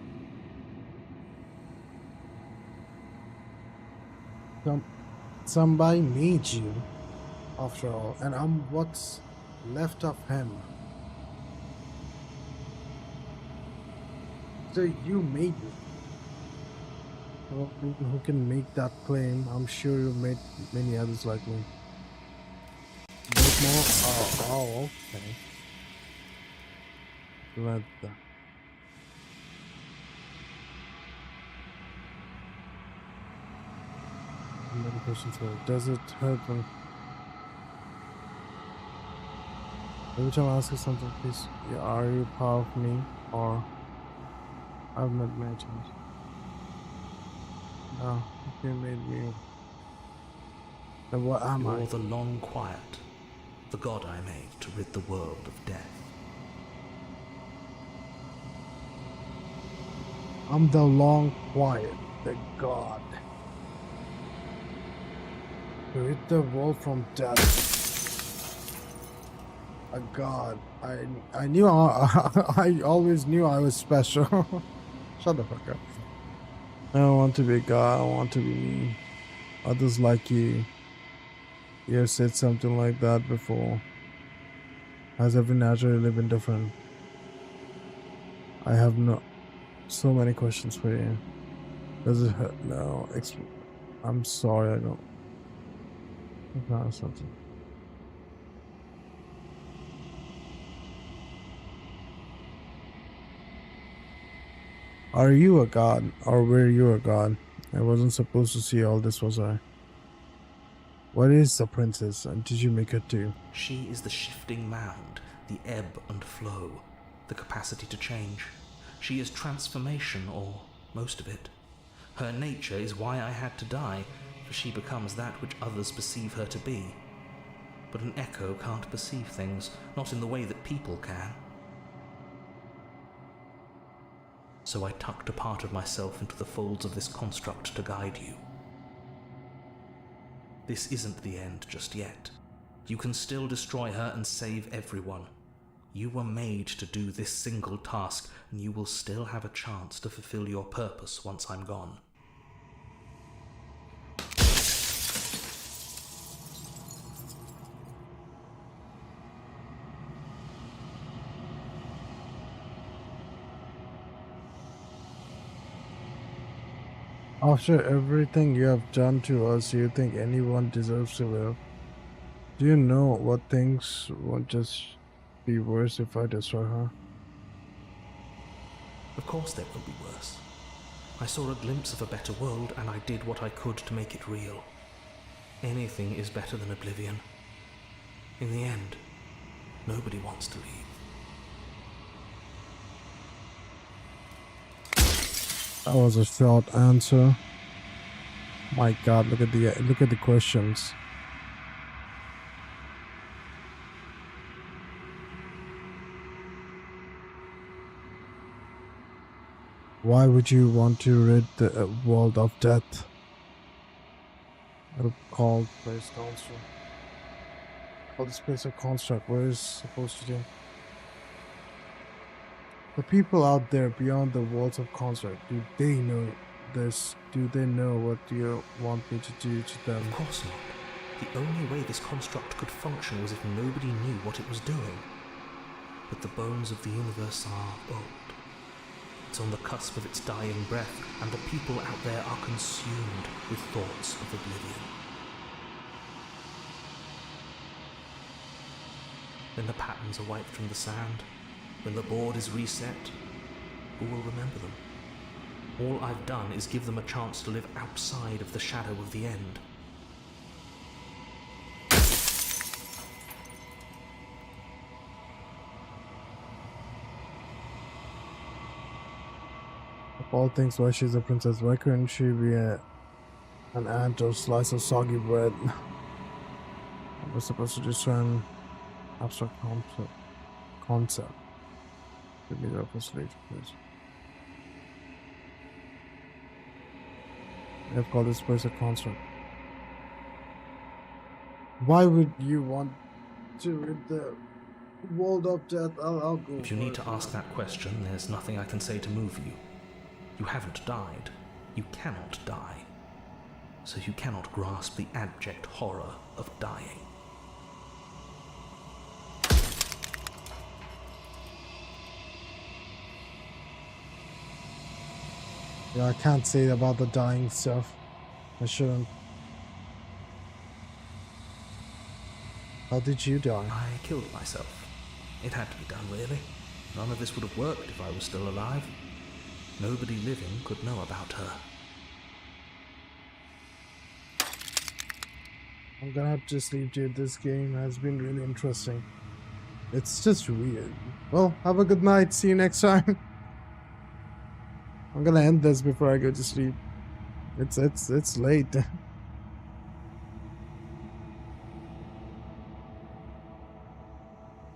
Somebody made you, after all, and I'm what's left of him. So you made me. Well, who can make that claim? I'm sure you've made many others like me. But more? Oh, okay. Glad that. Another question for you. Does it hurt when every time I ask you something, please, are you part of me or I've met many times? No, you made me. Then what am I? You're the long quiet, the god I made to rid the world of death. I'm the long quiet, the god. Rid the world from death. A god. I knew I always knew I was special. Shut the fuck up. I don't want to be a god, I want to be me. Others like you. You have said something like that before. Has every naturally been different? I have so many questions for you. Does it hurt? No. I'm sorry, I don't. I found something. Are you a god, or were you a god? I wasn't supposed to see all this, was I? What is the princess, and did you make her too? She is the shifting mound, the ebb and flow, the capacity to change. She is transformation, or most of it. Her nature is why I had to die, for she becomes that which others perceive her to be. But an echo can't perceive things, not in the way that people can. So I tucked a part of myself into the folds of this construct to guide you. This isn't the end just yet. You can still destroy her and save everyone. You were made to do this single task, and you will still have a chance to fulfill your purpose once I'm gone. After everything you have done to us, do you think anyone deserves to live? Do you know what things would just be worse if I destroy her? Of course there will be worse. I saw a glimpse of a better world, and I did what I could to make it real. Anything is better than oblivion. In the end, nobody wants to leave. That was a short answer. My God, look at the questions. Why would you want to rid the world of death? Called place construct. Call this place a construct. What is supposed to do? The people out there beyond the walls of construct, do they know this? Do they know what you want me to do to them? Of course not. The only way this construct could function was if nobody knew what it was doing. But the bones of the universe are old. It's on the cusp of its dying breath, and the people out there are consumed with thoughts of oblivion. When the patterns are wiped from the sand, when the board is reset, who will remember them? All I've done is give them a chance to live outside of the shadow of the end. Of all things, why she's a princess? Why couldn't she be an ant or slice of soggy bread? I was supposed to destroy an abstract concept. Give me the reference later, please. I've called this place a construct. Why would you want to rid the world of death? I'll go. If you need to ask that question, there's nothing I can say to move you. You haven't died. You cannot die. So you cannot grasp the abject horror of dying. Yeah, I can't say about the dying stuff. I shouldn't. How did you die? I killed myself. It had to be done, really. None of this would have worked if I was still alive. Nobody living could know about her. I'm gonna have to sleep, dude. This game has been really interesting. It's just weird. Well, have a good night. See you next time. I'm gonna end this before I go to sleep. It's late. This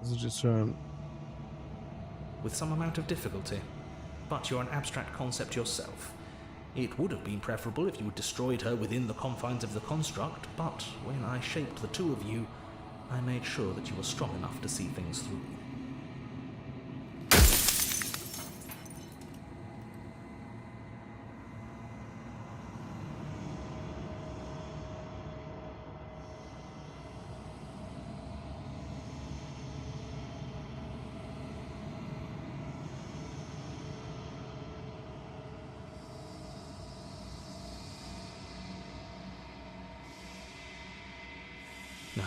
is just With some amount of difficulty. But you're an abstract concept yourself. It would have been preferable if you had destroyed her within the confines of the construct, but when I shaped the two of you, I made sure that you were strong enough to see things through. No.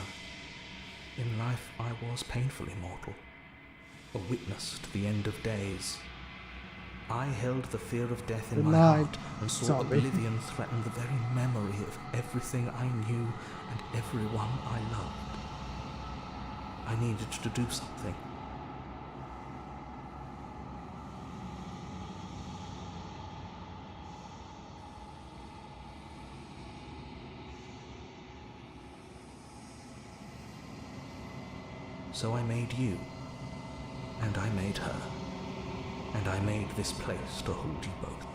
In life I was painfully mortal, a witness to the end of days. I held the fear of death in my heart and saw oblivion threaten the very memory of everything I knew and everyone I loved. I needed to do something. So I made you, and I made her, and I made this place to hold you both.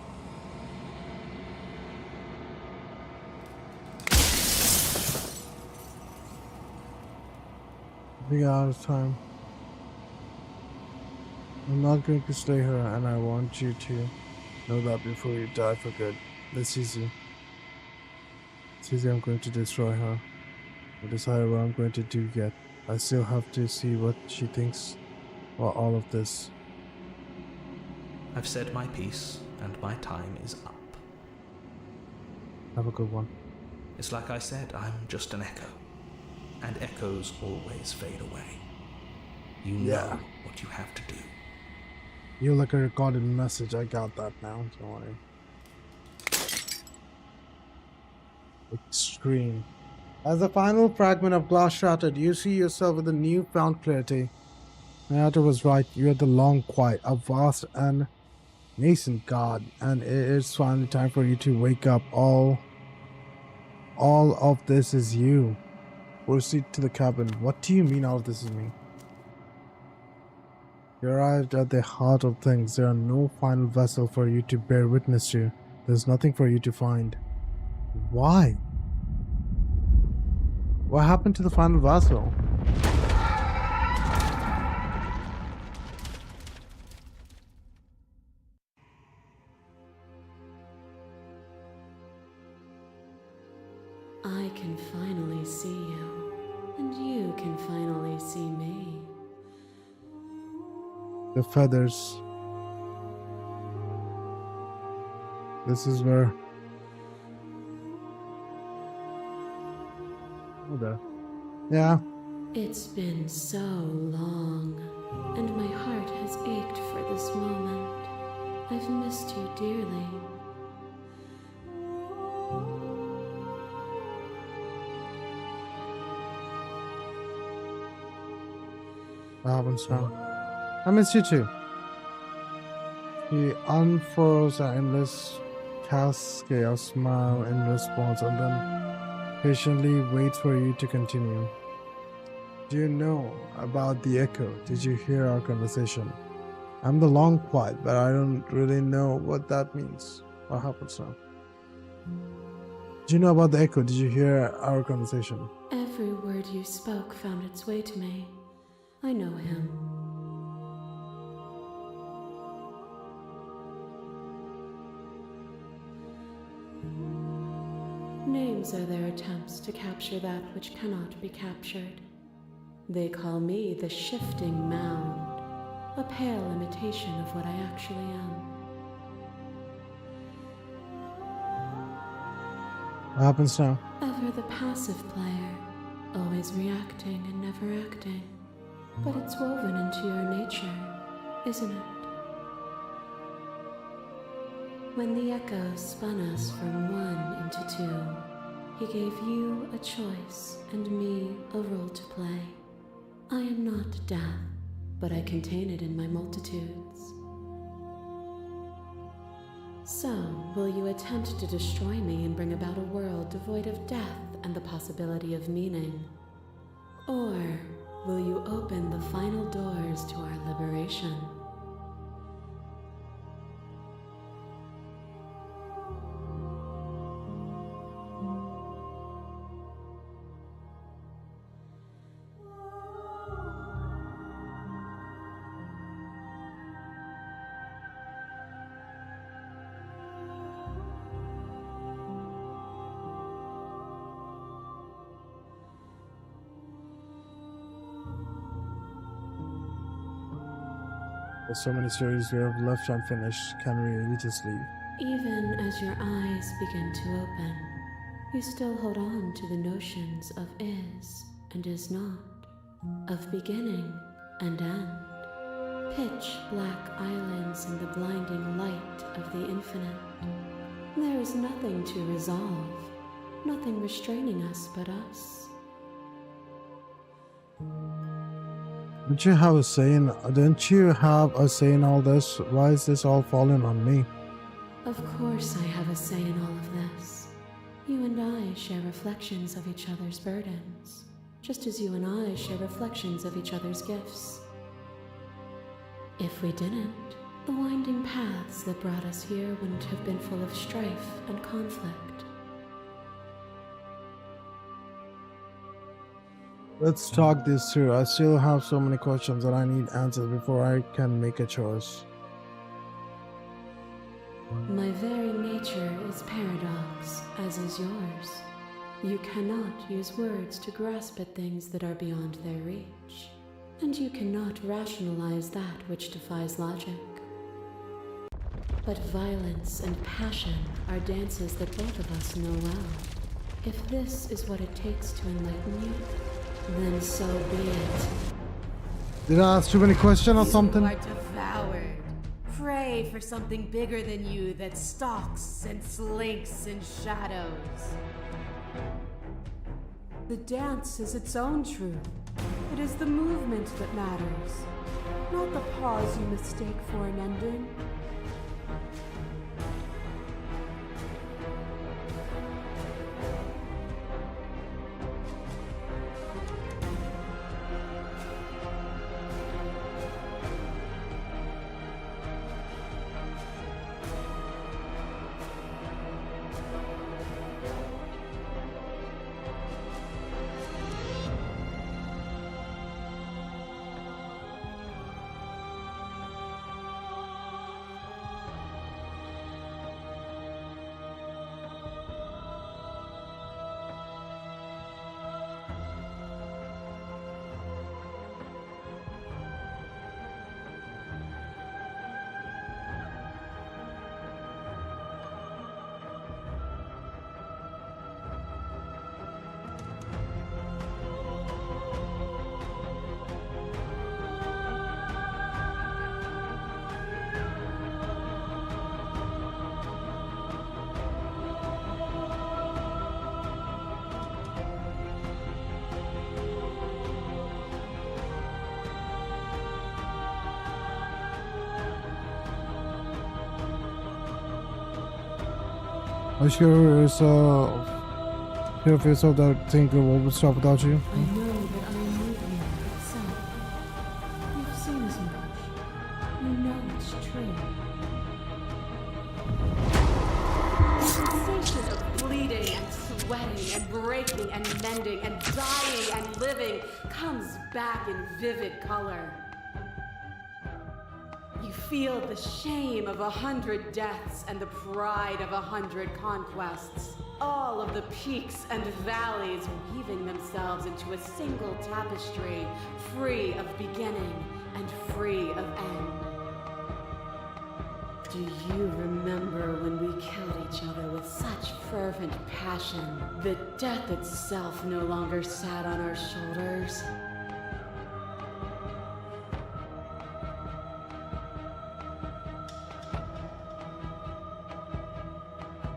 We are out of time. I'm not going to stay here, and I want you to know that before you die for good. It's easy. It's easy. I'm going to destroy her. I decided what I'm going to do yet. I still have to see what she thinks about all of this. I've said my piece, and my time is up. Have a good one. It's like I said, I'm just an echo. And echoes always fade away. You know what you have to do. You're like a recorded message. I got that now. Don't worry. Extreme. As the final fragment of glass shattered, you see yourself with a newfound clarity. Mayata was right. You are the long quiet, a vast and nascent god, and it is finally time for you to wake up. All of this is you. Proceed to the cabin. What do you mean all of this is me? You arrived at the heart of things. There are no final vessel for you to bear witness to. There's nothing for you to find. Why? What happened to the final vessel? I can finally see you, and you can finally see me. The feathers. This is where. Oh, there. Yeah. It's been so long, and my heart has ached for this moment. I've missed you dearly. What happens now? I miss you too. He unfurls an endless cascade of smile in response and then patiently waits for you to continue. Do you know about the echo? Did you hear our conversation? I'm the long quiet, but I don't really know what that means. What happens now? Do you know about the echo? Did you hear our conversation? Every word you spoke found its way to me. I know him. Names are their attempts to capture that which cannot be captured. They call me the shifting mound, a pale imitation of what I actually am. What happens now? Ever the passive player, always reacting and never acting. But it's woven into your nature, isn't it? When the echo spun us from one into two, he gave you a choice and me a role to play. I am not death, but I contain it in my multitudes. So, will you attempt to destroy me and bring about a world devoid of death and the possibility of meaning? Or will you open the final doors to our liberation? There's so many stories we have left unfinished. Can we really just leave? Even as your eyes begin to open, you still hold on to the notions of is and is not, of beginning and end, pitch black islands in the blinding light of the infinite. There is nothing to resolve, nothing restraining us but us. Don't you have a say in all this? Why is this all falling on me? Of course I have a say in all of this. You and I share reflections of each other's burdens, just as you and I share reflections of each other's gifts. If we didn't, the winding paths that brought us here wouldn't have been full of strife and conflict. Let's talk this through. I still have so many questions that I need answers before I can make a choice. My very nature is paradox, as is yours. You cannot use words to grasp at things that are beyond their reach, and you cannot rationalize that which defies logic. But violence and passion are dances that both of us know well. If this is what it takes to enlighten you, then so be it. Did I ask too many questions or something? You are devoured. Pray for something bigger than you that stalks and slinks in shadows. The dance is its own truth. It is the movement that matters, not the pause you mistake for an ending. Are you sure yourself? Sure of yourself that thing will stop without you? I know that I am moving itself. You've seen as much. You know it's true. The sensation of bleeding and sweating and breaking and mending and dying and living comes back in vivid color. You feel the shame of 100 deaths and the pride of 100 conquests. All of the peaks and valleys weaving themselves into a single tapestry, free of beginning and free of end. Do you remember when we killed each other with such fervent passion that death itself no longer sat on our shoulders?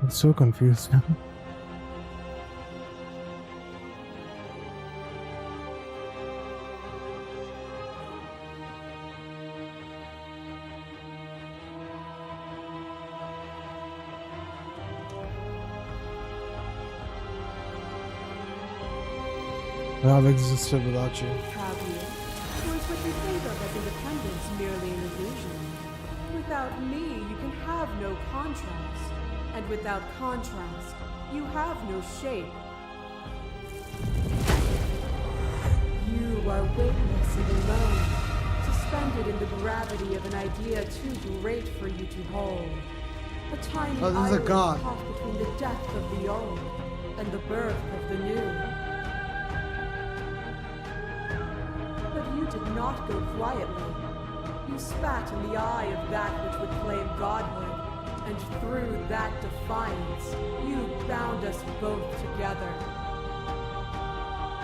I'm so confused now. I've existed without you. Have you? Or is what you think of as independence merely an illusion? Without me, you can have no contrast. And without contrast, you have no shape. You are weightless and alone, suspended in the gravity of an idea too great for you to hold. A tiny Oh, this is a island god. caught between the death of the old and the birth of the new. But you did not go quietly. You spat in the eye of that which would claim godhood. And through that defiance, you bound us both together.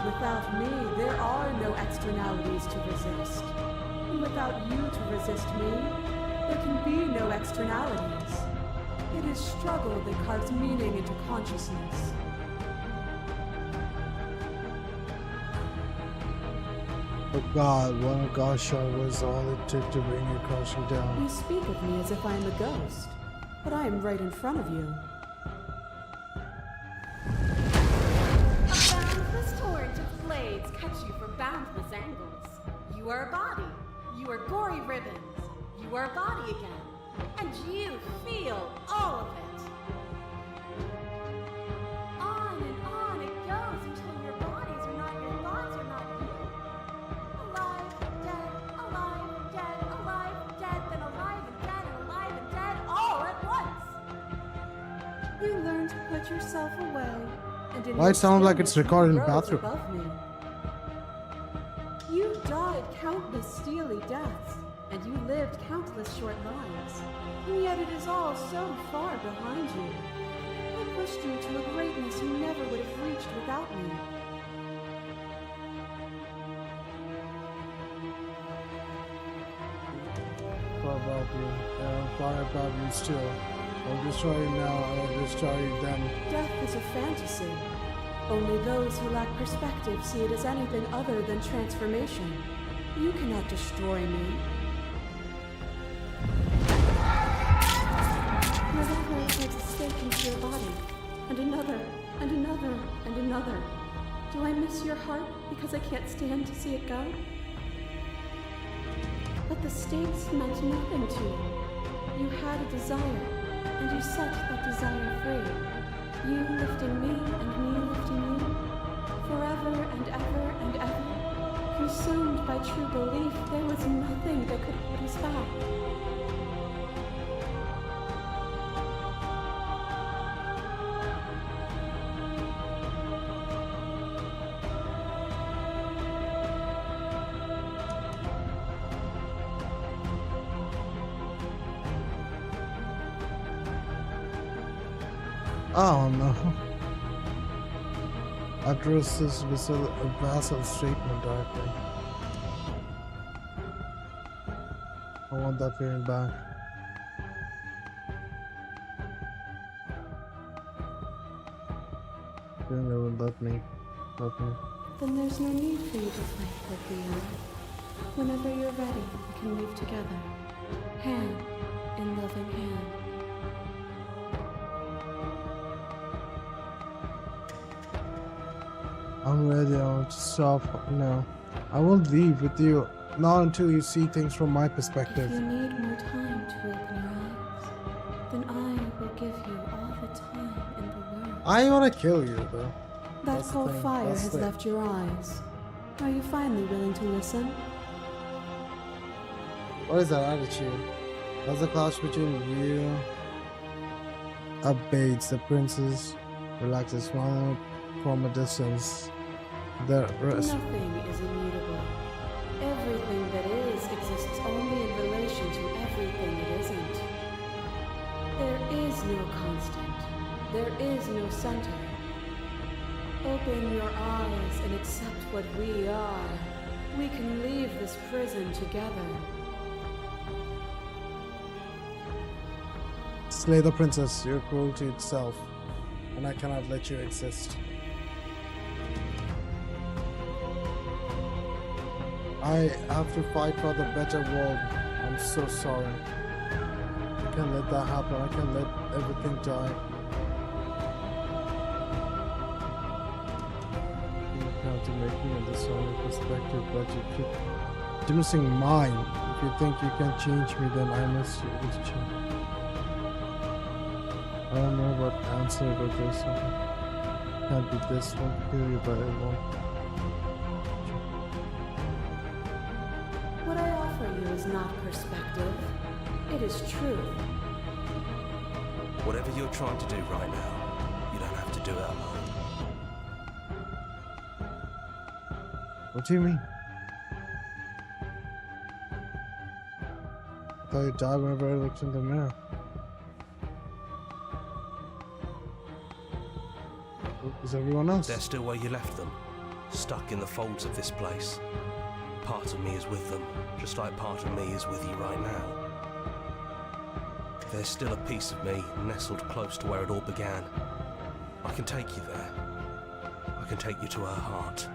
Without me, there are no externalities to resist. And without you to resist me, there can be no externalities. It is struggle that carves meaning into consciousness. But God, one God shot was all it took to bring you crashing down. You speak of me as if I am a ghost, but I am right in front of you. A boundless torrent of blades cuts you from boundless angles. You are a body. You are gory ribbons. You are a body again. And you feel all of it. On and on it goes until your bodies are not your thoughts, are not you. Alive, dead, alive, dead, alive, dead, then alive and dead, and alive and dead, all at once. You learn to put yourself away, and in Why your it sounds like it's stillness, recorded in you the rose bathroom? above me. You died countless steely deaths, and you lived countless short lives, and yet it is all so far behind you. I pushed you to a greatness you never would have reached without me. Far above you, and I'm far above you still. I'll destroy you now, and I'll destroy you then. Death is a fantasy. Only those who lack perspective see it as anything other than transformation. You cannot destroy me. Another heart takes a stake into your body, and another, and another, and another. Do I miss your heart because I can't stand to see it go? But the stakes meant nothing to you. You had a desire, and you set that desire free. You lifting me and me lifting you, forever and ever and ever. Consumed by true belief, there was nothing that could hold us back. Oh no. After this was a vassal statement, darkly. I want that feeling back. Feeling that would let me. Then there's no need for you to fight with the end. Whenever you're ready, we can move together, hand in loving hand. I'm ready. I want to stop now. I won't leave with you. Not until you see things from my perspective. If you need more time to open your eyes, then I will give you all the time in the world. I want to kill you, though. That That's the cold thing. fire That's has the- left your eyes. Are you finally willing to listen? What is that attitude? That's the clash between you. Abates the princess, relaxes smile from a distance. The rest. Nothing is immutable. Everything that is exists only in relation to everything that isn't. There is no constant. There is no center. Open your eyes and accept what we are. We can leave this prison together. Slay the princess, your cruelty itself, and I cannot let you exist. I have to fight for the better world. I'm so sorry. I can't let that happen. I can't let everything die. You have to make me understand your perspective, but you keep dismissing mine. If you think you can change me, then I must be able to change. I don't know what answer about this one. Can't be this one. Kill you, but it won't. What I offer you is not perspective. It is truth. Whatever you're trying to do right now, you don't have to do it alone. What do you mean? I thought you died whenever I looked in the mirror. Is everyone else? They're still where you left them, stuck in the folds of this place. Part of me is with them, just like part of me is with you right now. There's still a piece of me nestled close to where it all began. I can take you there. I can take you to her heart.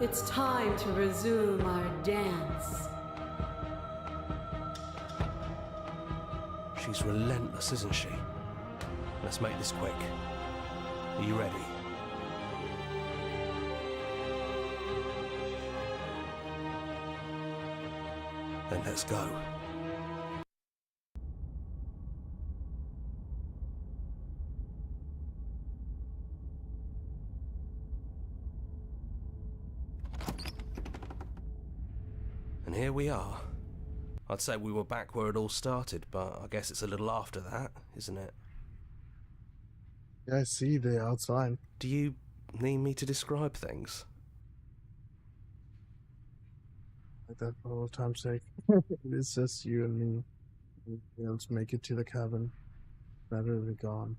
It's time to resume our dance. She's relentless, isn't she? Let's make this quick. Are you ready? Then let's go. And here we are. I'd say we were back where it all started, but I guess it's a little after that, isn't it? Yeah, I see the outside. Do you need me to describe things? Like that for all time's sake. It's just you and me. Nobody else make it to the cabin. Better be gone.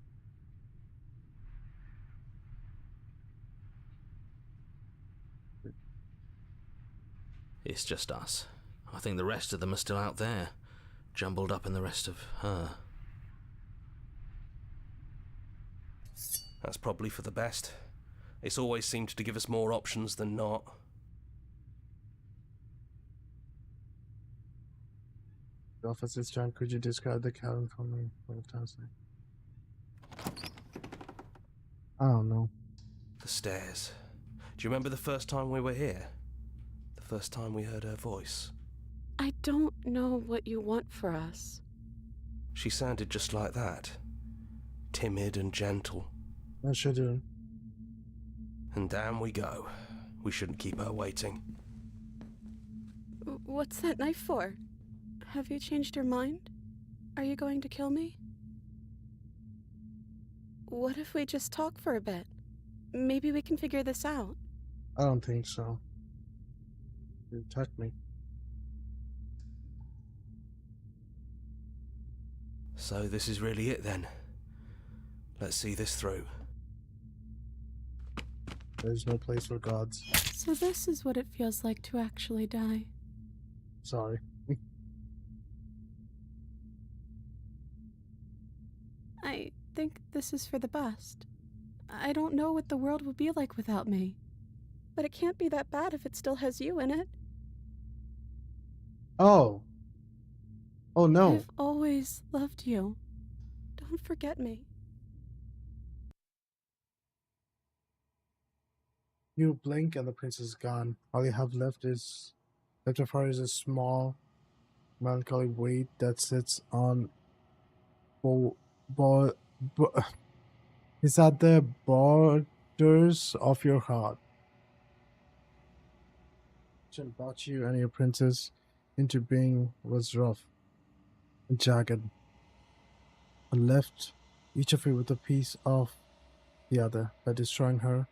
It's just us. I think the rest of them are still out there, jumbled up in the rest of her. That's probably for the best. It's always seemed to give us more options than not. Officer's John, could you describe the cabin for me for all time's sake? I don't know. The stairs. Do you remember the first time we were here? The first time we heard her voice? I don't know what you want for us. She sounded just like that. Timid and gentle. I should do. And down we go. We shouldn't keep her waiting. What's that knife for? Have you changed your mind? Are you going to kill me? What if we just talk for a bit? Maybe we can figure this out. I don't think so. You touch me. So this is really it then. Let's see this through. There's no place for gods. So this is what it feels like to actually die. Sorry. I think this is for the best. I don't know what the world will be like without me. But it can't be that bad if it still has you in it. Oh. Oh no. I've always loved you. Don't forget me. You blink and the princess is gone. All you have left of her is a small, melancholy weight that sits on bo- bo- bo- is at the borders of your heart. What brought you and your princess into being was rough and jagged, and left each of you with a piece of the other. By destroying her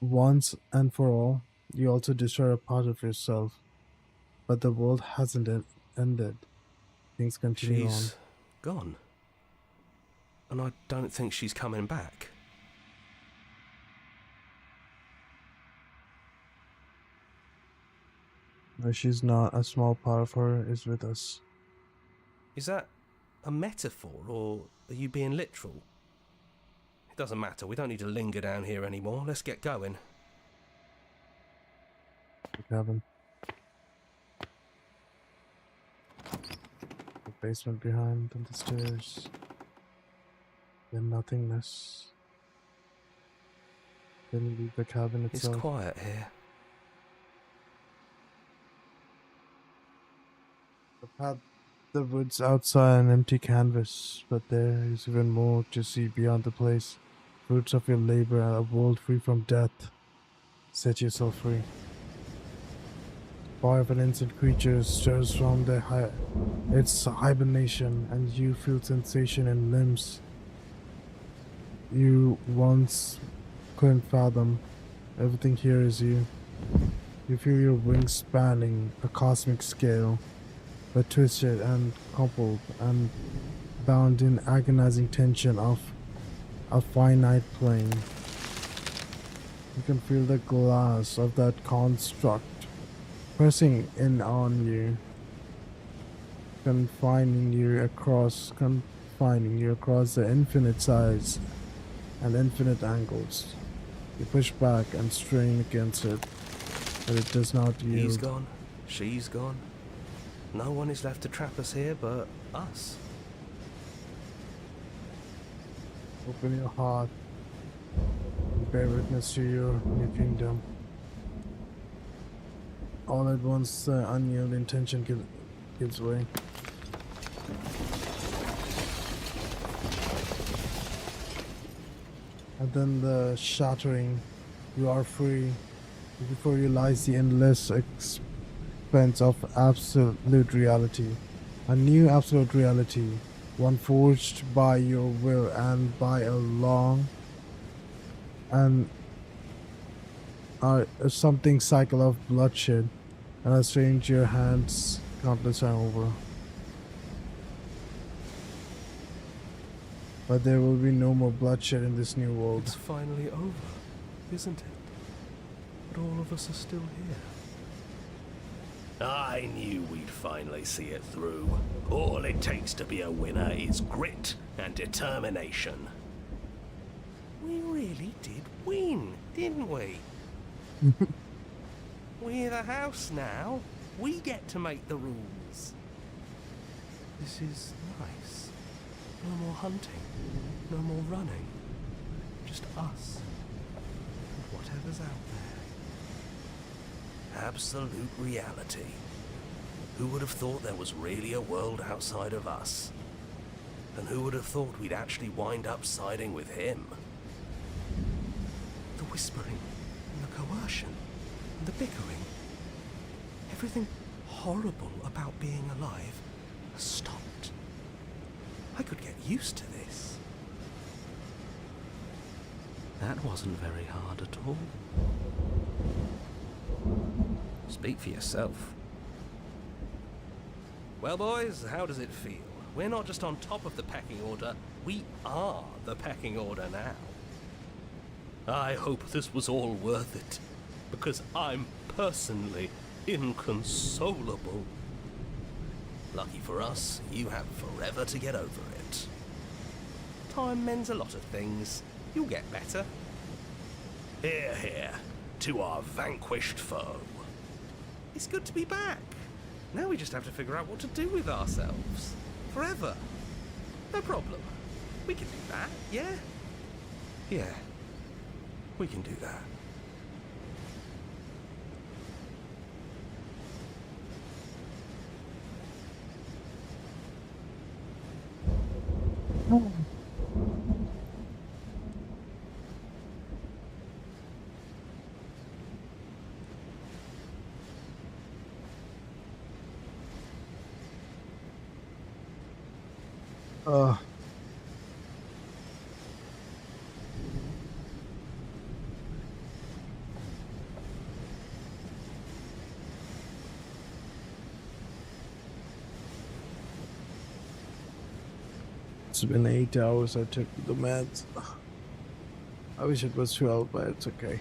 once and for all, you also destroy a part of yourself. But the world hasn't ended. Things continue on. She's gone. And I don't think she's coming back. No, she's not. A small part of her is with us. Is that a metaphor, or are you being literal? It doesn't matter. We don't need to linger down here anymore. Let's get going. The cabin. The basement behind and the stairs. The nothingness. Then leave the cabin itself. It's quiet here. The woods outside an empty canvas, but there is even more to see beyond the place. Fruits of your labor and a world free from death. Set yourself free. Fire of an innocent creature stirs from its hibernation, and you feel sensation in limbs you once couldn't fathom. Everything here is you. You feel your wings spanning a cosmic scale, but twisted and coupled and bound in agonizing tension of a finite plane. You can feel the glass of that construct pressing in on you, confining you across the infinite size and infinite angles. You push back and strain against it, but it does not yield. He's gone. She's gone. No one is left to trap us here but us. Open your heart and bear witness to your new kingdom. All at once, the unyielding tension gives way. And then the shattering, you are free. Before you lies the endless expanse of absolute reality. A new absolute reality, one forged by your will and by a long and something cycle of bloodshed, and has strained your hands countless times over. But there will be no more bloodshed in this new world. It's finally over, isn't it? But all of us are still here. I knew we'd finally see it through. All it takes to be a winner is grit and determination. We really did win, didn't we? We're the house now. We get to make the rules. This is nice. No more hunting. No more running. Just us. And whatever's out there. Absolute reality. Who would have thought there was really a world outside of us? And who would have thought we'd actually wind up siding with him? The whispering, and the coercion, and the bickering. Everything horrible about being alive has stopped. I could get used to this. That wasn't very hard at all. Speak for yourself. Well, boys, how does it feel? We're not just on top of the pecking order, we are the pecking order now. I hope this was all worth it, because I'm personally inconsolable. Lucky for us, you have forever to get over it. Time mends a lot of things. You'll get better. Hear, hear, to our vanquished foe. It's good to be back. Now we just have to figure out what to do with ourselves. Forever. No problem. We can do that, yeah? Yeah. We can do that. Uh, it's been 8 hours. I took the meds. I wish it was 12, but it's okay.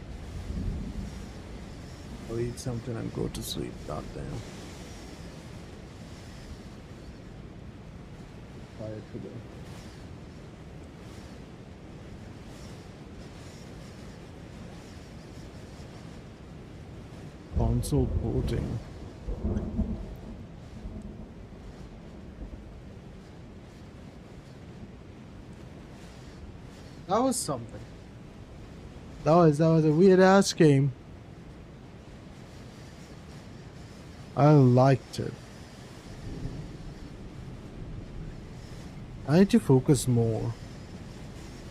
I'll eat something and go to sleep. God damn. Tired today. Console porting. That was something. That was a weird ass game. I liked it. I need to focus more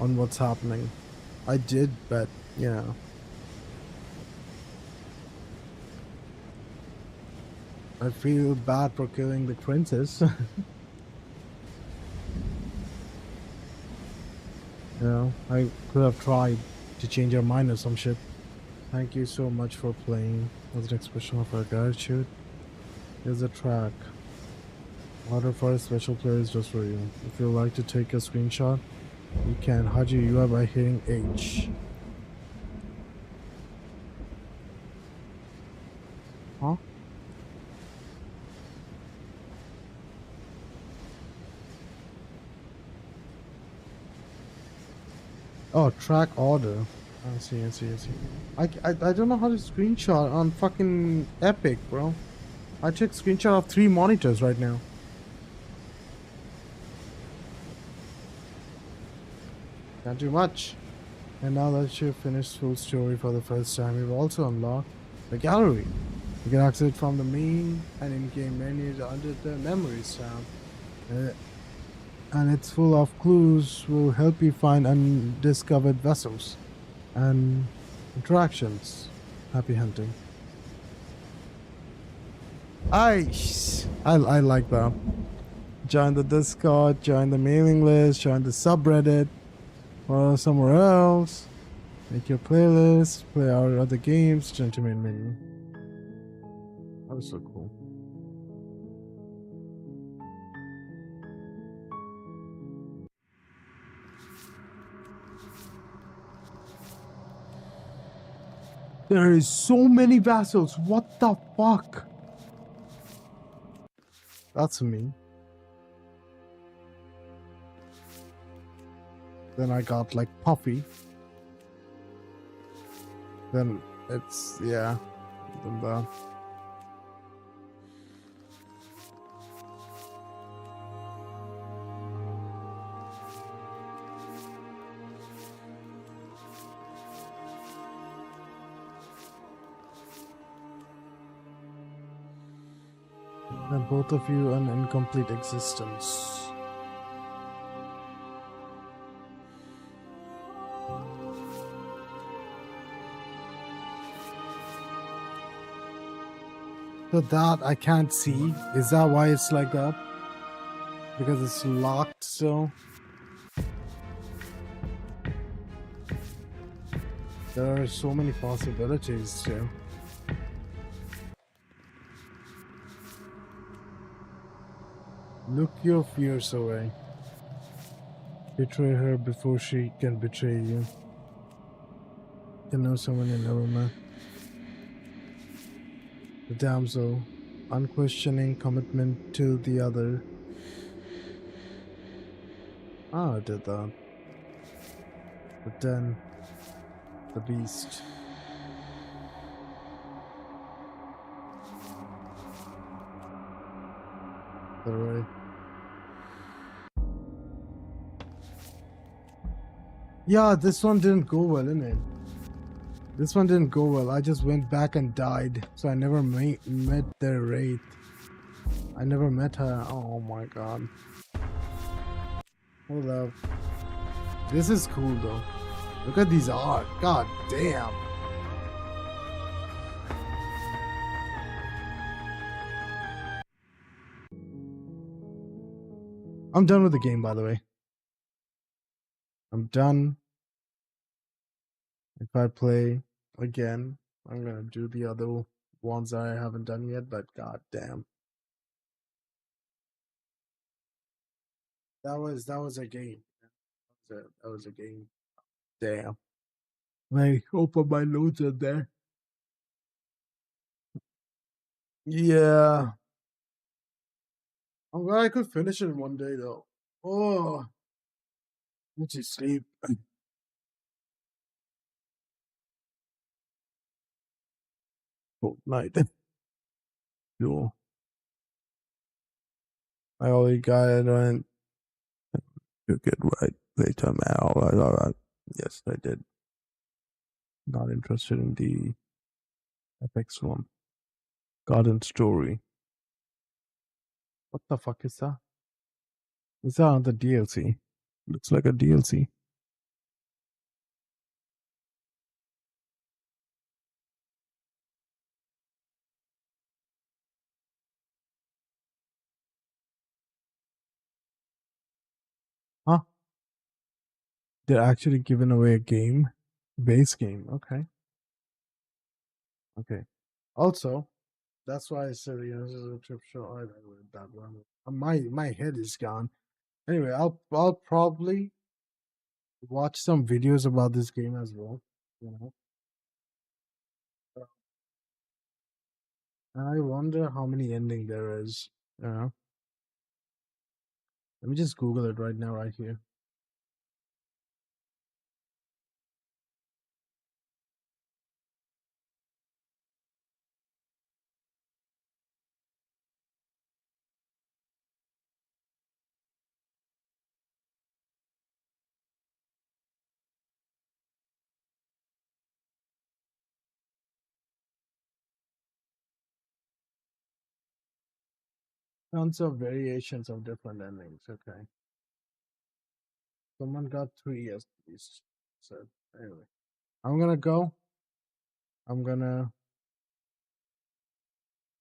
on what's happening. I did, but you know. I feel bad for killing the princess. You know, I could have tried to change her mind or some shit. Thank you so much for playing. As an expression of our gratitude. Here's a track. Order for a special playlist just for you. If you'd like to take a screenshot, you can hide your UI by hitting H. Huh? Oh, track order. I see. I don't know how to screenshot on fucking Epic, bro. I took screenshot of 3 monitors right now. Can't do much. And now that you've finished full story for the first time, you've also unlocked the gallery. You can access it from the main and in-game menus under the Memories tab. And it's full of clues will help you find undiscovered vessels and interactions. Happy hunting. I like that. Join the Discord, join the mailing list, join the subreddit, or somewhere else. Make your playlist, play our other games, join to main menu. That was so cool. There is so many vessels. What the fuck? That's me. Then I got like Puffy. Then it's yeah. Then that. And both of you an incomplete existence. So that I can't see. Is that why it's like that? Because it's locked still? There are so many possibilities too. Look your fears away. Betray her before she can betray you. You know someone you never met. The damsel, unquestioning commitment to the other. Ah, I did that. But then, the beast. Alright. Yeah, this one didn't go well, innit? This one didn't go well. I just went back and died, so I never met the Wraith. I never met her. Oh my god. Hold up. This is cool though. Look at these art. God damn. I'm done with the game, by the way. I'm done. If I play again, I'm gonna do the other ones that I haven't done yet, but god damn. That was a game. That was a game. Damn. I open my notes in there. Yeah. I'm glad I could finish it one day though. Oh, let you sleep. Good night. Yo. I only got it on. You get right later, man. All right. Yes, I did. Not interested in the Apex one. Garden Story. What the fuck is that? Is that on the DLC? Looks like a DLC. Huh? They're actually giving away a game. Base game. Okay. Okay. Also, that's why I said, this is a trip show. I read that one. My head is gone. Anyway, I'll probably watch some videos about this game as well. You know. And I wonder how many ending there is. You know. Let me just Google it right now, right here. Tons of variations of different endings. Okay. Someone got 3 at least. So anyway, I'm gonna go. I'm gonna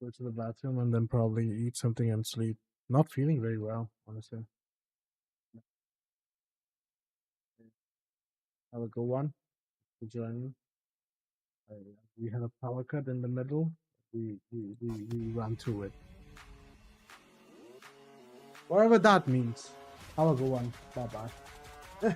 go to the bathroom and then probably eat something and sleep. Not feeling very well, honestly. Have a good one for joining. We had a power cut in the middle. We ran through it. Whatever that means. Have a good one. Bye bye.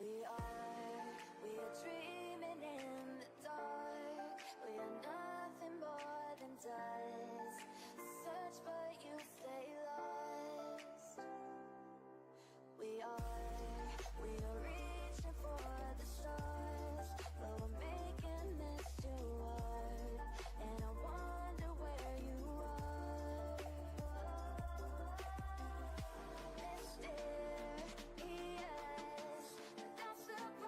We are dreaming in the dark. We are nothing more than dust. Search but you stay lost. We are reaching for the stars, but we're making this too hard. And I wonder where you are. Mysterious, without surprise.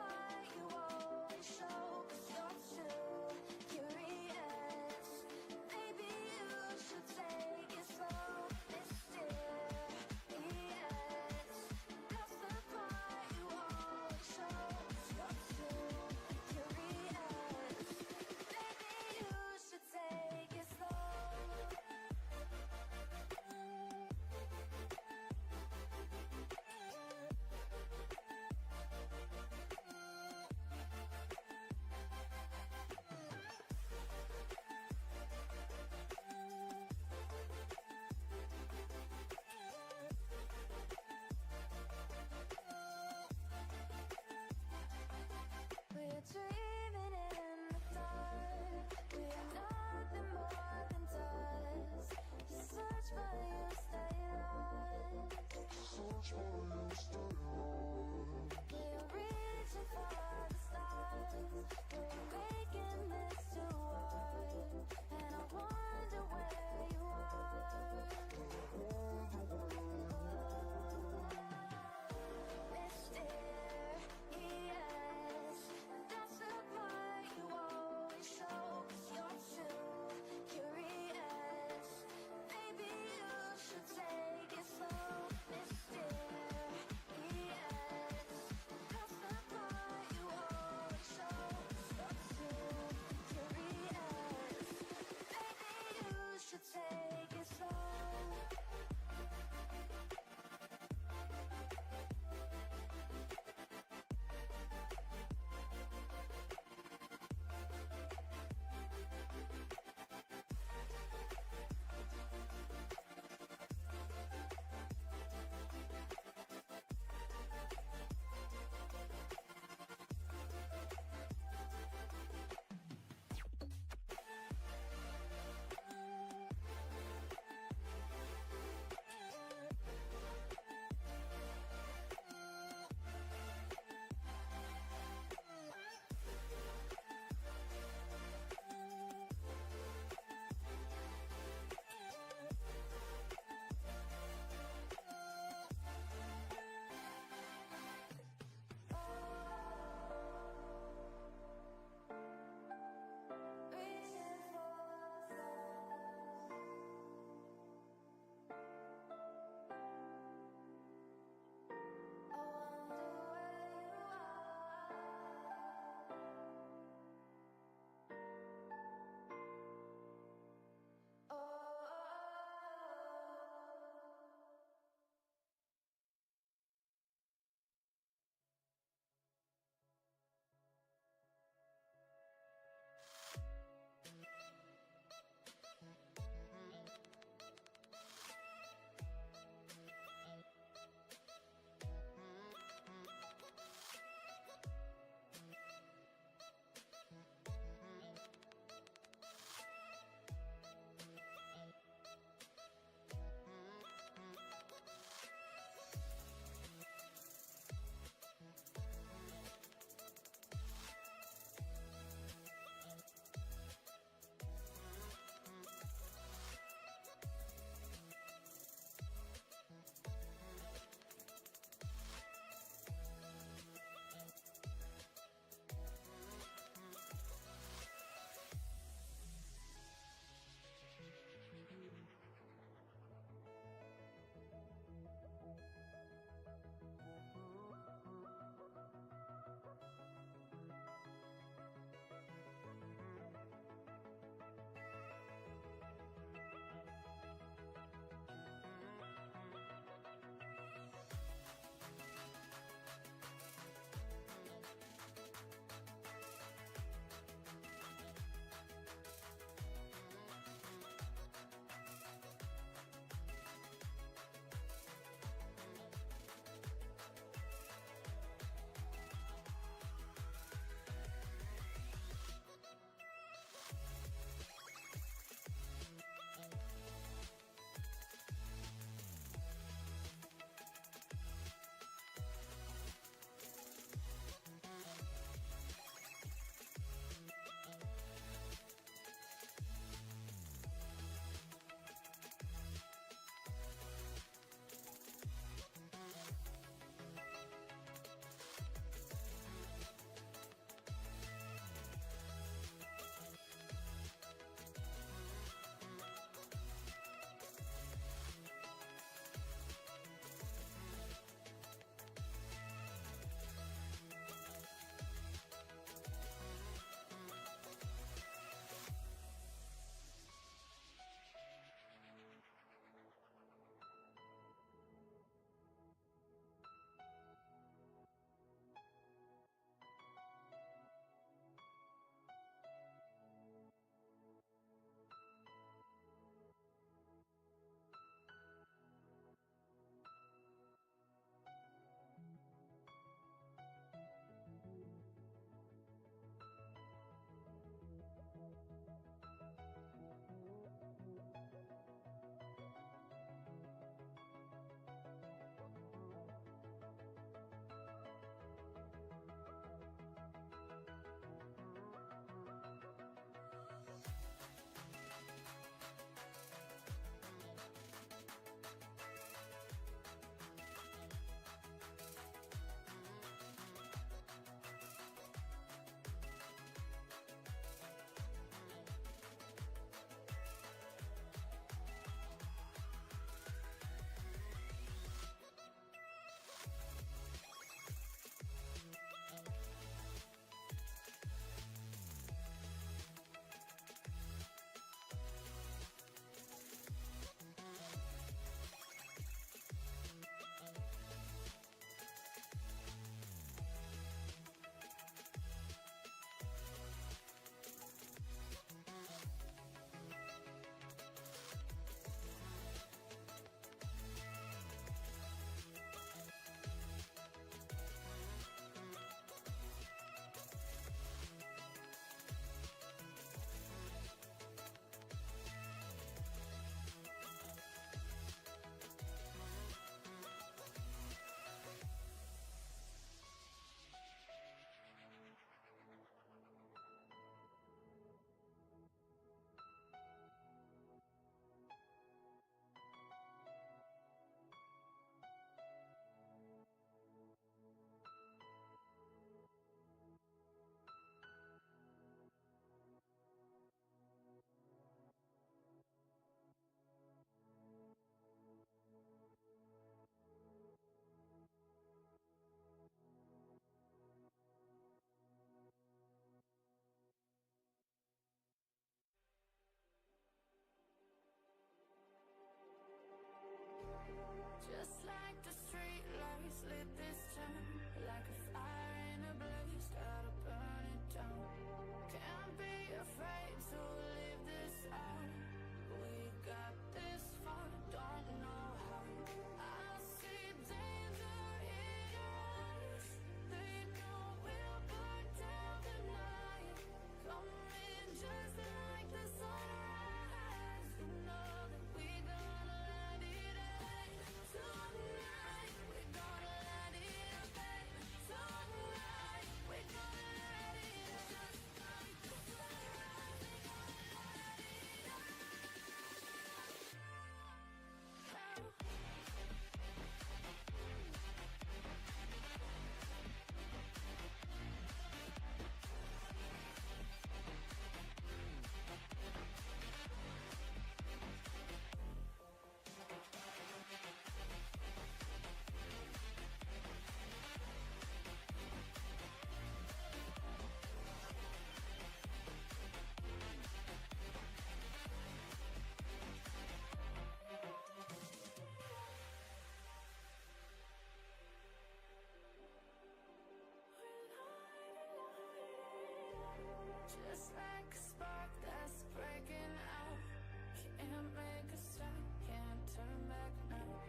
turn back now.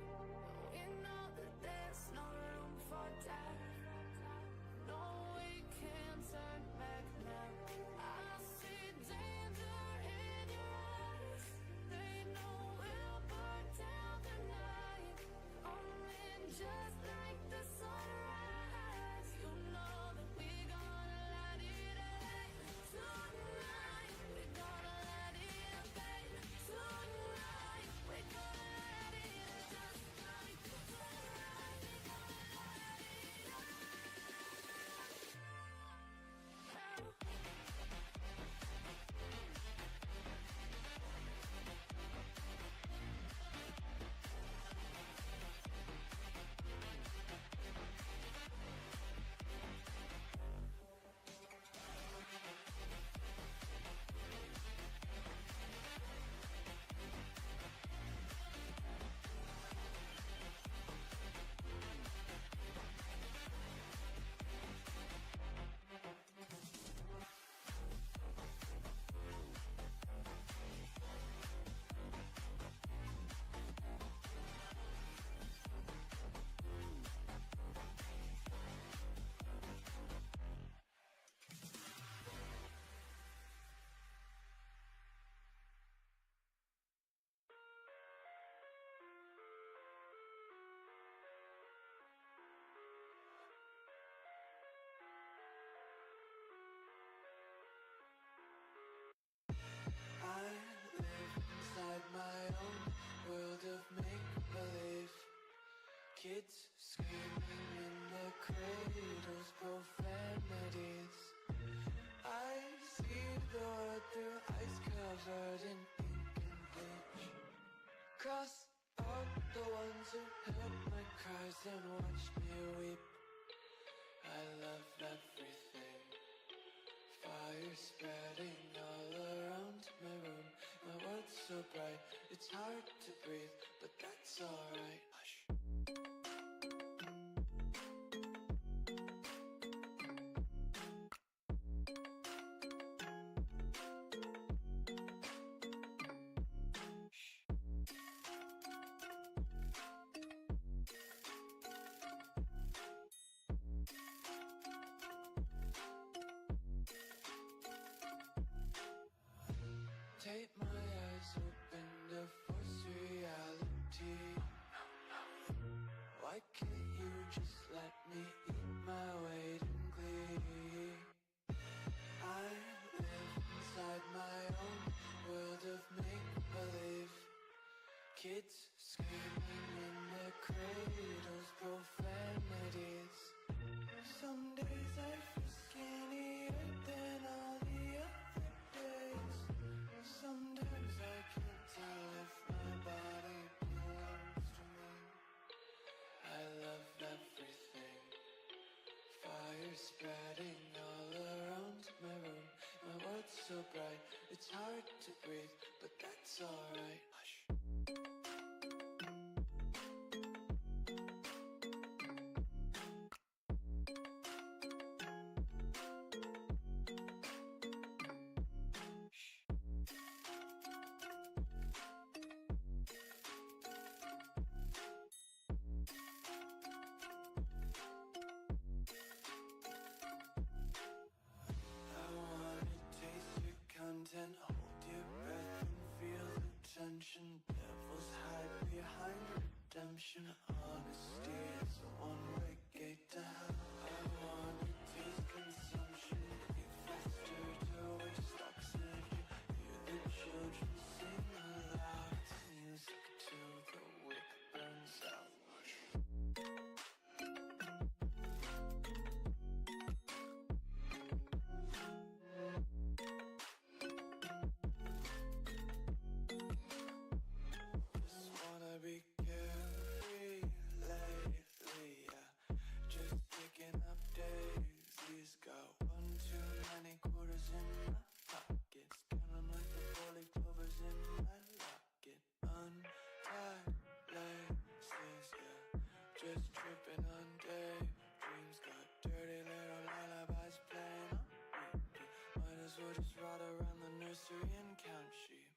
We know that there's no room for doubt. No, we can't turn back now. I see danger in your eyes. They know we'll burn down the night. Only just like the sunrise. You know that we gonna light it up tonight. We gonna light it up, baby. Tonight we gonna light it up just like the sunrise. We gonna light it up. I live inside my own world of make-believe. Kids screaming in their cradles, profanities. I see the world through ice covered in ink and bleach. Cross out the ones who heard my cries and watched me weep. I love everything. Fire spreading all around my room. My world's so bright, it's hard to breathe, but that's alright. Hush. Take my eyes open to force reality. Why can't you just let me eat my weight in glee? I live inside my own world of make-believe. Kids screaming in their cradles, profanities. Some days I feel skinnier than all the other days. Sometimes I can't tell if my body belongs to me. I love everything. Fire spreading all around my room. My world's so bright, it's hard to breathe, but that's alright. Hush. I wanna taste your content, hold your breath and feel the tension. Devils hide behind redemption. Honesty is a one-way gate to hell. I wanna taste consumption, be faster to waste oxygen. Hear the children sing aloud. It's music till the wick burns out. Just wanna be carefree lately, yeah. Just picking up daisies. Got one too many quarters in my pockets. Count 'em like the four-leaf clovers in my locket. Untied laces, yeah. Just tripping on daydreams. Got dirty little lullabies playing on repeat. Might as well just ride around the nursery and count sheep.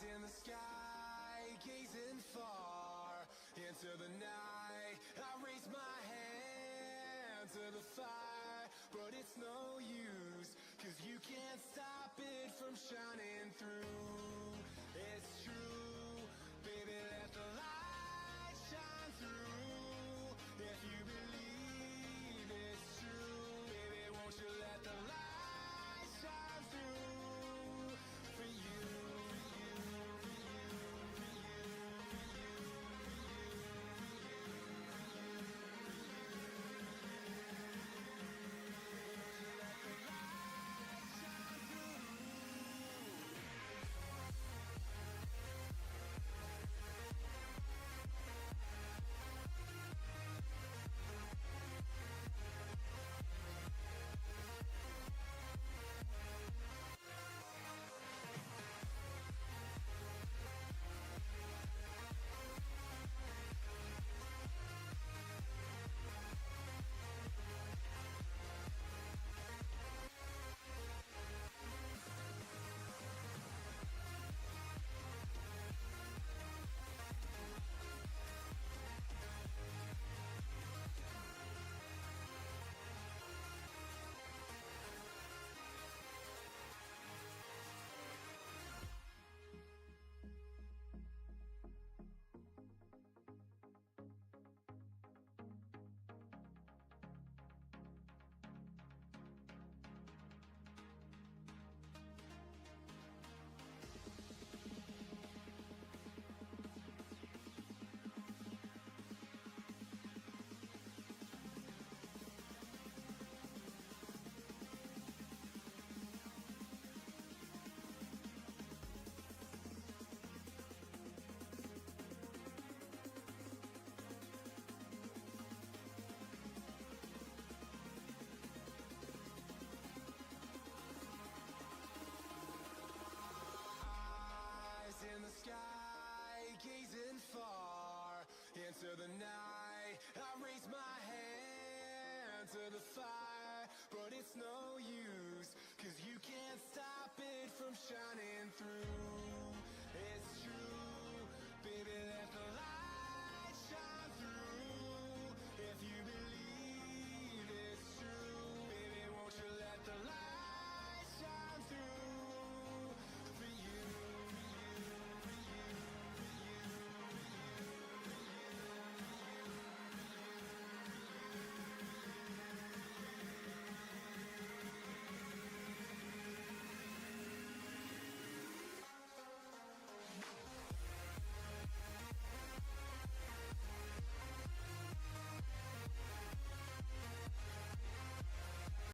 In the sky, gazing far into the night, I raise my hand to the fire, but it's no use, 'cause you can't stop it from shining through. It's true, baby, let the light shine through. If you believe it's true, baby, won't you let the light shine through for you. In the sky, gazing far into the night, I raise my hand to the fire, but it's no use, 'cause you can't stop it from shining through. It's true, baby, let the light